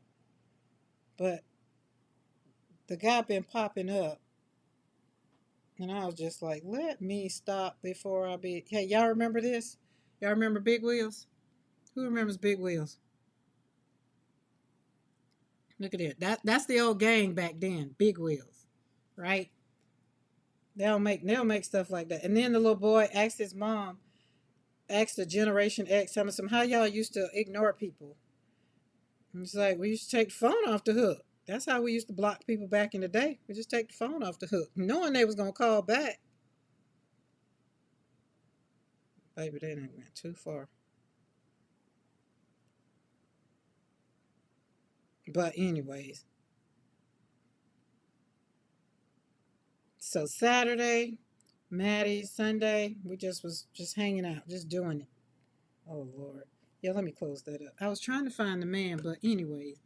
But the guy been popping up, and I was just like, let me stop before I be. Hey, y'all remember this? Y'all remember Big Wheels? Who remembers Big Wheels? Look at it. That's the old gang back then. Big Wheels, right? They'll make stuff like that. And then the little boy asked his mom, asked the Generation X, tell me some how y'all used to ignore people. And it's like we used to take the phone off the hook. That's how we used to block people back in the day. We just take the phone off the hook, knowing they was gonna call back. Baby, they didn't went too far. But anyways, so Saturday, Maddie, Sunday, we just was just hanging out, just doing it. Oh Lord. Yeah, let me close that up. I was trying to find the man, but anyways,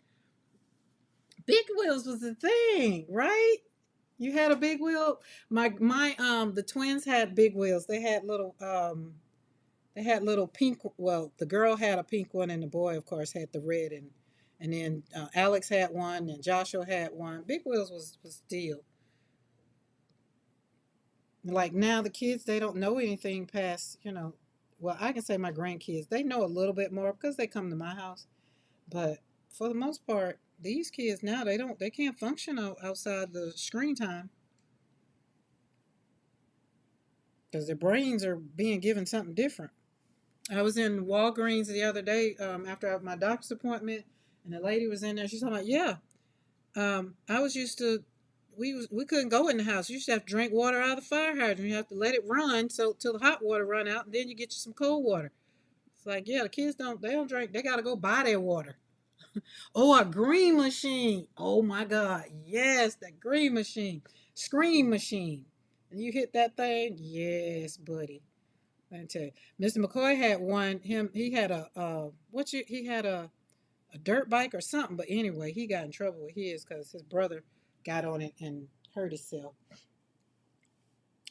big wheels was the thing, right? You had a big wheel. My the twins had big wheels. They had little pink. Well, the girl had a pink one, and the boy, of course, had the red. And then Alex had one, and Joshua had one. Big wheels was deal. Like now, the kids they don't know anything past Well, I can say my grandkids they know a little bit more because they come to my house. But for the most part, these kids now they can't function outside the screen time because their brains are being given something different. I was in Walgreens the other day after my doctor's appointment, and the lady was in there. She's talking about, yeah, I was used to, we couldn't go in the house. You used to have to drink water out of the fire hydrant. You have to let it run so till the hot water run out, and then you get you some cold water. It's like, yeah, the kids they don't drink. They got to go buy their water. Oh, a green machine. Oh my God, yes, that green machine, scream machine. And you hit that thing, yes, buddy. Let me tell you, Mr. McCoy had one. He had he had a dirt bike or something. But anyway, he got in trouble with his because his brother got on it and hurt himself.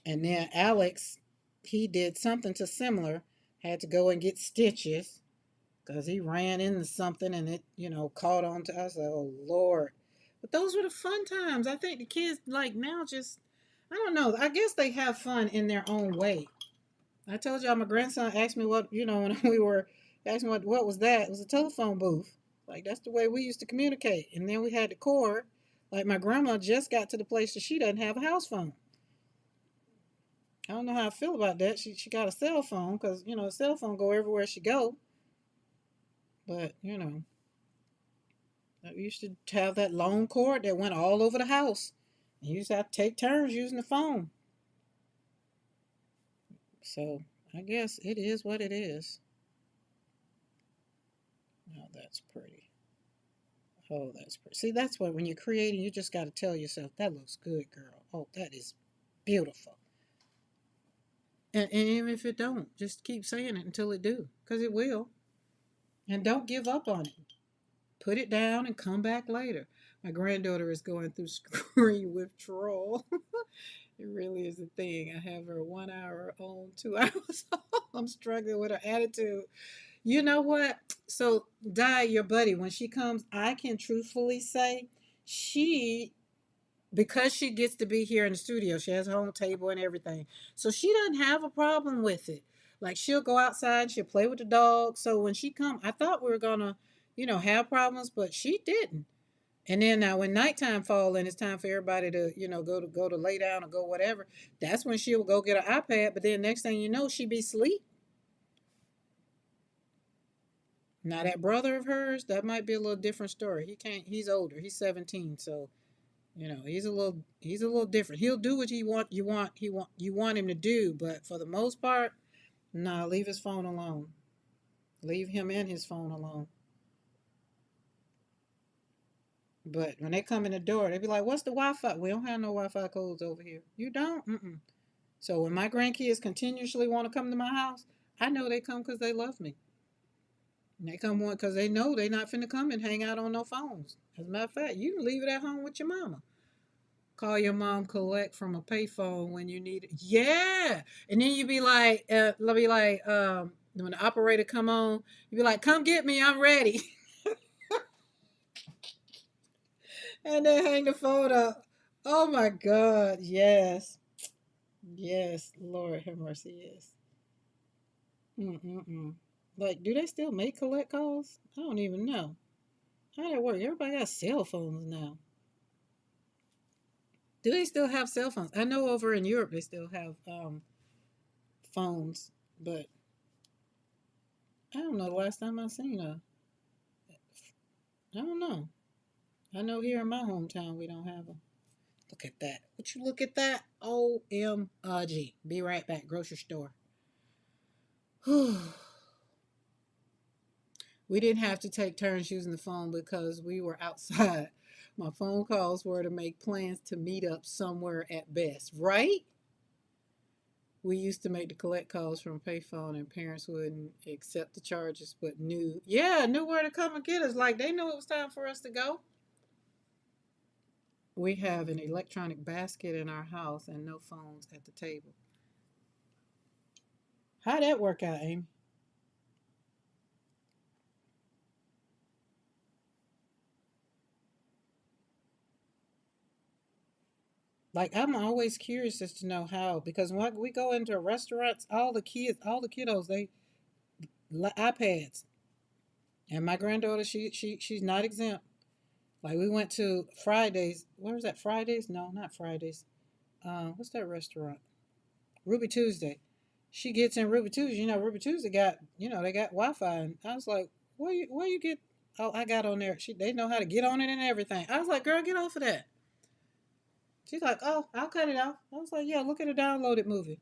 And then Alex, he did something to similar. Had to go and get stitches because he ran into something and it caught on to us. Like, oh Lord! But those were the fun times. I think the kids like now just I don't know. I guess they have fun in their own way. I told y'all my grandson asked me what when we were asked me what was that? It was a telephone booth. Like that's the way we used to communicate. And then we had the cord. Like my grandma just got to the place that she doesn't have a house phone. I don't know how I feel about that. She got a cell phone because a cell phone go everywhere she go. But I used to have that long cord that went all over the house. And you used to have to take turns using the phone. So I guess it is what it is. Oh, that's pretty. Oh, that's pretty. See, that's what when you're creating, you just got to tell yourself that looks good, girl. Oh, that is beautiful. And even if it don't, just keep saying it until it do, because it will. And don't give up on it. Put it down and come back later. My granddaughter is going through screen withdrawal. It really is a thing. I have her 1 hour on, 2 hours off. I'm struggling with her attitude. You know what? So, Di, your buddy, when she comes, I can truthfully say she, because she gets to be here in the studio, she has her own table and everything. So she doesn't have a problem with it. Like she'll go outside, she'll play with the dog. So when she come, I thought we were gonna, have problems, but she didn't. And then now when nighttime fall and it's time for everybody to, go to lay down or go whatever, that's when she'll go get her iPad. But then next thing you know, she be asleep. Now that brother of hers, that might be a little different story. He can't. He's older. He's 17, so he's a little different. He'll do what you want him to do, but for the most part, nah, leave his phone alone. Leave him and his phone alone. But when they come in the door, they be like, "What's the Wi-Fi?" We don't have no Wi-Fi codes over here. You don't? Mm-mm. So when my grandkids continuously want to come to my house, I know they come because they love me. And they come one because they know they not finna come and hang out on no phones. As a matter of fact, you can leave it at home with your mama. Call your mom, collect from a payphone when you need it. Yeah, and then you be like, let me like, when the operator come on, you be like, "Come get me, I'm ready," and then hang the phone up. Oh my God, yes, yes, Lord have mercy, yes. Mm-mm-mm. Like, do they still make collect calls? I don't even know. How that work? Everybody got cell phones now. Do they still have cell phones? I know over in Europe they still have phones, but I don't know the last time I seen a. I don't know. I know here in my hometown we don't have them. Look at that. Would you look at that? OMG. Be right back. Grocery store. We didn't have to take turns using the phone because we were outside. My phone calls were to make plans to meet up somewhere at best, right? We used to make the collect calls from payphone, and parents wouldn't accept the charges, but knew where to come and get us. Like they knew it was time for us to go. We have an electronic basket in our house and no phones at the table. How'd that work out, Amy? Like I'm always curious as to know how because when we go into restaurants, all the kiddos, they iPads, and my granddaughter, she's not exempt. Like we went to Fridays. Where was that? Fridays? No, not Fridays. What's that restaurant? Ruby Tuesday. She gets in Ruby Tuesday. Ruby Tuesday got they got Wi-Fi, and I was like, where you get? Oh, I got on there. They know how to get on it and everything. I was like, girl, get off of that. She's like, oh, I'll cut it off. I was like, yeah, look at a downloaded movie.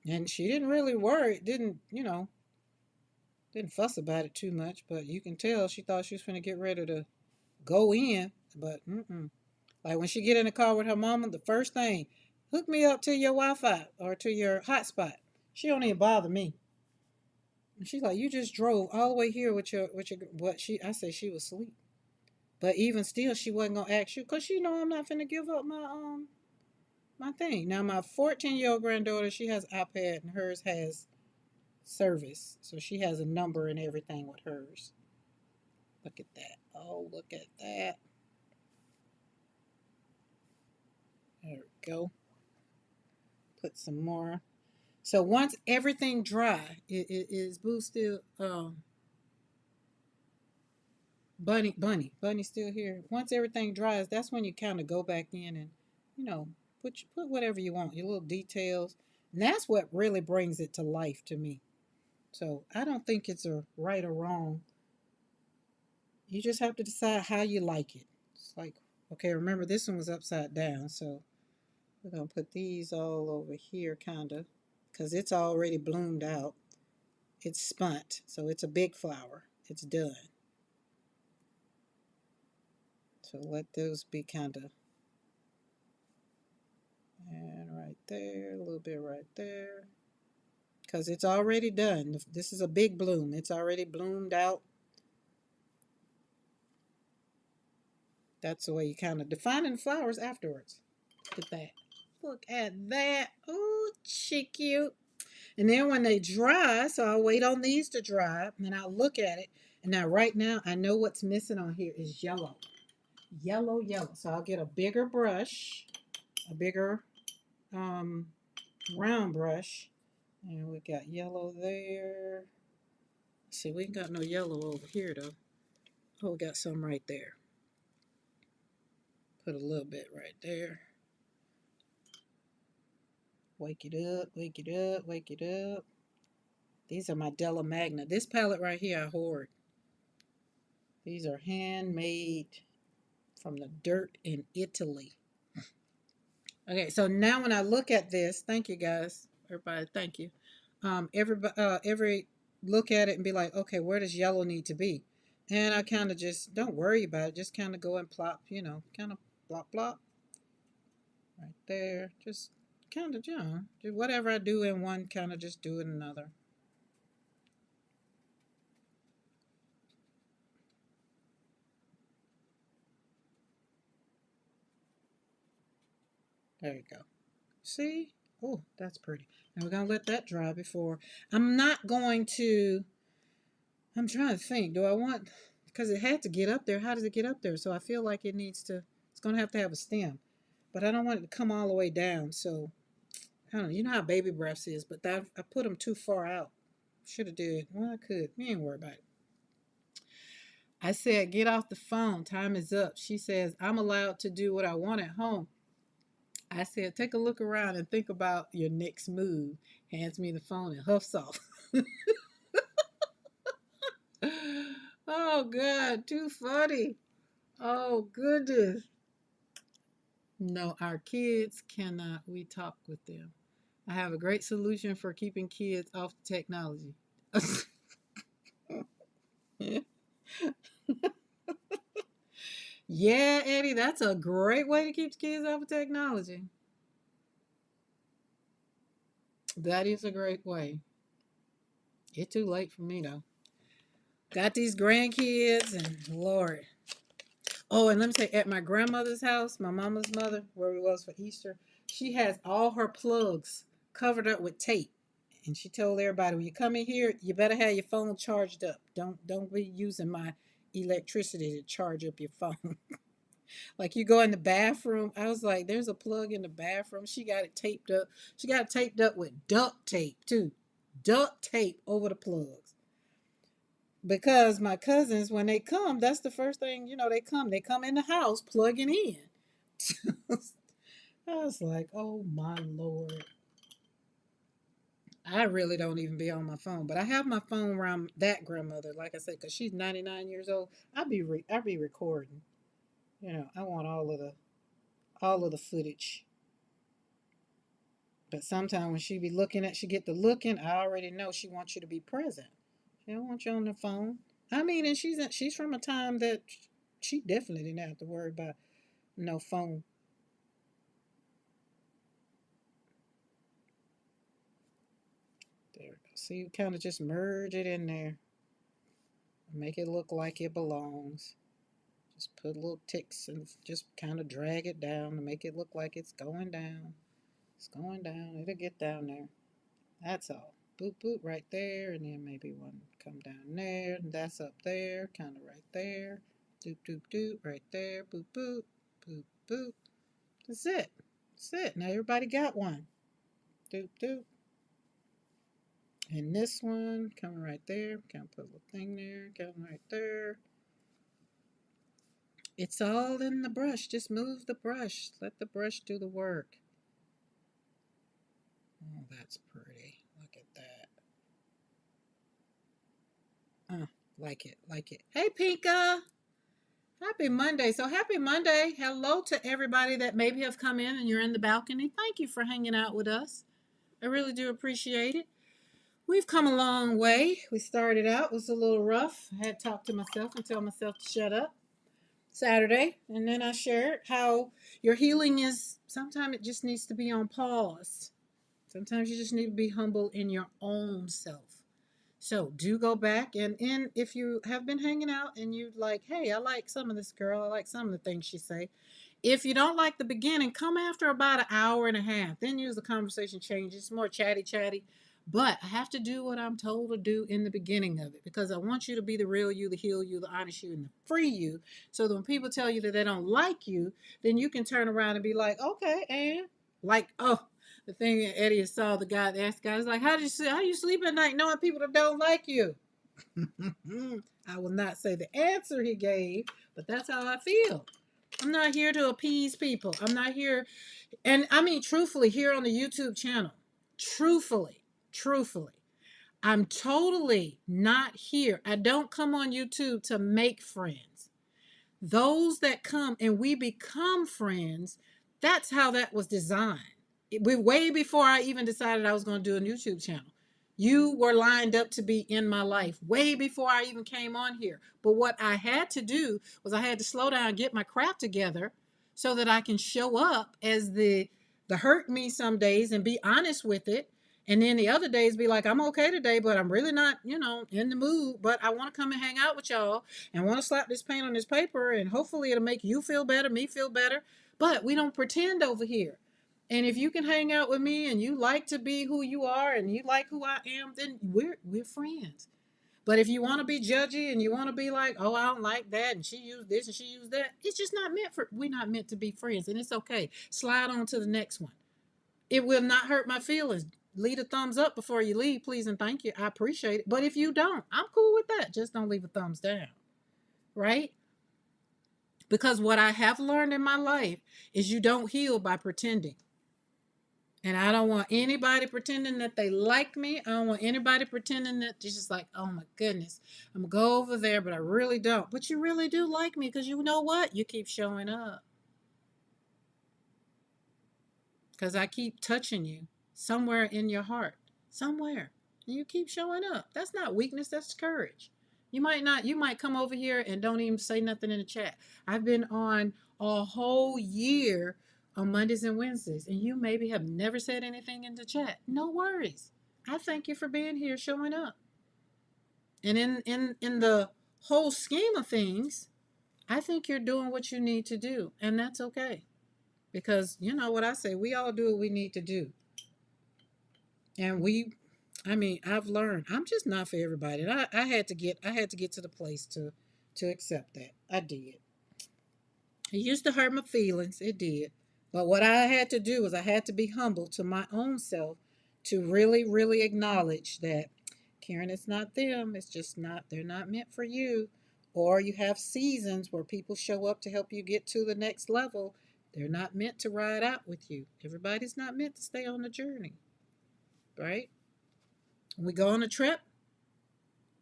And she didn't really worry, didn't fuss about it too much, but you can tell she thought she was going to get ready to go in. But, like when she get in the car with her mama, the first thing, hook me up to your Wi-Fi or to your hotspot. She don't even bother me. And she's like, you just drove all the way here with your what she I said she was asleep. But even still, she wasn't gonna ask you because she know I'm not finna give up my thing. Now my 14-year-old granddaughter, she has iPad and hers has service, so she has a number and everything with hers. Look at that! Oh, look at that! There we go. Put some more. So once everything dry, it is Boo still Bunny still here. Once everything dries, that's when you kind of go back in and you know put whatever you want, your little details, and that's what really brings it to life to me. So I don't think it's a right or wrong. You just have to decide how you like it. It's like, okay, remember this one was upside down, so we're gonna put these all over here, kinda, because it's already bloomed out. It's spunt, so it's a big flower. It's done. So let those be kind of, and right there, a little bit right there. Because it's already done. This is a big bloom. It's already bloomed out. That's the way you kind of defining the flowers afterwards. Look at that. Look at that. Oh, she cute. And then when they dry, so I'll wait on these to dry, and I'll look at it. And now right now, I know what's missing on here is yellow. Yellow, yellow. So I'll get a bigger brush, a bigger um, round brush. And we got yellow there. See, we ain't got no yellow over here though. Oh, we got some right there. Put a little bit right there. Wake it up, wake it up, wake it up. These are my Della Magna. This palette right here I hoard. These are handmade from the dirt in Italy. Okay, so now when I look at this, thank you guys, everybody, thank you. Every look at it and be like, okay, where does yellow need to be? And I kind of just don't worry about it. Just kind of go and plop, kind of plop, plop right there. Just kind of, whatever I do in one, kind of just do it in another. There you go. See? Oh, that's pretty. And we're going to let that dry before. I'm not going to, I'm trying to think. Do I want, because it had to get up there. How does it get up there? So I feel like it needs to, it's going to have a stem. But I don't want it to come all the way down. So, I don't know. You know how baby breaths is, but that I put them too far out. Should have did. Well, I could. We ain't worry about it. I said, get off the phone. Time is up. She says, I'm allowed to do what I want at home. I said, take a look around and think about your next move. Hands me the phone and huffs off. Oh, God, too funny. Oh, goodness. No, our kids cannot. We talk with them. I have a great solution for keeping kids off the technology. Yeah, Eddie, that's a great way to keep the kids off of technology. That is a great way. It's too late for me, though. Got these grandkids, and Lord. Oh, and let me say, at my grandmother's house, my mama's mother, where we was for Easter, she has all her plugs covered up with tape. And she told everybody, when you come in here, you better have your phone charged up. Don't be using my electricity to charge up your phone. Like you go in the bathroom, I was like, there's a plug in the bathroom. She got it taped up. She got it taped up with duct tape too. Duct tape over the plugs. Because my cousins, when they come, that's the first thing, they come in the house plugging in. I was like, oh my Lord. I really don't even be on my phone, but I have my phone around that grandmother, like I said, because she's 99 years old. I be recording. I want all of the footage. But sometimes when she get to looking, I already know she wants you to be present. She don't want you on the phone. I mean, and she's from a time that she definitely didn't have to worry about no phone. There we go. See, you kind of just merge it in there. Make it look like it belongs. Just put little ticks and just kind of drag it down to make it look like it's going down. It's going down. It'll get down there. That's all. Boop, boop, right there. And then maybe one come down there. And that's up there. Kind of right there. Doop, doop, doop. Right there. Boop, boop. Boop, boop. That's it. That's it. Now everybody got one. Doop, doop. And this one coming right there. Kind of put a little thing there. Coming right there. It's all in the brush. Just move the brush. Let the brush do the work. Oh, that's pretty. Look at that. Like it, like it. Hey, Pinka. Happy Monday. So happy Monday. Hello to everybody that maybe have come in and you're in the balcony. Thank you for hanging out with us. I really do appreciate it. We've come a long way. We started out, it was a little rough. I had to talk to myself and tell myself to shut up. Saturday, and then I shared how your healing is sometimes it just needs to be on pause. Sometimes you just need to be humble in your own self. So do go back and if you have been hanging out and you like, hey, I like some of this girl, I like some of the things she say. If you don't like the beginning, come after about an hour and a half. Then use the conversation changes. It's more chatty, chatty. But I have to do what I'm told to do in the beginning of it because I want you to be the real you, the heal you, the honest you, and the free you. So that when people tell you that they don't like you, then you can turn around and be like, okay, and like, oh, the thing that Eddie saw the guy, the asked guy, is like, how do you sleep at night knowing people that don't like you? I will not say the answer he gave, but that's how I feel. I'm not here to appease people. I'm not here, and I mean, truthfully, here on the YouTube channel, truthfully, truthfully, I'm totally not here. I don't come on YouTube to make friends. Those that come and we become friends, that's how that was designed. Way before I even decided I was going to do a YouTube channel. You were lined up to be in my life way before I even came on here. But what I had to do was I had to slow down, get my crap together so that I can show up as the hurt me some days and be honest with it. And then the other days be like, I'm okay today, but I'm really not, in the mood. But I want to come and hang out with y'all and want to slap this paint on this paper. And hopefully it'll make you feel better, me feel better. But we don't pretend over here. And if you can hang out with me and you like to be who you are and you like who I am, then we're friends. But if you want to be judgy and you want to be like, oh, I don't like that, and she used this and she used that, it's just not meant for. We're not meant to be friends, and it's okay. Slide on to the next one. It will not hurt my feelings. Leave a thumbs up before you leave, please and thank you. I appreciate it. But if you don't, I'm cool with that. Just don't leave a thumbs down, right? Because what I have learned in my life is you don't heal by pretending. And I don't want anybody pretending that they like me. I don't want anybody pretending that they're just like, oh my goodness, I'm going to go over there, but I really don't. But you really do like me because you know what? You keep showing up. Because I keep touching you somewhere in your heart, somewhere. And you keep showing up. That's not weakness, that's courage. You might not, you might come over here and don't even say nothing in the chat. I've been on a whole year on Mondays and Wednesdays, and you maybe have never said anything in the chat. No worries. I thank you for being here, showing up. And in the whole scheme of things, I think you're doing what you need to do, and that's okay. Because you know what I say, we all do what we need to do. And I mean, I've learned I'm just not for everybody. And I had to get to the place to accept that. I did. It used to hurt my feelings. It did. But what I had to do was I had to be humble to my own self to really, really acknowledge that Karen, it's not them. It's just not, they're not meant for you. Or you have seasons where people show up to help you get to the next level. They're not meant to ride out with you. Everybody's not meant to stay on the journey, right? When we go on a trip,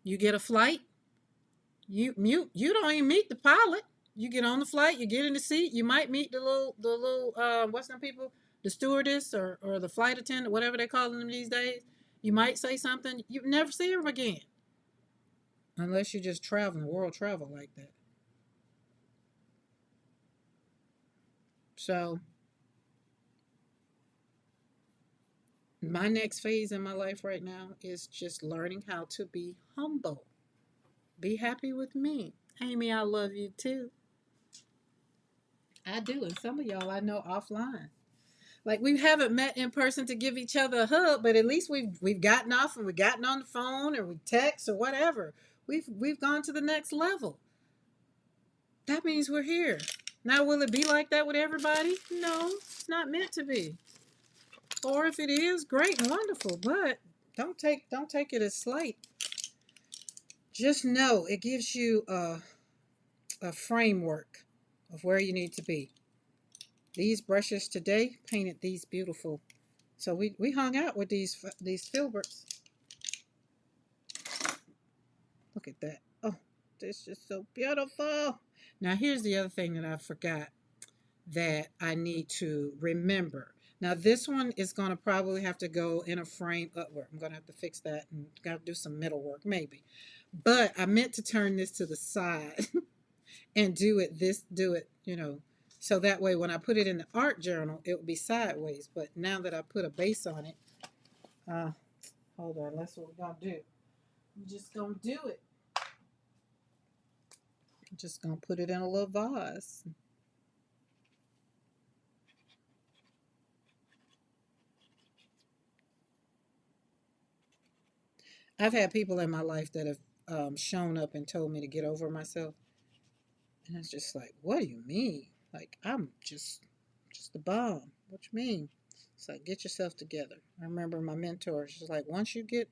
you get a flight, you don't even meet the pilot. You get on the flight, you get in the seat, you might meet the little what's them people, the stewardess or the flight attendant, whatever they call them these days. You might say something, you never see them again. Unless you're just traveling, world travel like that. So my next phase in my life right now is just learning how to be humble. Be happy with me. Amy, I love you too. I do, and some of y'all I know offline. Like we haven't met in person to give each other a hug, but at least we've gotten off and we've gotten on the phone or we text or whatever. We've gone to the next level. That means we're here. Now will it be like that with everybody? No, it's not meant to be. Or if it is, great and wonderful, but don't take it as slight. Just know it gives you a framework of where you need to be. These brushes today painted these beautiful. So we hung out with these filberts. Look at that. Oh, this is so beautiful. Now here's the other thing that I forgot that I need to remember. Now this one is going to probably have to go in a frame upward. I'm going to have to fix that and got to do some metal work maybe. But I meant to turn this to the side and do it, so that way when I put it in the art journal, it would be sideways. But now that I put a base on it, uh, hold on, that's what we're gonna do. We're just gonna do it. I'm just gonna put it in a little vase. I've had people in my life that have shown up and told me to get over myself, and it's just like, what do you mean? Like I'm just the bomb. What you mean? It's like get yourself together. I remember my mentor. She's like, once you get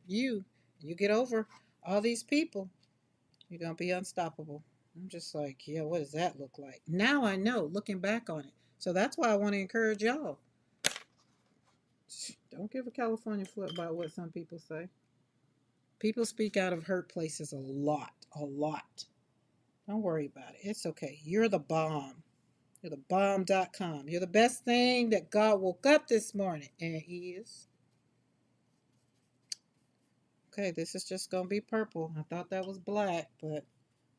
over all these people, you're gonna be unstoppable. I'm just like, yeah, what does that look like? Now I know, looking back on it. So that's why I want to encourage y'all. Don't give a California flip about what some people say. People speak out of hurt places a lot, a lot. Don't worry about it. It's okay. You're the bomb. You're the bomb.com. You're the best thing that God woke up this morning. And He is. Okay, this is just going to be purple. I thought that was black, but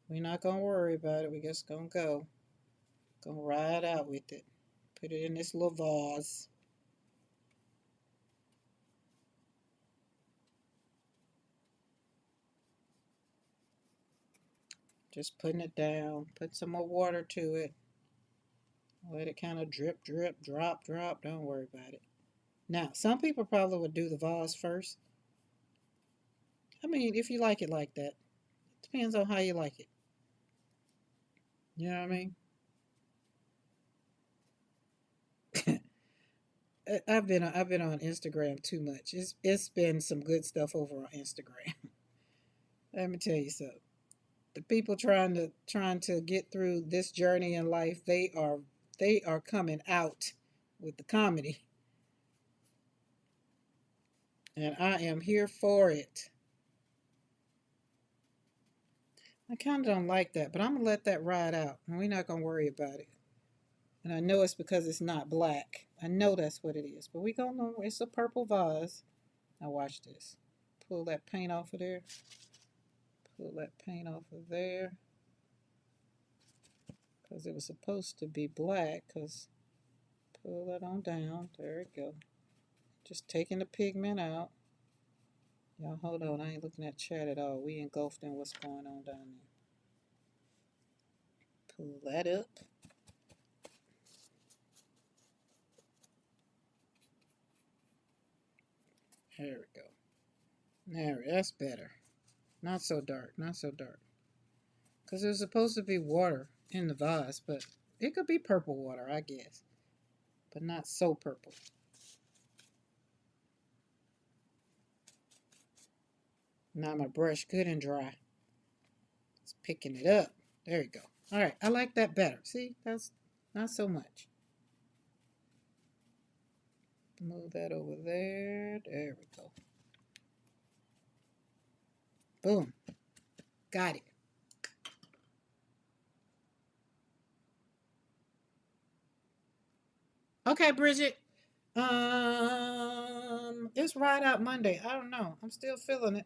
we're not going to worry about it. We're just going to go. Going to ride out with it. Put it in this little vase. Just putting it down. Put some more water to it. Let it kind of drip, drip, drop, drop. Don't worry about it. Now, some people probably would do the vase first. I mean, if you like it like that, depends on how you like it. You know what I mean? I've been on Instagram too much. It's been some good stuff over on Instagram. Let me tell you something. The people trying to get through this journey in life, they are coming out with the comedy, and I am here for it. I kind of don't like that, but I'm gonna let that ride out, and we're not gonna worry about it. And I know it's because it's not black. I know that's what it is, but we gonna know it's a purple vase. Now watch this. Pull that paint off of there. Pull that paint off of there. Because it was supposed to be black. Because pull that on down. There we go. Just taking the pigment out. Y'all hold on. I ain't looking at chat at all. We engulfed in what's going on down there. Pull that up. There we go. That's better. Not so dark. Not so dark. Because there's supposed to be water in the vase, but it could be purple water, I guess. But not so purple. Now my brush good and dry. It's picking it up. There you go. All right, I like that better. See, that's not so much. Move that over there. There we go. Boom. Got it. Okay, Bridget. It's Ride Out Monday. I don't know. I'm still feeling it.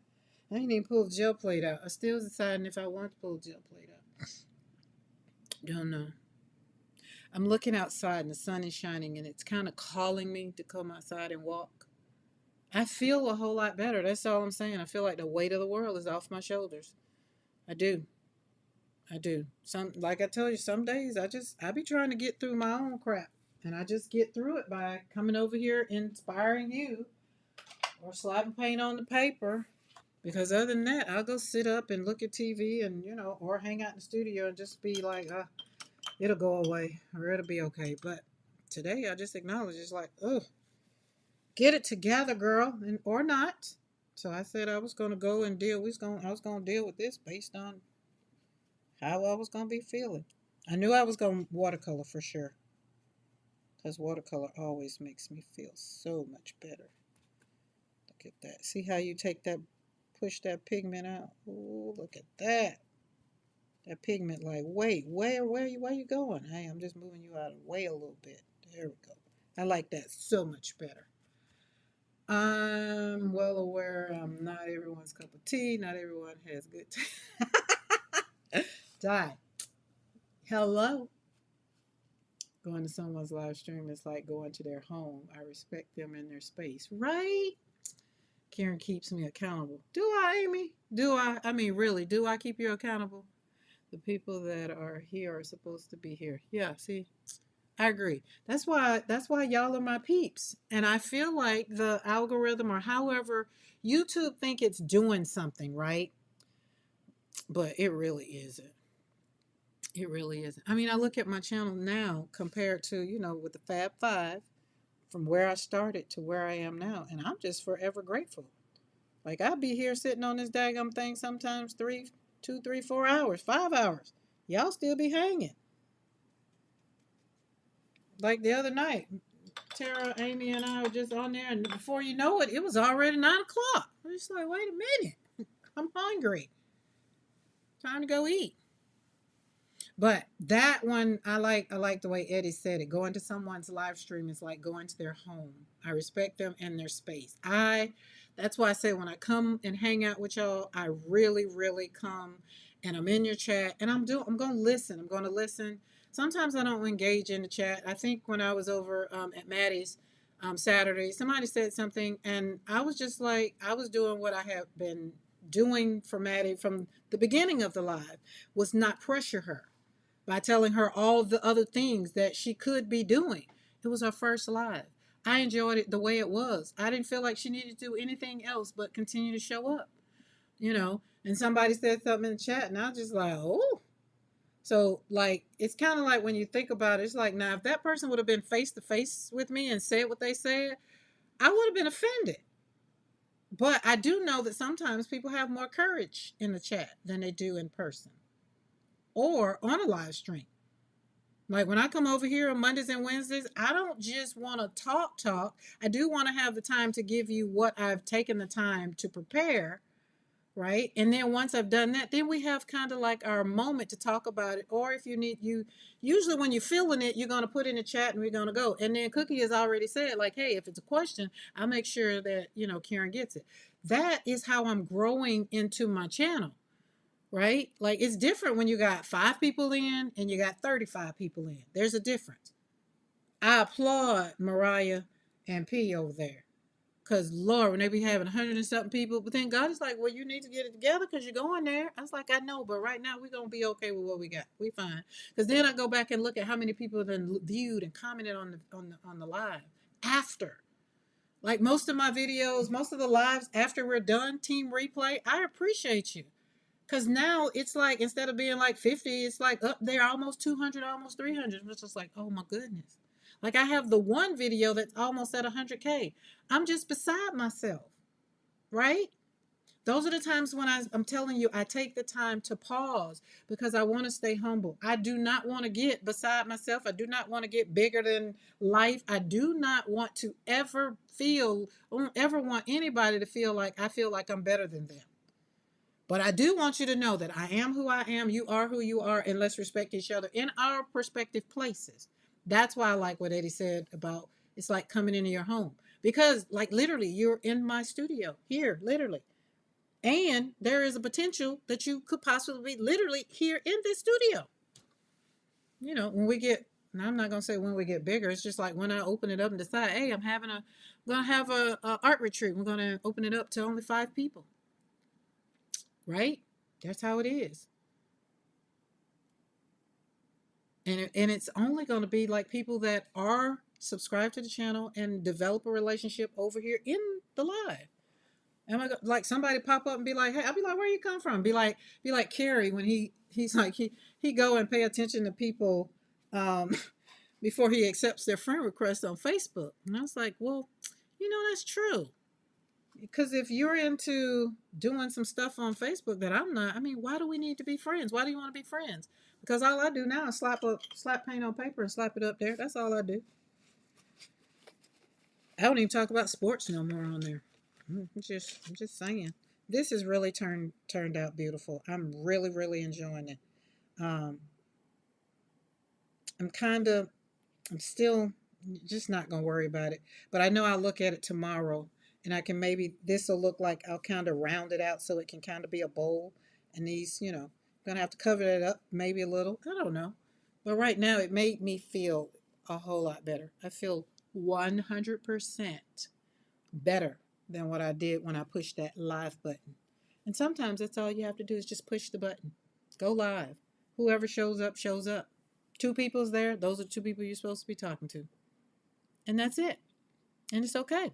I ain't even pulled the gel plate out. I still deciding if I want to pull the gel plate out. Don't know. I'm looking outside and the sun is shining and it's kind of calling me to come outside and walk. I feel a whole lot better. That's all I'm saying. I feel like the weight of the world is off my shoulders. I do. I do. Some like I told you, some days I be trying to get through my own crap. And I just get through it by coming over here inspiring you or slapping paint on the paper. Because other than that, I'll go sit up and look at TV and, or hang out in the studio and just be like, it'll go away or it'll be okay. But today I just acknowledge it's like, oh, get it together, girl, and or not. So I said I was gonna go and I was gonna deal with this based on how I was gonna be feeling. I knew I was gonna watercolor for sure. Because watercolor always makes me feel so much better. Look at that. See how you push that pigment out? Oh, look at that. That pigment like, wait, where you going? Hey, I'm just moving you out of the way a little bit. There we go. I like that so much better. I'm well aware I'm not everyone's cup of tea. Not everyone has good tea. Die. Hello. Going to someone's live stream is like going to their home. I respect them in their space. Right? Karen keeps me accountable. Do I, Amy? Do I? I mean, really, do I keep you accountable? The people that are here are supposed to be here. Yeah, see, I agree. That's why y'all are my peeps. And I feel like the algorithm or however YouTube think it's doing something, right? But it really isn't. It really isn't. I mean, I look at my channel now compared to, with the Fab Five, from where I started to where I am now, and I'm just forever grateful. Like I'll be here sitting on this daggum thing sometimes 2, 3, 4 hours, 5 hours. Y'all still be hanging. Like the other night, Tara, Amy, and I were just on there, and before you know it, it was already 9 o'clock. I'm just like, wait a minute, I'm hungry. Time to go eat. But that one, I like the way Eddie said it. Going to someone's live stream is like going to their home. I respect them and their space. That's why I say when I come and hang out with y'all, I really, really come and I'm in your chat and I'm going to listen. I'm going to listen. Sometimes I don't engage in the chat. I think when I was over at Maddie's Saturday, somebody said something and I was just like, I was doing what I have been doing for Maddie from the beginning of the live, was not pressure her by telling her all the other things that she could be doing. It was her first live. I enjoyed it the way it was. I didn't feel like she needed to do anything else but continue to show up, you know. And somebody said something in the chat, and I was just like, oh. So, like, it's kind of like when you think about it, it's like, now, if that person would have been face to face with me and said what they said, I would have been offended. But I do know that sometimes people have more courage in the chat than they do in person or on a live stream. Like when I come over here on Mondays and Wednesdays, I don't just want to talk. I do want to have the time to give you what I've taken the time to prepare, right? And then once I've done that, then we have kind of like our moment to talk about it. Or if you need you usually when you're feeling it, you're gonna put in the chat and we're gonna go. And then Cookie has already said, like, hey, if it's a question, I'll make sure that, Karen gets it. That is how I'm growing into my channel, right? Like it's different when you got 5 people in and you got 35 people in. There's a difference. I applaud Mariah and P over there. Cause Lord, when they be having 100 and something people, but then God is like, well, you need to get it together because you're going there. I was like, I know, but right now we're gonna be okay with what we got. We fine. Cause then I go back and look at how many people then viewed and commented on the live after. Like most of my videos, most of the lives after we're done, team replay. I appreciate you. Cause now it's like instead of being like 50, it's like up there almost 200, almost 300. It's just like, oh my goodness. Like I have the one video that's almost at 100K. I'm just beside myself, right? Those are the times when I'm telling you, I take the time to pause because I want to stay humble. I do not want to get beside myself. I do not want to get bigger than life. I do not want to ever want anybody to feel like I feel like I'm better than them. But I do want you to know that I am who I am, you are who you are, and let's respect each other in our respective places. That's why I like what Eddie said about it's like coming into your home. Because, like, literally, you're in my studio here, literally. And there is a potential that you could possibly be literally here in this studio. When we get, and I'm not going to say when we get bigger, it's just like when I open it up and decide, hey, I'm going to have a art retreat. We're going to open it up to only 5 people, right? That's how it is. And it's only going to be like people that are subscribed to the channel and develop a relationship over here in the live. Am I like somebody pop up and be like, hey, I'll be like, where you come from? Be like Carrie when he's like he go and pay attention to people um, before he accepts their friend request on Facebook. And I was like, well, that's true. Because if you're into doing some stuff on Facebook that I'm not, I mean, why do we need to be friends? Why do you want to be friends? Because all I do now is slap paint on paper and slap it up there. That's all I do. I don't even talk about sports no more on there. I'm just saying. This has really turned out beautiful. I'm really, really enjoying it. Um, I'm kind of I'm still just not going to worry about it. But I know I'll look at it tomorrow and I can maybe, this will look like I'll kind of round it out so it can kind of be a bowl. And these, going to have to cover it up maybe a little. I don't know. But right now, it made me feel a whole lot better. I feel 100% better than what I did when I pushed that live button. And sometimes that's all you have to do is just push the button. Go live. Whoever shows up, shows up. Two people's there. Those are two people you're supposed to be talking to. And that's it. And it's okay.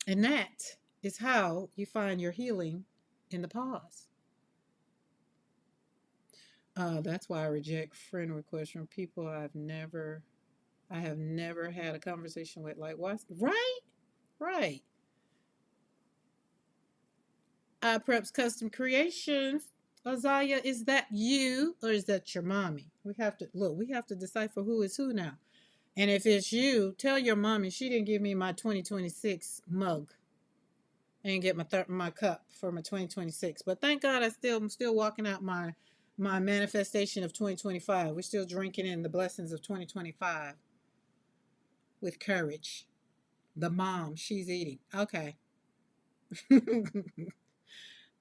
And that is how you find your healing in the pause. That's why I reject friend requests from people I have never had a conversation with. Like, what? Right? Right. Preps Custom Creations. Azaya, is that you or is that your mommy? We have to look, we have to decipher who is who now. And if it's you, tell your mommy she didn't give me my 2026 mug. I didn't get my cup for my 2026. But thank God I'm still walking out my manifestation of 2025. We're still drinking in the blessings of 2025 with courage. The mom, she's eating. Okay.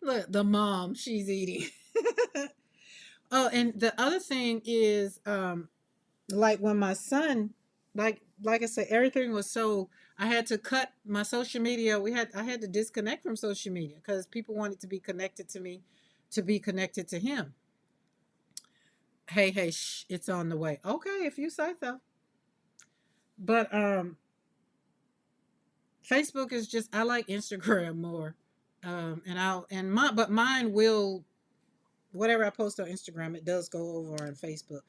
Look, the mom, she's eating. Oh, and the other thing is, like when my son, like I said, everything was so. I had to cut my social media. I had to disconnect from social media because people wanted to be connected to me, to be connected to him. Hey, hey, shh, it's on the way. Okay, if you say so. But Facebook is just I like Instagram more. And I'll and my but mine will whatever I post on Instagram, it does go over on Facebook.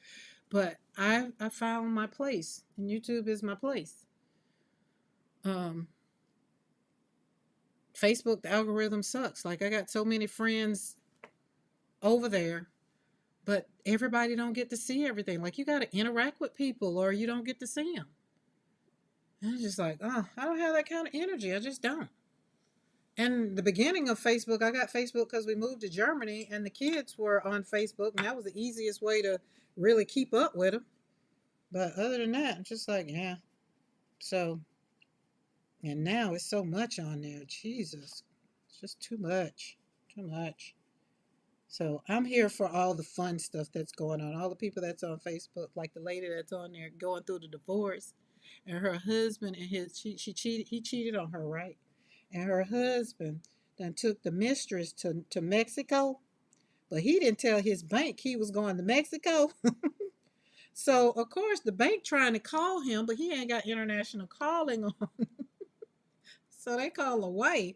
But I found my place, and YouTube is my place. Um, Facebook, the algorithm sucks. Like I got so many friends over there, but everybody don't get to see everything. Like you got to interact with people, or you don't get to see them. And it's just like, oh, I don't have that kind of energy. I just don't. And the beginning of Facebook, I got Facebook because we moved to Germany, and the kids were on Facebook, and that was the easiest way to really keep up with them. But other than that, I'm just like, yeah. So, and now it's so much on there. Jesus, it's just too much, too much. So I'm here for all the fun stuff that's going on. All the people that's on Facebook, like the lady that's on there going through the divorce, and her husband and she cheated. He cheated on her, right? And her husband then took the mistress to Mexico, but he didn't tell his bank he was going to Mexico. So of course the bank trying to call him, but he ain't got international calling on. So they call the wife,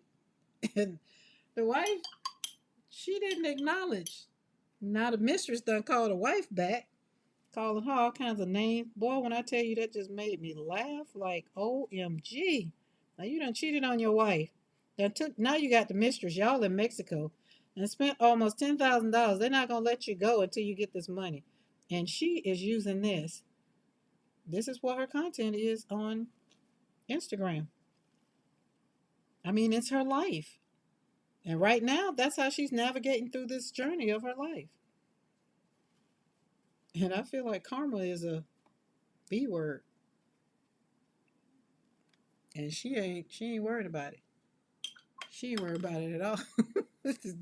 and the wife she didn't acknowledge. Now the mistress done called the wife back, calling her all kinds of names. Boy, when I tell you that just made me laugh like OMG. Now you done cheated on your wife. Now you got the mistress. Y'all in Mexico and spent almost $10,000. They're not gonna let you go until you get this money. And she is using this. This is what her content is on Instagram. I mean, it's her life. And right now, that's how she's navigating through this journey of her life. And I feel like karma is a B word. And she ain't worried about it. She ain't worried about it at all.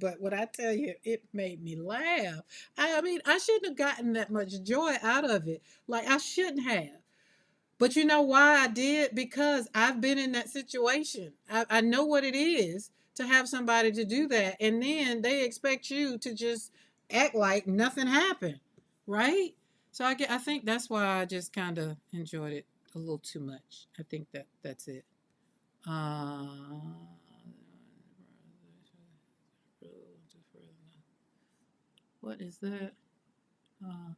But what I tell you, it made me laugh. I mean, I shouldn't have gotten that much joy out of it. Like I shouldn't have. But you know why I did? Because I've been in that situation. I know what it is to have somebody to do that. And then they expect you to just act like nothing happened. Right? So I think that's why I just kind of enjoyed it a little too much. I think that's it. Uh, what is that?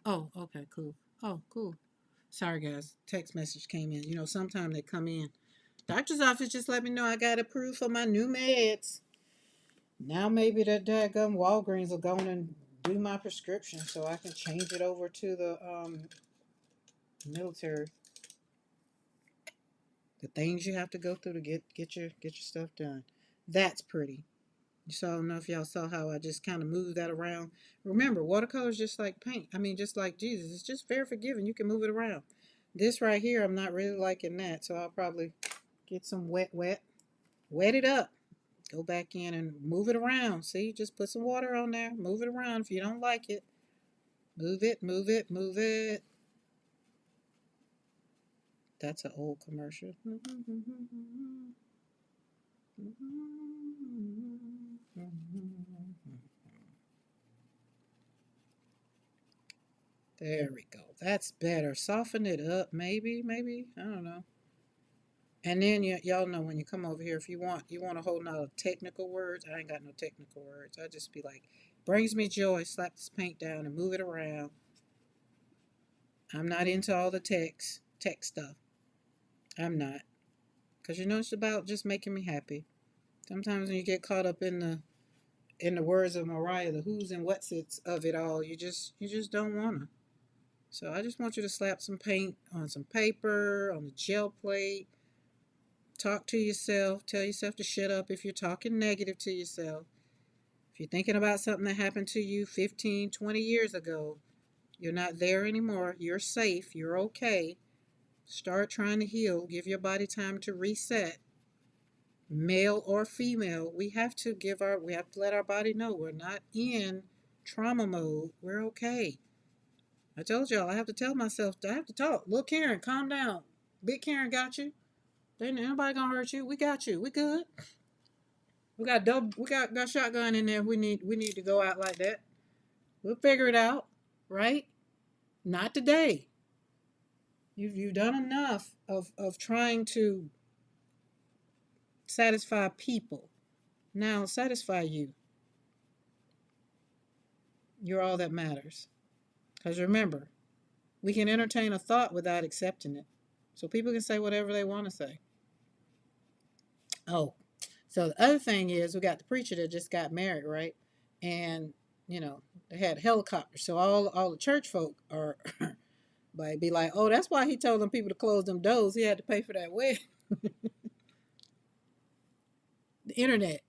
Oh, okay, cool. Oh, cool. Sorry, guys. Text message came in. You know, sometimes they come in. Doctor's office just let me know I got approved for my new meds. Now maybe that daggum Walgreens will go in and do my prescription so I can change it over to the military. The things you have to go through to get your stuff done. That's pretty. So I don't know if y'all saw how I just kind of moved that around. Remember, watercolor is just like paint. I mean, just like Jesus. It's just very forgiving. You can move it around. This right here, I'm not really liking that. So I'll probably get some wet it up. Go back in and move it around. See, just put some water on there. Move it around if you don't like it. Move it, move it, move it. That's an old commercial. There we go. That's better. Soften it up, maybe, maybe. I don't know. And then y'all know when you come over here, if you want a whole lot of technical words. I ain't got no technical words. I just be like, brings me joy. Slap this paint down and move it around. I'm not into all the tech stuff. I'm not, cause it's about just making me happy. Sometimes when you get caught up in the words of Mariah, the who's and what's it's of it all, you just don't wanna. So I just want you to slap some paint on some paper, on the gel plate. Talk to yourself. Tell yourself to shut up if you're talking negative to yourself. If you're thinking about something that happened to you 15, 20 years ago, you're not there anymore. You're safe. You're okay. Start trying to heal. Give your body time to reset. Male or female, we have to let our body know we're not in trauma mode. We're okay. I told y'all I have to tell myself I have to talk. Little Karen, calm down. Big Karen got you. There ain't nobody gonna hurt you. We got you. We good. We got shotgun in there. We need to go out like that. We'll figure it out, right? Not today. You've done enough of trying to satisfy people. Now satisfy you. You're all that matters. Because remember, we can entertain a thought without accepting it. So people can say whatever they want to say. Oh, so the other thing is we got the preacher that just got married, right? And they had helicopters, so all the church folk are like be like, oh, that's why he told them people to close them doors. He had to pay for that wedding. The internet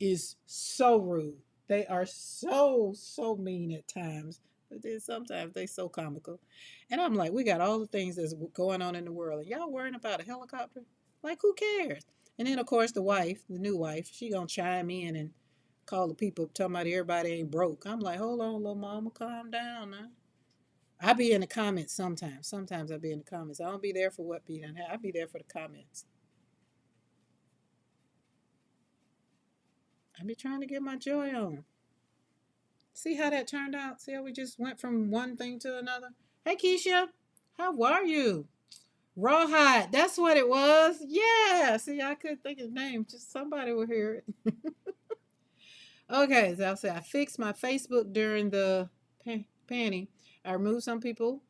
is so rude. They are so mean at times. But then sometimes they so comical. And I'm like, we got all the things that's going on in the world. And y'all worrying about a helicopter? Like, who cares? And then, of course, the new wife, she going to chime in and call the people talking about everybody ain't broke. I'm like, hold on, little mama, calm down now. I be in the comments sometimes. Sometimes I be in the comments. I don't be there for what be done. I be there for the comments. I be trying to get my joy on. See how that turned out? See how we just went from one thing to another? Hey, Keisha, how are you? Rawhide, that's what it was. Yeah. See, I couldn't think of his name. Just somebody will hear it. Okay, so I'll say I fixed my Facebook during the panty. I removed some people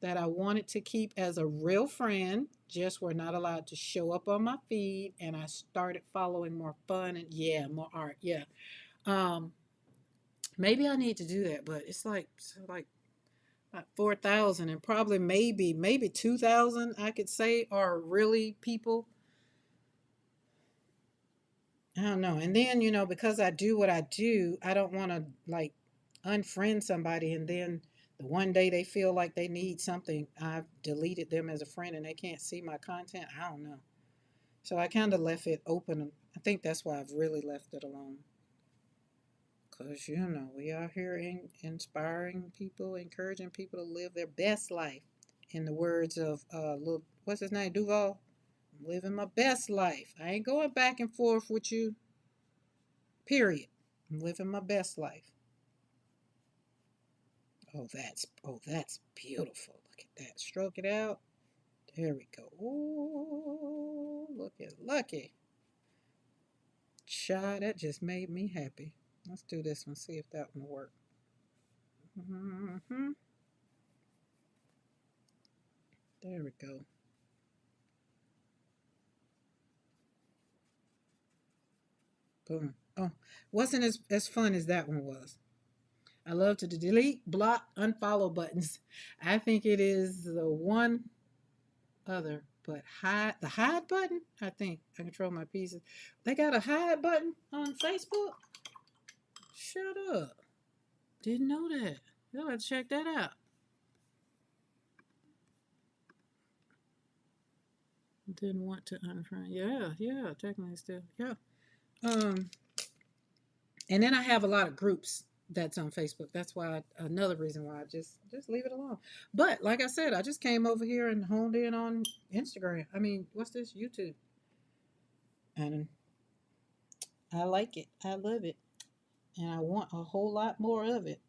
that I wanted to keep as a real friend, just were not allowed to show up on my feed, and I started following more fun and yeah, more art. Yeah. Um, maybe I need to do that, but it's like 4,000 and probably maybe 2,000 I could say are really people. I don't know. And then, because I do what I do, I don't want to like unfriend somebody and then the one day they feel like they need something, I've deleted them as a friend and they can't see my content. I don't know. So I kind of left it open. I think that's why I've really left it alone. Because, we are here inspiring people, encouraging people to live their best life. In the words of what's his name, Duval? I'm living my best life. I ain't going back and forth with you, period. I'm living my best life. Oh, that's beautiful. Look at that. Stroke it out. There we go. Oh, look at Lucky. Child, that just made me happy. Let's do this one. See if that one will work. Mm-hmm. There we go. Boom. Oh, wasn't as fun as that one was. I love to delete, block, unfollow buttons. I think it is the one other, but hide button. I think I control my pieces. They got a hide button on Facebook. Shut up. Didn't know that. You'll have to check that out. Didn't want to unfriend. Yeah, technically still. Yeah. Um, and then I have a lot of groups that's on Facebook. That's why another reason why I just leave it alone. But like I said, I just came over here and honed in on Instagram. I mean, what's this? YouTube. And I like it. I love it. And I want a whole lot more of it.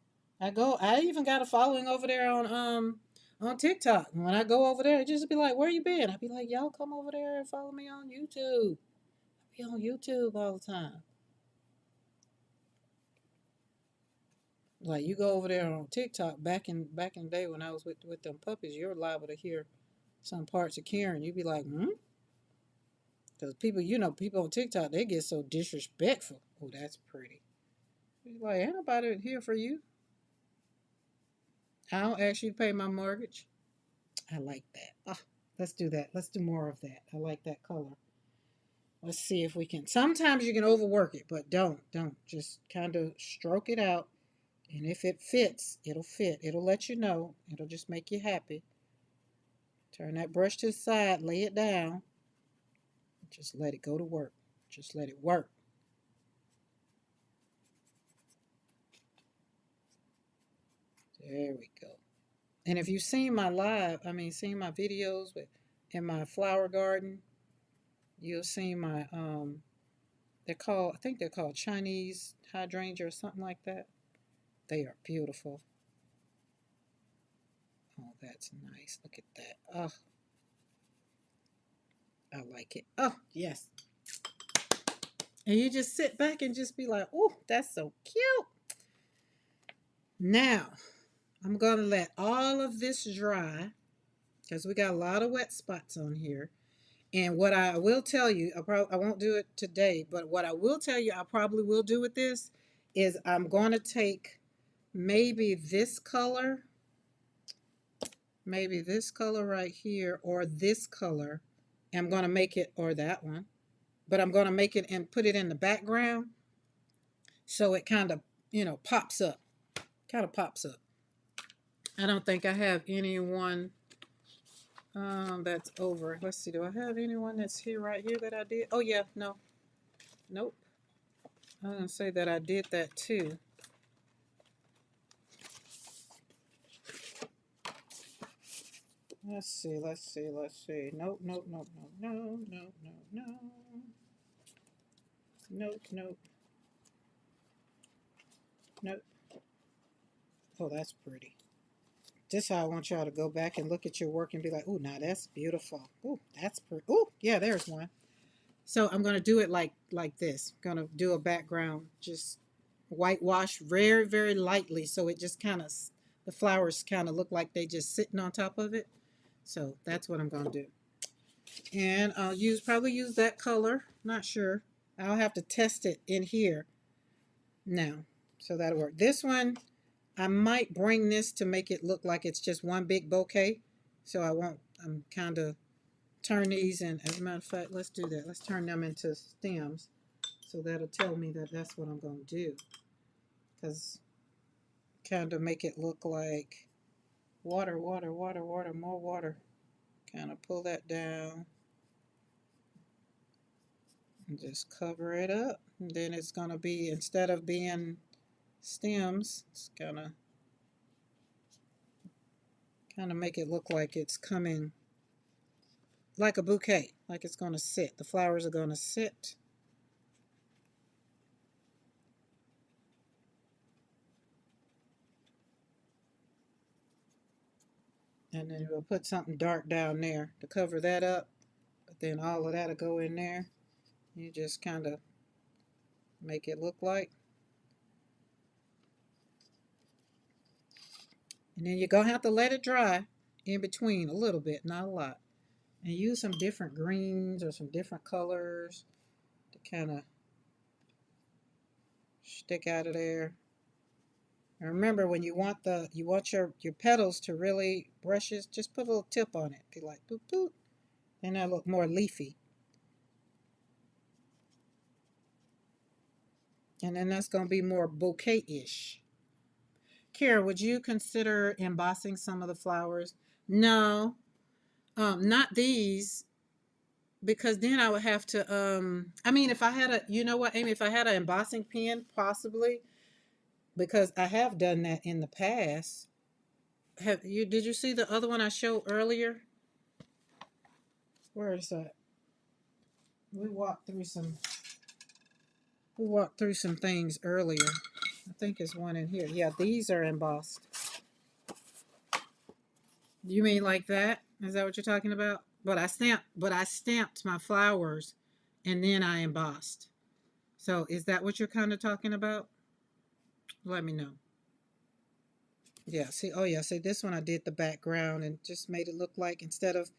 I even got a following over there on TikTok. And when I go over there, it just be like, "Where you been?" I'd be like, "Y'all come over there and follow me on YouTube." I be on YouTube all the time. Like you go over there on TikTok back in the day when I was with them puppies, you're liable to hear some parts of Karen. You'd be like, "Hmm," because people on TikTok they get so disrespectful. Oh, that's pretty. You're like, ain't nobody here for you. I don't ask you to pay my mortgage. I like that. Let's do that. Let's do more of that. I like that color. Let's see if we can. Sometimes you can overwork it, but don't. Just kind of stroke it out. And if it fits, it'll fit. It'll let you know. It'll just make you happy. Turn that brush to the side, lay it down. Just let it go to work. Just let it work. There we go. And if you've seen my seen my videos in my flower garden, you'll see my I think they're called Chinese hydrangea or something like that. They are beautiful. Oh, that's nice. Look at that. Oh, I like it. Oh, yes. And you just sit back and just be like, oh, that's so cute. Now, I'm going to let all of this dry because we got a lot of wet spots on here. And what I will tell you, I won't do it today, but what I will tell you, I probably will do with this is I'm going to take maybe this color right here, or this color. I'm going to make it, or that one, but I'm going to make it and put it in the background so it kind of, pops up. Kind of pops up. I don't think I have anyone that's over. Let's see, do I have anyone that's here right here that I did? Oh, yeah, no. Nope. I'm going to say that I did that too. Let's see. Nope, nope, nope, nope, no, no, no, no. Nope, nope, nope. Oh, that's pretty. This is how I want y'all to go back and look at your work and be like, "Oh, now that's beautiful. Oh, that's pretty. Oh, yeah, there's one." So I'm gonna do it like this. I'm gonna do a background, just whitewash very, very lightly, so it just kind of the flowers kind of look like they just sitting on top of it. So that's what I'm gonna do. And I'll probably use that color. Not sure. I'll have to test it in here now. So that'll work. This one, I might bring this to make it look like it's just one big bouquet. So I won't, I'm kind of turn these in. As a matter of fact, let's do that. Let's turn them into stems. So that'll tell me that that's what I'm going to do. Because kind of make it look like water, water, water, water, more water. Kind of pull that down. And just cover it up. And then it's going to be, instead of being stems, it's going to kind of make it look like it's coming like a bouquet, like it's going to sit. The flowers are going to sit. And then we'll put something dark down there to cover that up. But then all of that will go in there. You just kind of make it look like. And then you're going to have to let it dry in between a little bit, not a lot. And use some different greens or some different colors to kind of stick out of there. And remember, when you want your petals to really brushes, just put a little tip on it. Be like boop boop. And that'll look more leafy. And then that's going to be more bouquet-ish. Kara, would you consider embossing some of the flowers? No, not these, because then I would have to. I mean, if I had a, you know what, Amy, if I had an embossing pen, possibly. because I have done that in the past. Have you? Did you see the other one I showed earlier? Where is that? We walked through some. We walked through some things earlier. I think it's one in here. Yeah, these are embossed. You mean like that? Is that what you're talking about? But I stamped my flowers and then I embossed. So is that what you're kind of talking about? Let me know. Yeah, see, oh yeah, see this one I did the background and just made it look like instead of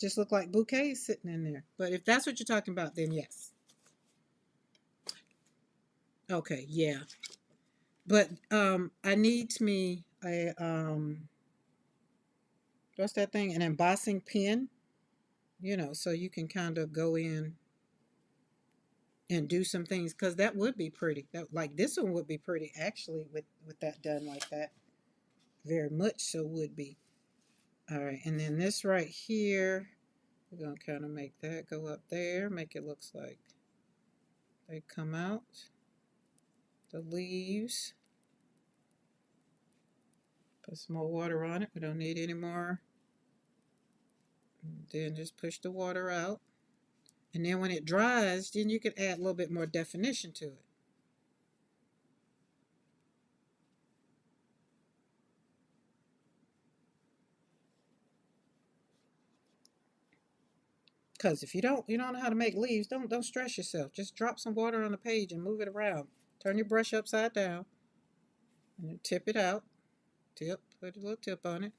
just look like bouquets sitting in there. But if that's what you're talking about, then yes. Okay, yeah. But I need me a what's that thing? An embossing pen, so you can kind of go in and do some things because that would be pretty. That like this one would be pretty actually with that done like that. Very much so would be. All right, and then this right here, we're gonna kind of make that go up there, make it looks like they come out. The leaves. Put some more water on it. We don't need any more. And then just push the water out. And then when it dries, then you can add a little bit more definition to it. Because if you don't know how to make leaves, don't stress yourself. Just drop some water on the page and move it around. Turn your brush upside down and tip it out. Tip, put a little tip on it.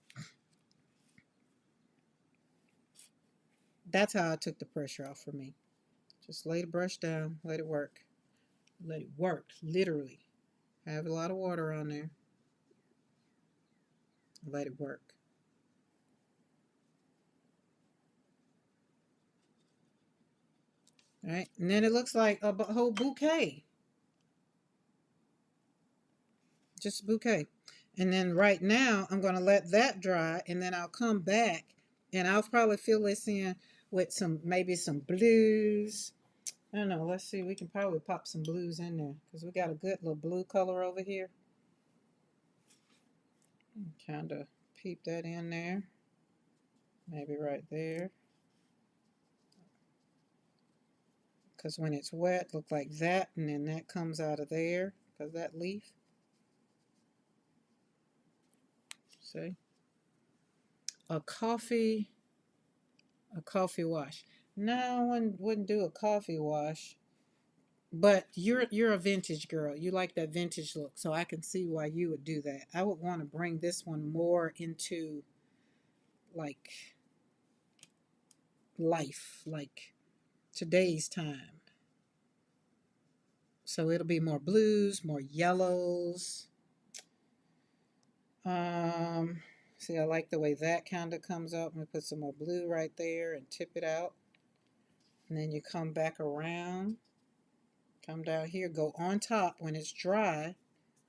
That's how I took the pressure off for me. Just lay the brush down, let it work. Let it work, literally. Have a lot of water on there. Let it work. All right, and then it looks like a whole bouquet. Just a bouquet. And then right now, I'm going to let that dry, and then I'll come back, and I'll probably fill this in with maybe some blues. I don't know. Let's see. We can probably pop some blues in there because we got a good little blue color over here. Kind of peep that in there. Maybe right there. Because when it's wet, look like that, and then that comes out of there because that leaf. See? A coffee wash. No, I wouldn't do a coffee wash. But you're a vintage girl. You like that vintage look, so I can see why you would do that. I would want to bring this one more into like life, like today's time. So it'll be more blues, more yellows. Um, See, I like the way that kind of comes up. I'm gonna put some more blue right there and tip it out. And then you come back around, come down here, go on top when it's dry,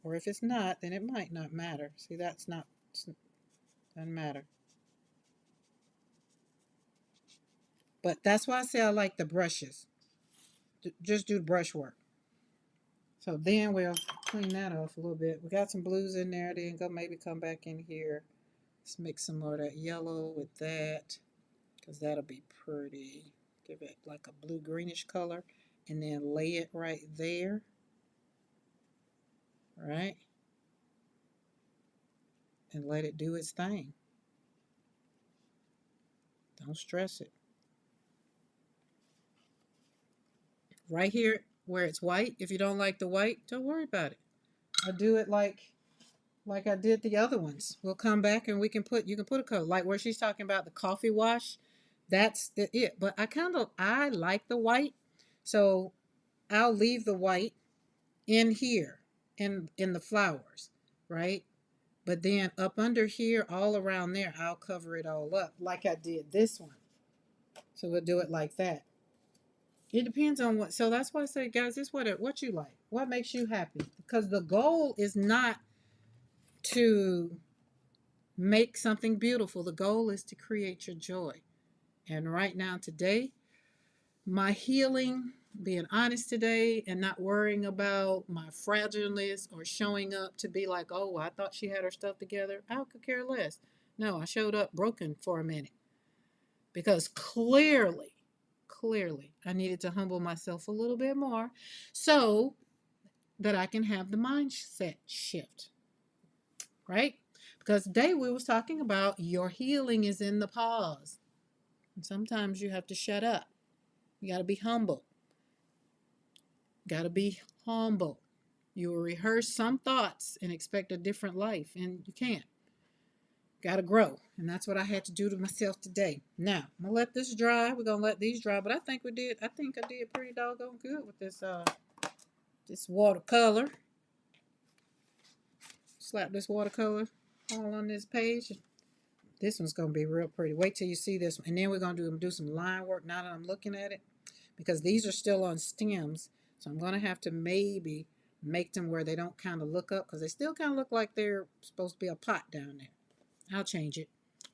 or if it's not, then it might not matter. See, that's not, doesn't matter. But that's why I say I like the brushes. Just do the brush work. So then we'll clean that off a little bit. We got some blues in there. Then go maybe come back in here. Let's mix some more of that yellow with that because that'll be pretty. Give it like a blue greenish color and then lay it right there. Right? And let it do its thing. Don't stress it. Right here where it's white, if you don't like the white, don't worry about it. I'll do it like I did the other ones. We'll come back and you can put a color like where she's talking about the coffee wash. That's it. But I like the white, so I'll leave the white in here in the flowers, right? But then up under here, all around there, I'll cover it all up like I did this one. So we'll do it like that. It depends on what. So that's why I say, guys, it's what you like. What makes you happy? Because the goal is not to make something beautiful. The goal is to create your joy. And right now, today, my healing being honest today and not worrying about my fragileness or showing up to be like, oh, I thought she had her stuff together. I could care less. No, I showed up broken for a minute because clearly, I needed to humble myself a little bit more so that I can have the mindset shift, right? Because today we was talking about your healing is in the pause. And sometimes you have to shut up. You got to be humble. Got to be humble. You will rehearse some thoughts and expect a different life, and you can't. Got to grow. And that's what I had to do to myself today. Now, I'm going to let this dry. We're going to let these dry, but I think I did pretty doggone good with this watercolor. Slap this watercolor all on this page. This one's going to be real pretty. Wait till you see this one. And then we're going to do some line work now that I'm looking at it, because these are still on stems. So I'm going to have to maybe make them where they don't kind of look up, because they still kind of look like they're supposed to be a pot down there. I'll change it.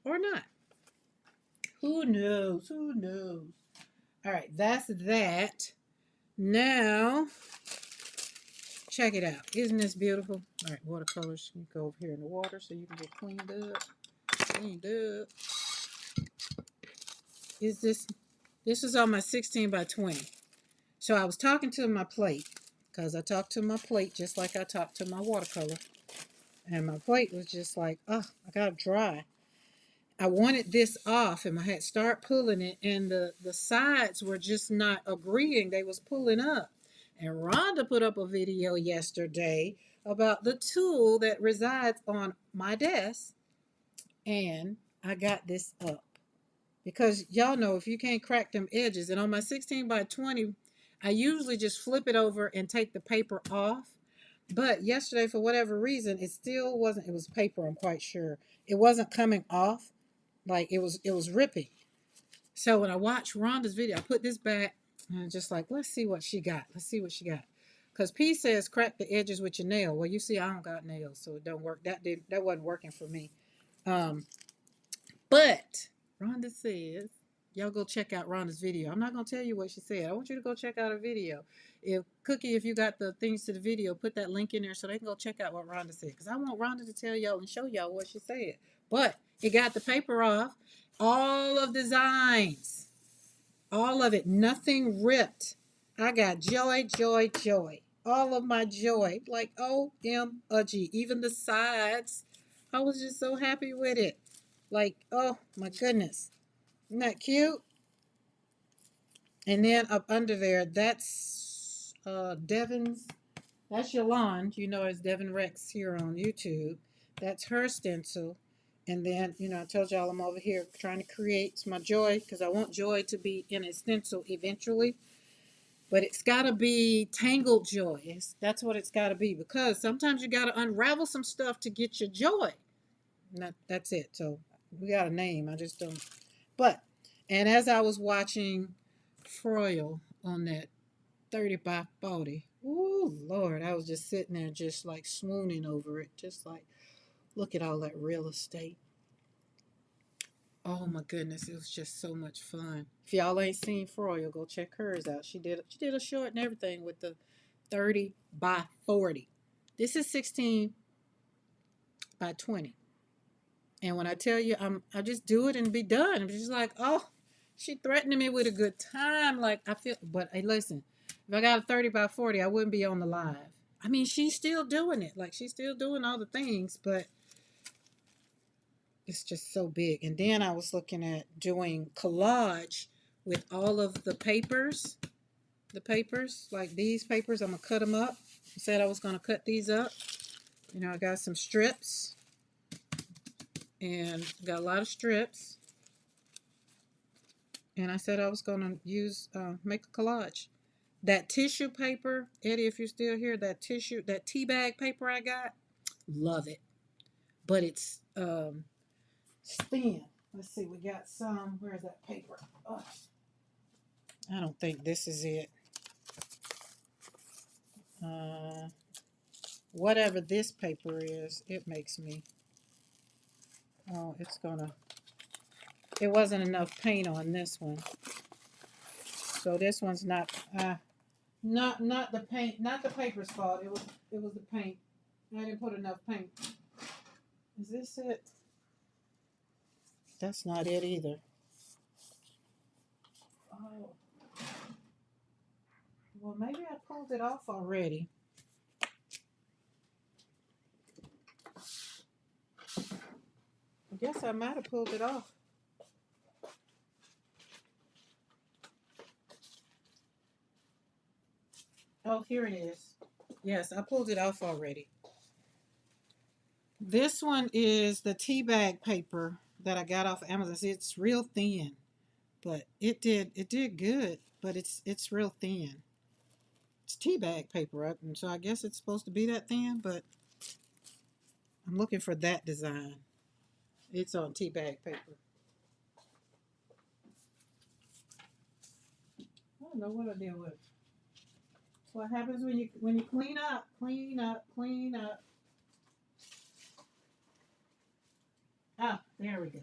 Or not. Who knows? Who knows? All right, that's that. Now, check it out. Isn't this beautiful? All right, watercolors. You go over here in the water so you can get cleaned up. Cleaned up. This is on my 16 by 20. So I was talking to my plate, because I talked to my plate just like I talked to my watercolor. And my plate was just like, oh, I got dry. I wanted this off, and I had start pulling it, and the sides were just not agreeing. They was pulling up. And Rhonda put up a video yesterday about the tool that resides on my desk, and I got this up. Because y'all know if you can't crack them edges, and on my 16 by 20, I usually just flip it over and take the paper off. But yesterday, for whatever reason, it still wasn't, it was paper, I'm quite sure. It wasn't coming off. Like it was ripping. So when I watched Rhonda's video, I put this back and I'm just like, let's see what she got. Let's see what she got. Because P says crack the edges with your nail. Well, you see, I don't got nails, so it don't work. That wasn't working for me. Um, but Rhonda says, y'all go check out Rhonda's video. I'm not gonna tell you what she said. I want you to go check out her video. If Cookie, if you got the things to the video, put that link in there so they can go check out what Rhonda said. Because I want Rhonda to tell y'all and show y'all what she said. But it got the paper off. All of the designs. All of it. Nothing ripped. I got joy, joy, joy. All of my joy. Like OMG. Even the sides. I was just so happy with it. Like, oh my goodness. Isn't that cute? And then up under there, that's Devin's. That's Yolande. You know, as Devin Rex here on YouTube. That's her stencil. And then, I told y'all I'm over here trying to create my joy, because I want joy to be in a stencil eventually. But it's got to be tangled joy. That's what it's got to be, because sometimes you got to unravel some stuff to get your joy. That's it. So we got a name. I just don't. But, and as I was watching Froyle on that 30 by 40, ooh, Lord, I was just sitting there just like swooning over it. Just like, look at all that real estate. Oh my goodness, it was just so much fun. If y'all ain't seen Froyle, go check hers out. She did a short and everything with the 30 by 40. This is 16 by 20. And when I tell you, I just do it and be done. I'm just like, oh, she threatening me with a good time. Like I feel, but hey, listen, if I got a 30 by 40, I wouldn't be on the live. I mean, she's still doing it. Like she's still doing all the things, but it's just so big. And then I was looking at doing collage with all of the papers. The papers, like these papers, I'm gonna cut them up. I said I was gonna cut these up. I got some strips, and got a lot of strips. And I said I was gonna make a collage. That tissue paper, Eddie, if you're still here, that tea bag paper I got, love it. But it's thin. Let's see, we got some. Where's that paper? Oh, I don't think this is it. Uh, Whatever this paper is, it makes me. Oh, it wasn't enough paint on this one. So this one's not. Not the paint, not the paper's fault. It was the paint. I didn't put enough paint. Is this it? That's not it either. Oh, well, maybe I pulled it off already. I guess I might have pulled it off. Oh, here it is. Yes, I pulled it off already. This one is the tea bag paper that I got off of Amazon. See, it's real thin, but it did good, but it's real thin. It's tea bag paper, right? And so I guess it's supposed to be that thin, but I'm looking for that design. It's on tea bag paper. I don't know what I did with it. That's what happens when you clean up, clean up, clean up. Ah, there we go.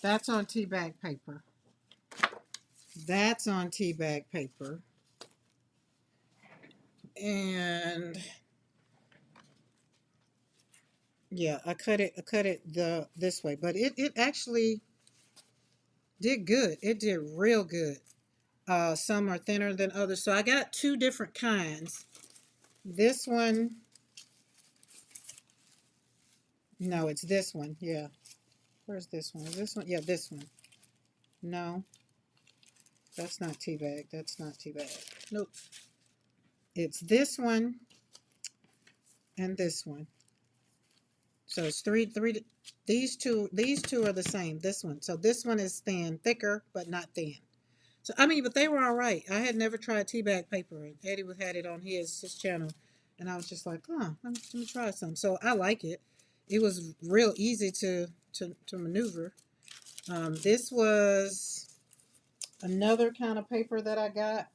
That's on tea bag paper. That's on tea bag paper. And yeah, I cut it this way, but it actually did good. It did real good. Some are thinner than others. So I got two different kinds. This one, no, it's this one. Yeah. Where's this one? Is this one? Yeah, this one. No, that's not tea bag. That's not tea bag. Nope. It's this one and this one. So it's three. These two are the same. This one. So this one is thin, thicker, but not thin. So I mean, but they were all right. I had never tried tea bag paper, and Eddie had it on his channel, and I was just like, oh, let me try some. So I like it. It was real easy to maneuver. This was another kind of paper that I got.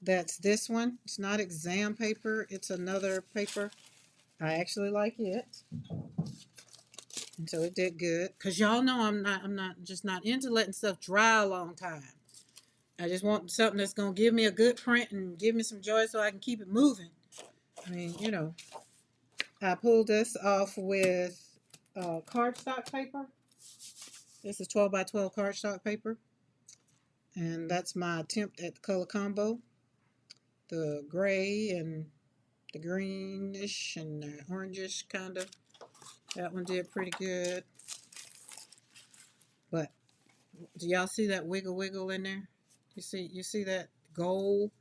That's this one. It's not exam paper. It's another paper. I actually like it, and so it did good. Cause y'all know I'm not into letting stuff dry a long time. I just want something that's gonna give me a good print and give me some joy so I can keep it moving. I mean, I pulled this off with cardstock paper. This is 12 by 12 cardstock paper, and that's my attempt at the color combo. The gray and the greenish and the orangish kind of. That one did pretty good. But do y'all see that wiggle wiggle in there? You see that gold?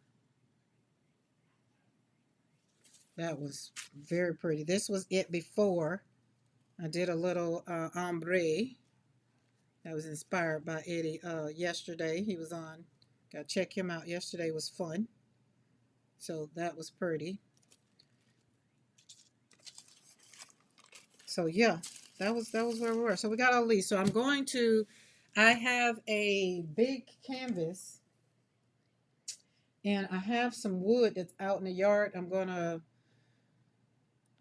That was very pretty. This was it before. I did a little ombre that was inspired by Eddie yesterday. He was on. Got to check him out. Yesterday was fun. So that was pretty. So yeah, that was where we were. So we got all these. So I'm going to. I have a big canvas, and I have some wood that's out in the yard. I'm gonna.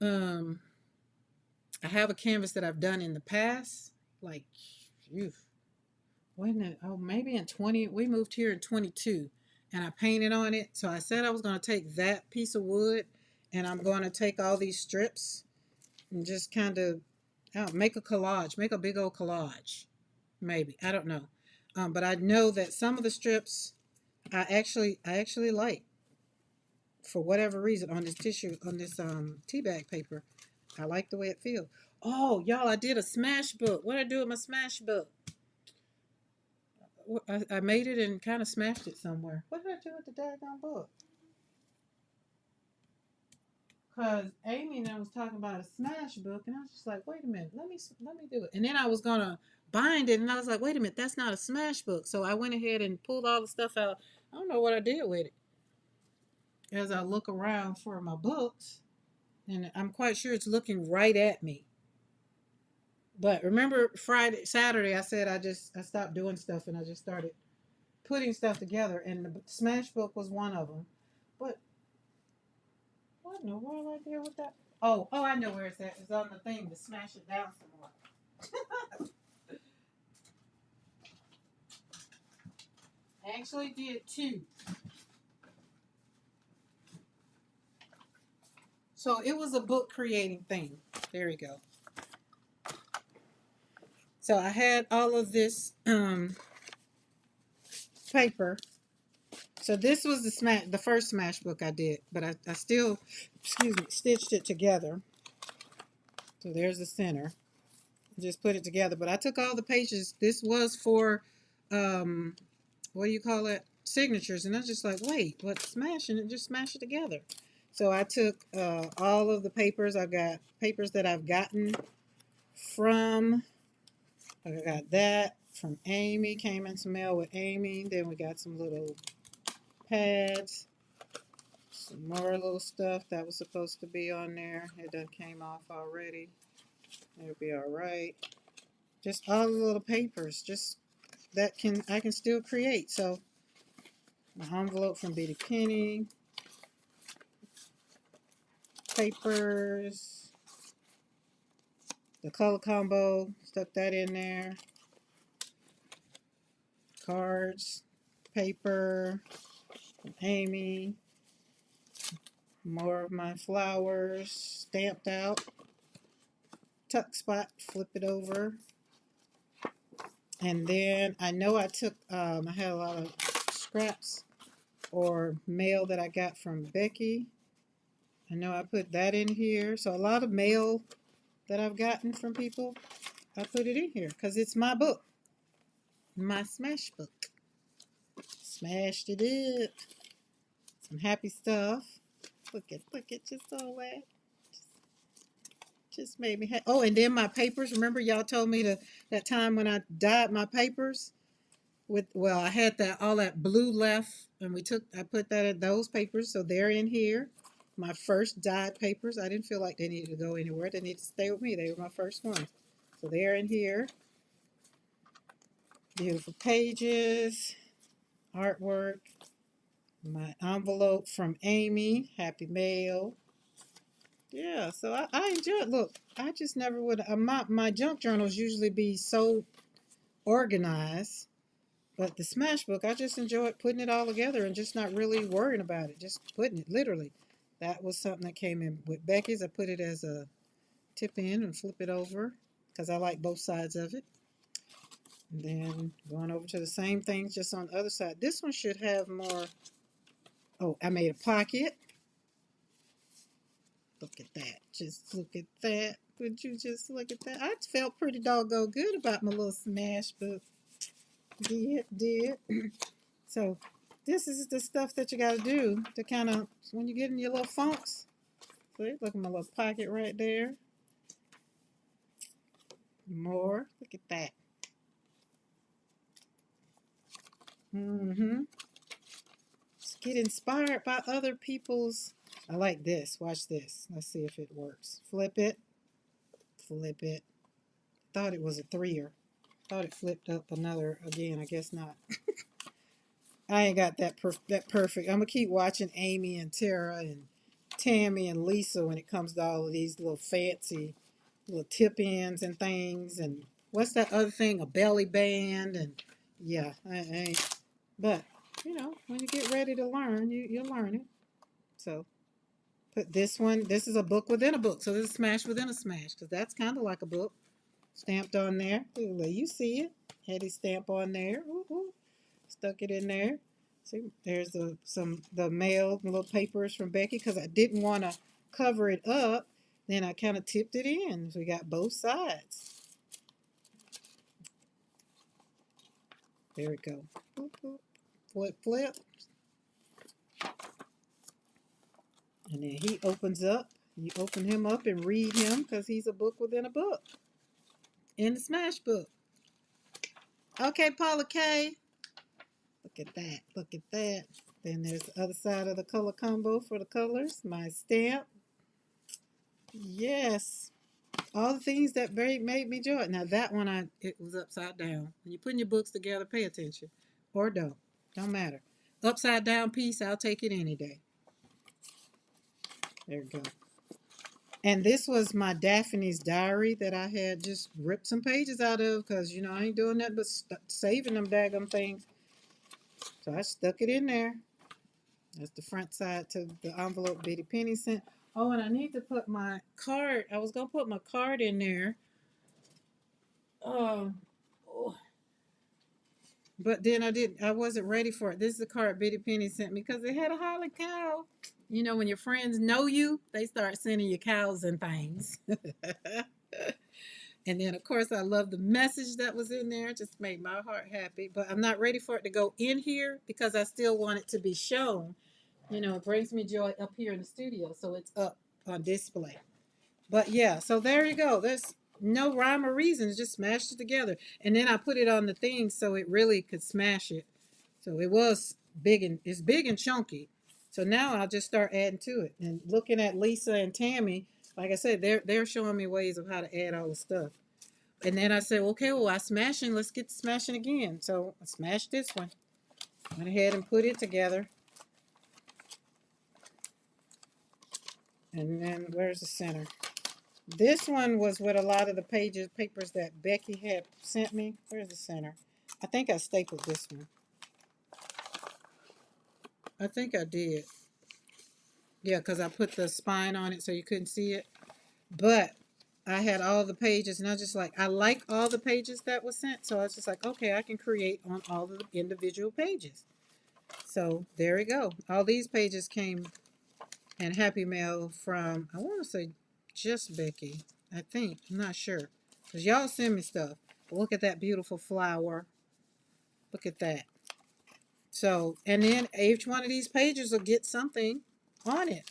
Um, I have a canvas that I've done in the past, like, phew, wasn't it? Oh, maybe in 20. We moved here in 22, and I painted on it. So I said I was going to take that piece of wood, and I'm going to take all these strips and just kind of make a collage, make a big old collage. Maybe I don't know, but I know that some of the strips I actually like for whatever reason on this tissue on this tea bag paper. I like the way it feels. Oh, y'all, I did a smash book. What did I do with my smash book? I made it and kind of smashed it somewhere. What did I do with the daggone book? Because Amy and I was talking about a smash book, and I was just like, wait a minute, let me do it. And then I was gonna bind it, and I was like, wait a minute, that's not a smash book. So I went ahead and pulled all the stuff out. I don't know what I did with it. As I look around for my books, and I'm quite sure it's looking right at me. But remember Friday, Saturday, I said I stopped doing stuff and I just started putting stuff together, and the Smash book was one of them. But what in the world right there with that? Oh, I know where it's at. It's on the thing to smash it down some more. I actually did two. So it was a book creating thing. There we go. So I had all of this paper. So this was the first smash book I did, but I still, excuse me, stitched it together. So there's the center. Just put it together. But I took all the pages. This was for, what do you call it? Signatures. And I was just like, wait, what's smashing it? Just smash it together. So I took all of the papers. I've got papers that I've gotten from, I got that from Amy, came in some mail with Amy. Then we got some little pads, some more little stuff that was supposed to be on there. It done came off already. It'll be all right. Just all the little papers, just that I can still create. So my envelope from Bitty Penny, papers, the color combo, stuck that in there. Cards, paper, from Amy, more of my flowers stamped out. Tuck spot, flip it over. And then I know I took, I had a lot of scraps or mail that I got from Becky. I know I put that in here. So a lot of mail that I've gotten from people, I put it in here because it's my book, my smash book. Smashed it up. Some happy stuff. Look at just all that. Just made me happy. Oh, and then my papers. Remember y'all told me that time when I dyed my papers? Well, I had that all that blue left, and I put that in those papers, so they're in here. My first dyed papers. I didn't feel like they needed to go anywhere. They needed to stay with me. They were my first one, so they're in here. Beautiful pages, artwork. My envelope from Amy. Happy mail. Yeah, so I enjoy it. Look, I just never would. My junk journals usually be so organized. But the smash book, I just enjoyed putting it all together and just not really worrying about it. Just putting it, literally. That was something that came in with Becky's. I put it as a tip in and flip it over because I like both sides of it. And then going over to the same thing, just on the other side. This one should have more. Oh, I made a pocket. Look at that. Just look at that. Would you just look at that? I felt pretty doggone good about my little smash book. Did. So this is the stuff that you got to do to kind of, when you get in your little funks. See, look at my little pocket right there. More. Look at that. Just get inspired by other people's. I like this. Watch this. Let's see if it works. Flip it. Flip it. Thought it was a threer. Thought it flipped up another again. I guess not. I ain't got that perfect. I'm gonna keep watching Amy and Tara and Tammy and Lisa when it comes to all of these little fancy little tip ins and things. And what's that other thing? A belly band. And yeah, I ain't. But you know, when you get ready to learn, you learn it. So put this one. This is a book within a book. So this is smash within a smash because that's kind of like a book stamped on there. You see it. Had his stamp on there. Ooh, ooh. Stuck it in there. See, there's the mail, the little papers from Becky because I didn't want to cover it up. Then I kind of tipped it in. So we got both sides. There we go. Flip, flip. And then he opens up. You open him up and read him because he's a book within a book. In the smash book. Okay, Paula K. Look at that. Look at that. Then there's the other side of the color combo for the colors. My stamp. Yes. All the things that made me joy. Now that one, it was upside down. When you're putting your books together, pay attention. Or don't. Don't matter. Upside down piece, I'll take it any day. There we go. And this was my Daphne's diary that I had just ripped some pages out of because, you know, I ain't doing that but saving them daggum things. So I stuck it in there. That's the front side to the envelope Bitty Penny sent. Oh, and I need to put my card. I was gonna put my card in there. Oh, but then I didn't. I wasn't ready for it. This is the card Bitty Penny sent me because it had a holly cow. You know, when your friends know you, they start sending you cows and things. And then, of course, I love the message that was in there. It just made my heart happy. But I'm not ready for it to go in here because I still want it to be shown. You know, it brings me joy up here in the studio, so it's up on display. But yeah, so there you go. There's no rhyme or reason. It's just smashed it together. And then I put it on the thing so it really could smash it. So it was big and it's big and chunky. So now I'll just start adding to it. And looking at Lisa and Tammy, like I said, they're showing me ways of how to add all the stuff. And then I said, okay, well, I smashing. Let's get to smashing again. So I smashed this one. Went ahead and put it together. And then where's the center? This one was with a lot of the papers that Becky had sent me. Where's the center? I think I stapled this one. I think I did. Yeah, because I put the spine on it so you couldn't see it. But I had all the pages, and I was just like, I like all the pages that was sent. So I was just like, okay, I can create on all of the individual pages. So there we go. All these pages came in Happy Mail from, I want to say just Becky. I think. I'm not sure. Because y'all send me stuff. But look at that beautiful flower. Look at that. So, and then each one of these pages will get something on it.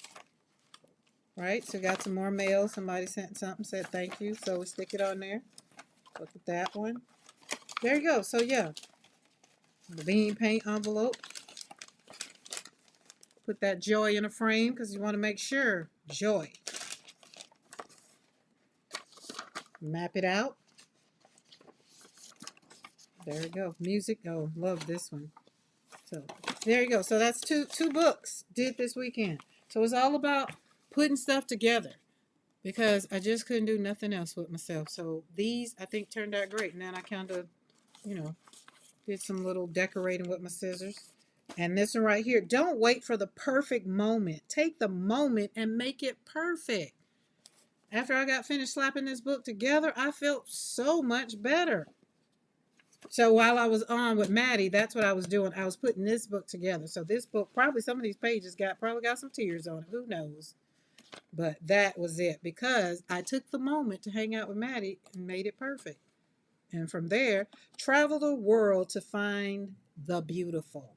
Right? So got some more mail. Somebody sent something, said thank you. So we stick it on there. Look at that one. There you go. So yeah. The bean paint envelope. Put that joy in a frame because you want to make sure. Joy. Map it out. There we go. Music. Oh, love this one. So there you go. So that's two books did this weekend. So it's all about putting stuff together because I just couldn't do nothing else with myself. So these I think turned out great. And then I kind of, you know, did some little decorating with my scissors. And this one right here. Don't wait for the perfect moment. Take the moment and make it perfect. After I got finished slapping this book together, I felt so much better. So while I was on with Maddie, that's what I was doing. I was putting this book together. So this book, probably some of these pages probably got some tears on it. Who knows? But that was it because I took the moment to hang out with Maddie and made it perfect. And from there, travel the world to find the beautiful.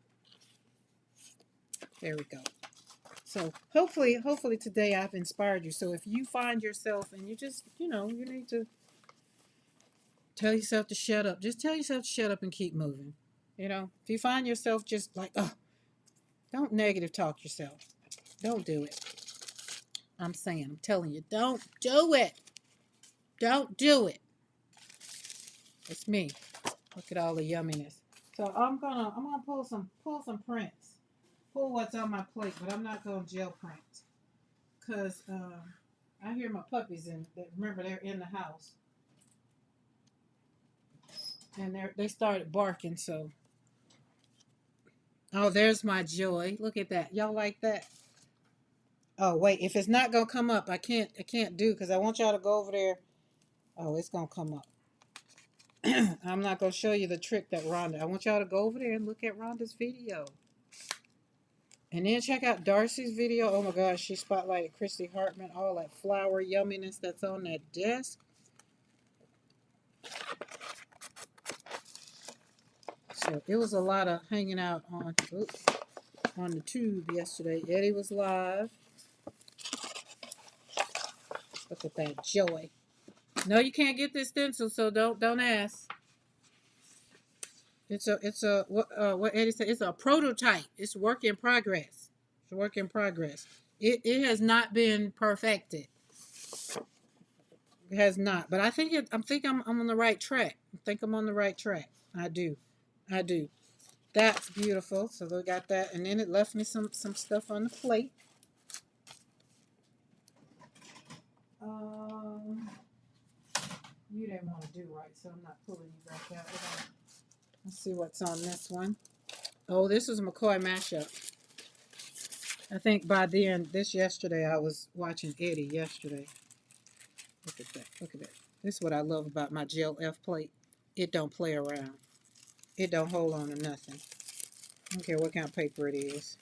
There we go. So hopefully today I've inspired you. So if you find yourself and you just, you need to tell yourself to shut up. Just tell yourself to shut up and keep moving. If you find yourself just like, oh, don't negative talk yourself. Don't do it. I'm telling you, don't do it. Don't do it. It's me. Look at all the yumminess. So I'm gonna pull some prints. Pull what's on my plate, but I'm not gonna gel print. Cause I hear my puppies remember they're in the house. And they started barking, so oh, there's my joy. Look at that. Y'all like that? Oh, wait, if it's not gonna come up, I can't do because I want y'all to go over there. Oh, it's gonna come up. I'm not gonna show you the trick that Rhonda. I want y'all to go over there and look at Rhonda's video. And then check out Darcy's video. Oh my gosh, she spotlighted Christy Hartman, all that flower yumminess that's on that desk. So it was a lot of hanging out on the tube yesterday. Eddie was live. Look at that joy. No, you can't get this stencil, so don't ask. What Eddie said. It's a prototype. It's work in progress. It's a work in progress. It has not been perfected. It has not, but I think I'm on the right track. I think I'm on the right track. I do. That's beautiful. So we got that, and then it left me some stuff on the plate. You didn't want to do right, so I'm not pulling you back out. Let's see what's on this one. Oh, this is McCoy mashup. I think by then, this yesterday, I was watching Eddie yesterday. Look at that. Look at that. This is what I love about my gel F plate. It don't play around. It don't hold on to nothing. I don't care what kind of paper it is.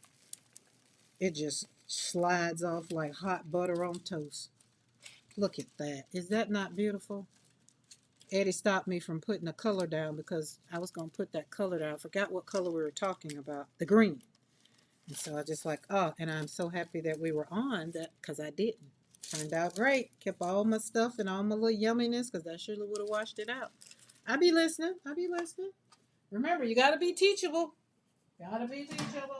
It just slides off like hot butter on toast. Look at that. Is that not beautiful? Eddie stopped me from putting the color down because I was going to put that color down. I forgot what color we were talking about. The green. And so I just like, oh, and I'm so happy that we were on that because I didn't. Turned out great. Kept all my stuff and all my little yumminess because I surely would have washed it out. I be listening. I be listening. Remember, you got to be teachable. Gotta be teachable.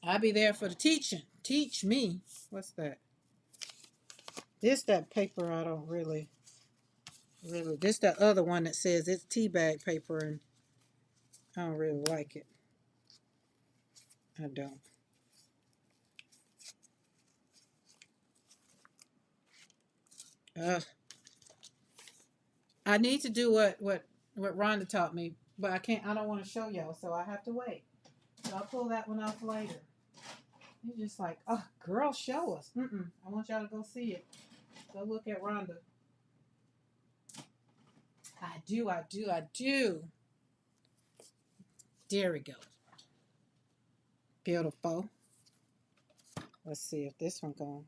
I be there for the teaching. Teach me. What's that? This that paper I don't really. This that other one that says it's tea bag paper and I don't really like it. I don't. Uh, I need to do what Rhonda taught me, but I can't. I don't want to show y'all, so I have to wait. So I'll pull that one off later. You're just like, oh, girl, show us. I want y'all to go see it. Go look at Rhonda. I do, I do, I do. There we go. Beautiful. Let's see if this one going.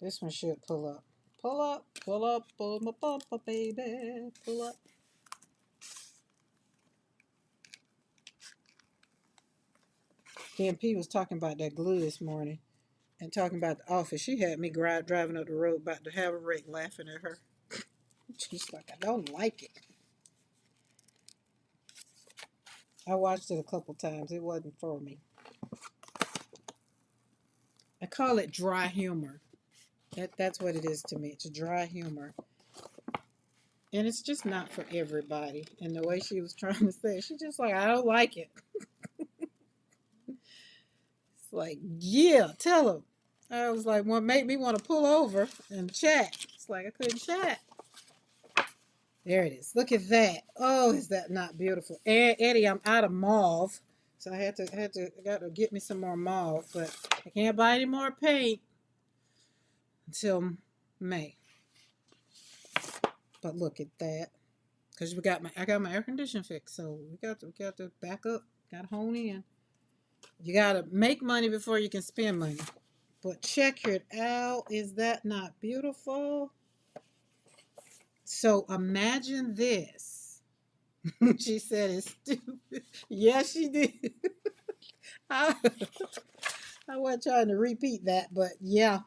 This one should pull up. Pull up, pull up, pull my bumper, baby. Pull up. DMP was talking about that glue this morning and talking about the office. She had me driving up the road about to have a wreck laughing at her. She's like, I don't like it. I watched it a couple times. It wasn't for me. I call it dry humor. That's what it is to me. It's a dry humor. And it's just not for everybody. And the way she was trying to say it, she's just like, I don't like it. It's like, yeah, tell him. I was like, what made me want to pull over and chat. It's like I couldn't chat. There it is. Look at that. Oh, is that not beautiful? And Eddie, I'm out of mauve. So I got to get me some more mauve, but I can't buy any more paint until May. But look at that. Because I got my air conditioning fixed. So we got to back up, gotta hone in. You gotta make money before you can spend money. But check it out. Is that not beautiful? So imagine this. She said it's stupid. Yes, she did. I, I wasn't trying to repeat that, but yeah,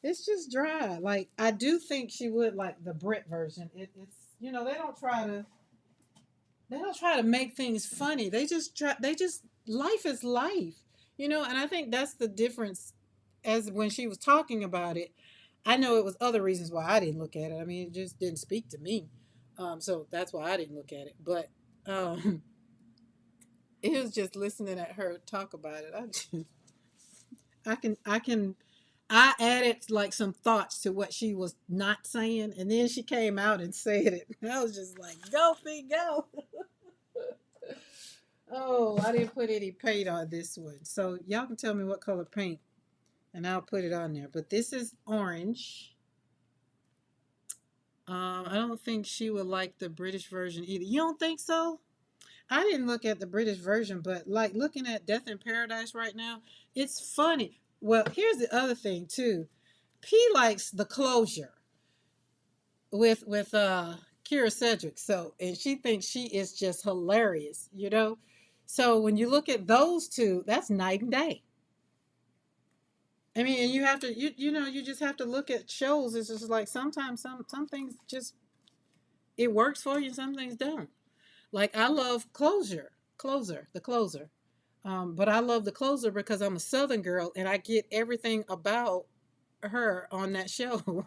it's just dry. Like I do think she would like the Brit version. It's they don't try to make things funny. They just try. They just life is life, And I think that's the difference. As when she was talking about it, I know it was other reasons why I didn't look at it. I mean, it just didn't speak to me, so that's why I didn't look at it. But um, it was just listening at her talk about it. I added like some thoughts to what she was not saying, and then she came out and said it. I was just like, "Go, Fee, go!" Oh, I didn't put any paint on this one. So y'all can tell me what color paint and I'll put it on there. But this is orange. I don't think she would like the British version either. You don't think so? I didn't look at the British version, but like looking at Death in Paradise right now, it's funny. Well, here's the other thing too. P likes the closure with Kira Cedric. So and she thinks she is just hilarious. So when you look at those two, that's night and day. I mean, and you have to you just have to look at shows. It's just like sometimes some things just it works for you, and some things don't. Like I love the closer. But I love the closer because I'm a Southern girl and I get everything about her on that show.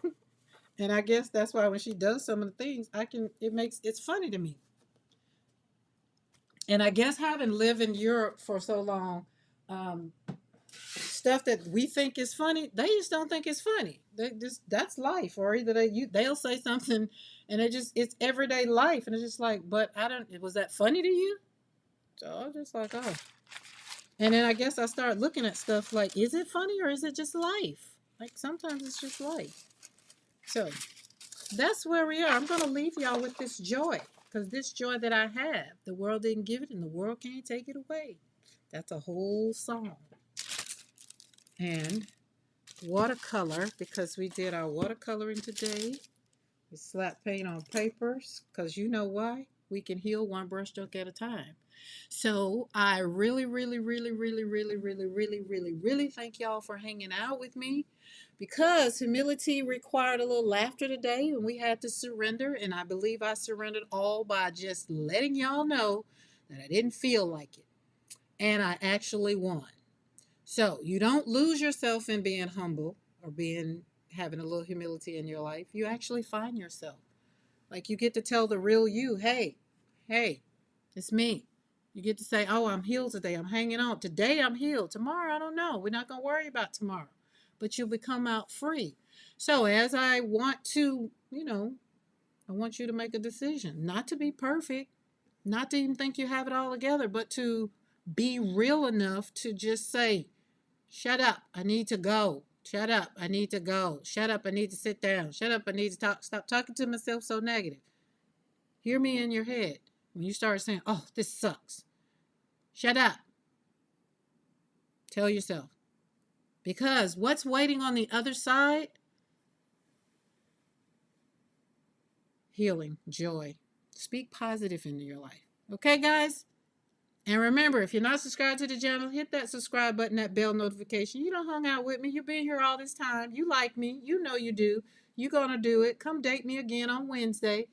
And I guess that's why when she does some of the things, it's funny to me. And I guess having lived in Europe for so long, um, stuff that we think is funny, they just don't think it's funny. They just that's life, or either they'll say something And it's everyday life. And it's just like, but I don't, was that funny to you? So I was just like, oh. And then I guess I start looking at stuff like, is it funny or is it just life? Like sometimes it's just life. So that's where we are. I'm going to leave y'all with this joy because this joy that I have, the world didn't give it and the world can't take it away. That's a whole song. And watercolor, because we did our watercoloring today. We slap paint on papers because you know why? We can heal one brushstroke at a time. So I really, really, really, really, really, really, really, really, really thank y'all for hanging out with me because humility required a little laughter today and we had to surrender. And I believe I surrendered all by just letting y'all know that I didn't feel like it. And I actually won. So you don't lose yourself in being humble or being having a little humility in your life. You actually find yourself. Like you get to tell the real you, hey, hey, it's me. You get to say, oh, I'm healed today. I'm hanging on. Today I'm healed. Tomorrow, I don't know. We're not going to worry about tomorrow. But you'll become out free. So as I want to, I want you to make a decision. Not to be perfect. Not to even think you have it all together. But to be real enough to just say, shut up. I need to go. Shut up. I need to go. Shut up. I need to sit down. Shut up. I need to talk. Stop talking to myself so negative. Hear me in your head. When you start saying, oh, this sucks. Shut up. Tell yourself. Because what's waiting on the other side? Healing, joy. Speak positive into your life. Okay, guys? And remember, if you're not subscribed to the channel, hit that subscribe button, that bell notification. You don't hung out with me. You've been here all this time. You like me. You know you do. You're going to do it. Come date me again on Wednesday.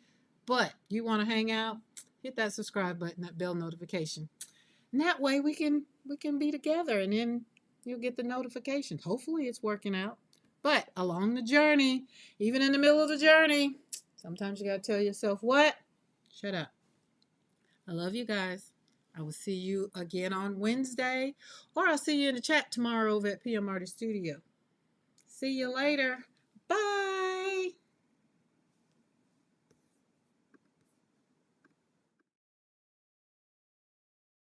But you want to hang out? Hit that subscribe button, that bell notification. And that way we can be together and then you'll get the notification. Hopefully it's working out. But along the journey, even in the middle of the journey, sometimes you got to tell yourself, what? Shut up. I love you guys. I will see you again on Wednesday, or I'll see you in the chat tomorrow over at PM Artist Studio. See you later. Bye.